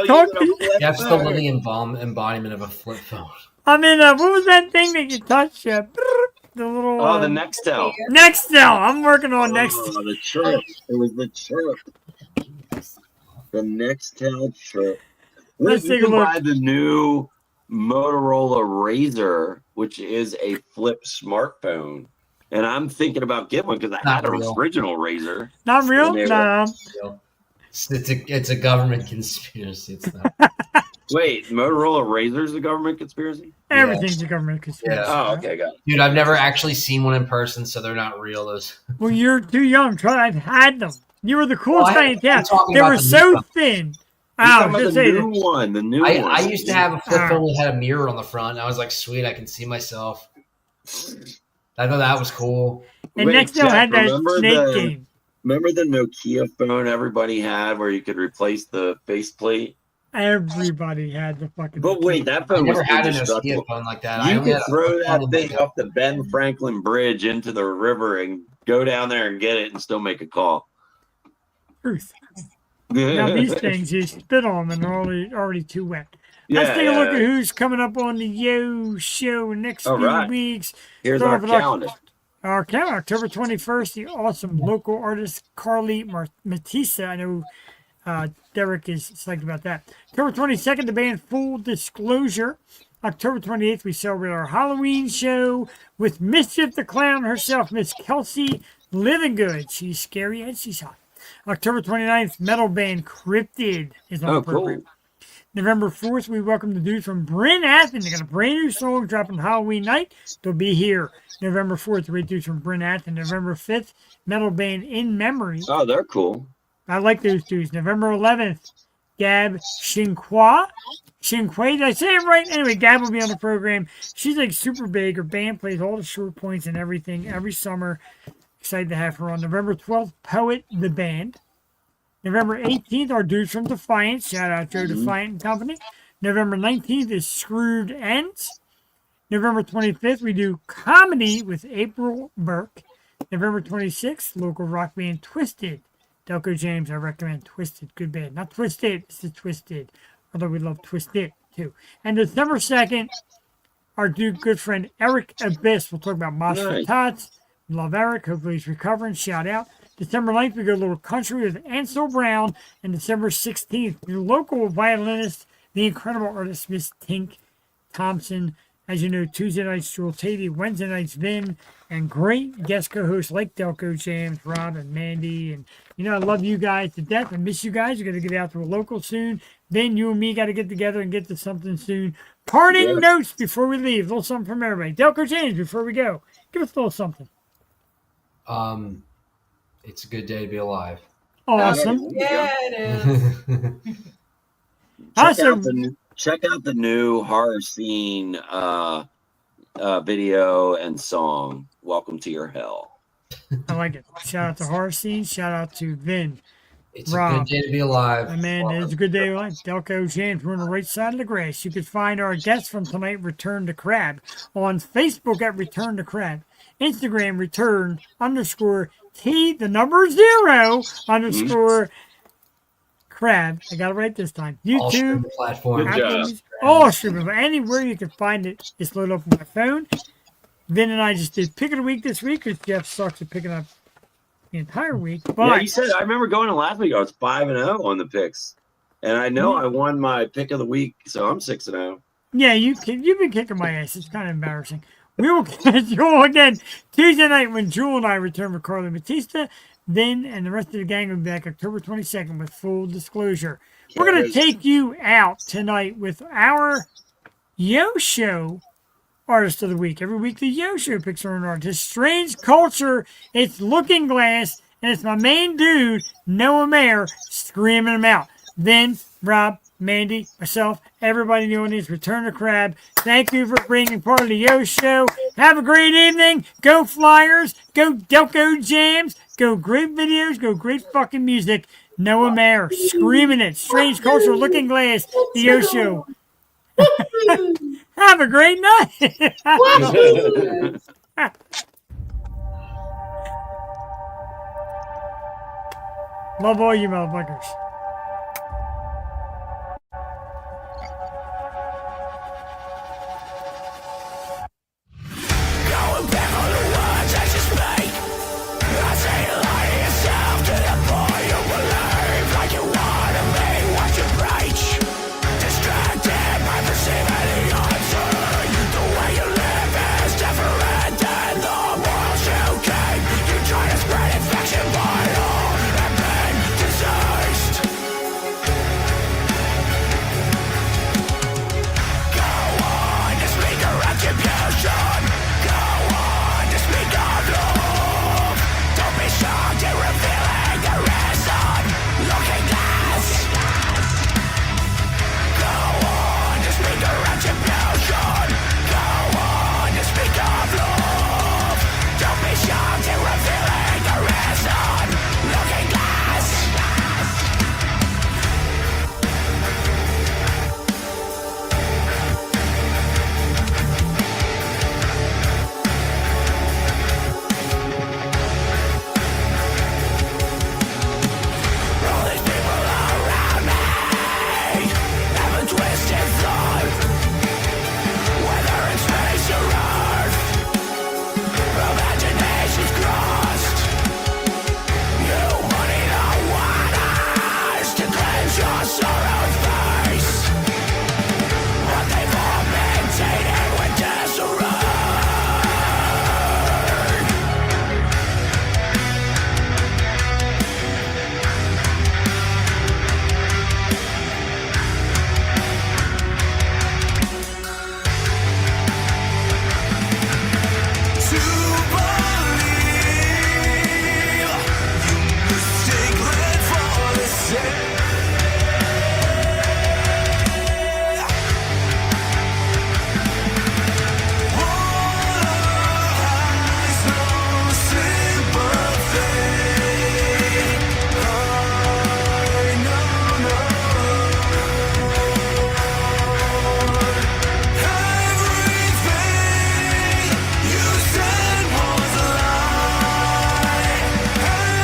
talked to Jeff's the living embodiment of a flip phone. I'm in what was that thing that you touched? The little. The Nextel. Nextel. I'm working on Nextel. The chirp. It was the chirp. The Nextel chirp. Let's take a can look. buy the new Motorola Razr, which is a flip smartphone. And I'm thinking about getting one because I had an original Razr. Not real? No. It's a government conspiracy. It's not. Wait, Motorola Razr is a government conspiracy? Everything's a government conspiracy. Yeah. Oh, okay, got it. Dude, I've never actually seen one in person, so they're not real. Those. Well, you're too young. Try. I've had them. You were the coolest guy in town. talking They about were the so new thin. The new one. I used to have a flip phone that had a mirror on the front. And I was like, sweet, I can see myself. I thought that was cool. And Nextel had that snake game. Remember the Nokia phone everybody had where you could replace the faceplate? Everybody had the fucking. But wait, that phone was never had a indestructible. Nokia phone like that. You could throw that thing off the Ben Franklin Bridge into the river and go down there and get it and still make a call. Truth. Now these things, you spit on them and they're already too wet. Let's take a look at who's coming up on the Yo Show next few weeks. Here's our calendar. Our calendar, October 21st, the awesome local artist Carly Matissa. I know Derek is psyched about that. October 22nd, the band Full Disclosure. October 28th, we celebrate our Halloween show with Mischief the Clown herself, Miss Kelsey Livingood. She's scary and she's hot. October 29th, metal band Cryptid is on the program. Cool. November 4th, we welcome the dudes from Bryn Athyn. They got a brand new song dropping Halloween night. They'll be here November 4th. The great dudes from Bryn Athyn. November 5th, metal band In Memory. Oh, they're cool. I like those dudes. November 11th, Gab Shinqua. Did I say it right? Anyway, Gab will be on the program. She's like super big. Her band plays all the short points and everything every summer. Excited to have her on. November 12th, Poet the Band. November 18th, our dudes from Defiant. Shout out Joe Defiant and Company. November 19th is Screwed Ends. November 25th, we do Comedy with April Burke. November 26th, local rock band Twisted. Delco Jams, I recommend Twisted. Good band. Not Twisted, it's the Twisted. Although we love Twisted too. And December 2nd, our dude, good friend Eric Abyss. We'll talk about Monster Tots. Love Eric. Hopefully he's recovering. Shout out. December 9th, we go a little country with Ansel Brown. And December 16th, your local violinist, the incredible artist, Miss Tink Thompson. As you know, Tuesday nights, Jewel Tatey, Wednesday nights, Vin, and great guest co-hosts like Delco Jams, Rob, and Mandy. And, you know, I love you guys to death. I miss you guys. You're going to get out to a local soon. Then you and me got to get together and get to something soon. Parting notes before we leave. A little something from everybody. Delco Jams, before we go, give us a little something. It's a good day to be alive. Awesome. Yeah, it is. Check out the new Horror Scene video and song, Welcome to Your Hell. I like it. Shout out to Horror Scene. Shout out to Vin. It's Rob. a good day to be alive. Man, it's a good day to be alive. Delco Jams, we're on the right side of the grass. You can find our guests from tonight, Return to Crab, on Facebook at Return to Crab, Instagram, Return_T, the number 0 _ Crab. I got it right this time. YouTube, platforms. all streaming. Anywhere you can find it, it's loaded up on my phone. Vin and I just did pick of the week this week because Jeff sucks at picking up the entire week. But yeah, you said, I remember going to last week, I was 5-0 on the picks. And I know I won my pick of the week, so I'm 6-0. Yeah, you've been kicking my ass. It's kind of embarrassing. We will catch you all again Tuesday night when Jewel and I return with Carly Batista. Then and the rest of the gang will be back October 22nd with Full Disclosure. We're going to take you out tonight with our Yo Show Artist of the Week. Every week the Yo Show picks our own artist. Strange Culture, it's Looking Glass, and it's my main dude, Noah Mayer, screaming them out. Then Rob, Mandy, myself, everybody in the audience, Return to Crab. Thank you for bringing part of the Yo Show. Have a great evening. Go Flyers. Go Delco Jams. Go great videos. Go great fucking music. Noah Mayer screaming it. Strange Culture, Looking Glass, the Yo Show. Have a great night. Love all you motherfuckers. Going back on the words that you speak. I say you lie to yourself to the point you believe like you wanna be what you preach. Distracted by perceiving the answer. The way you live is different than the morals you keep. You try to spread infection by all and been diseased. Go on to speak of retribution. Go on to speak of love. Don't be shocked at revealing the reason. Looking glass. Go on to speak of retribution. Go on to speak of love. Don't be shocked at revealing the reason. Looking glass. All these people around me have a twisted thought. Whether in space or earth, imagination's crossed. You money the waters to cleanse your sorrow's face. But they've all been tainted with disarray. To believe you mistake red for the same. Has no sympathy. Everything you said was a lie.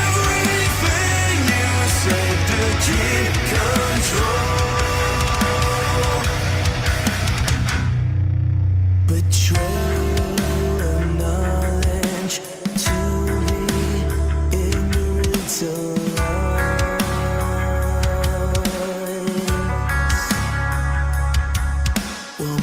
Everything you said to keep control. Betrayal of knowledge to me, ignorance of lies. Well,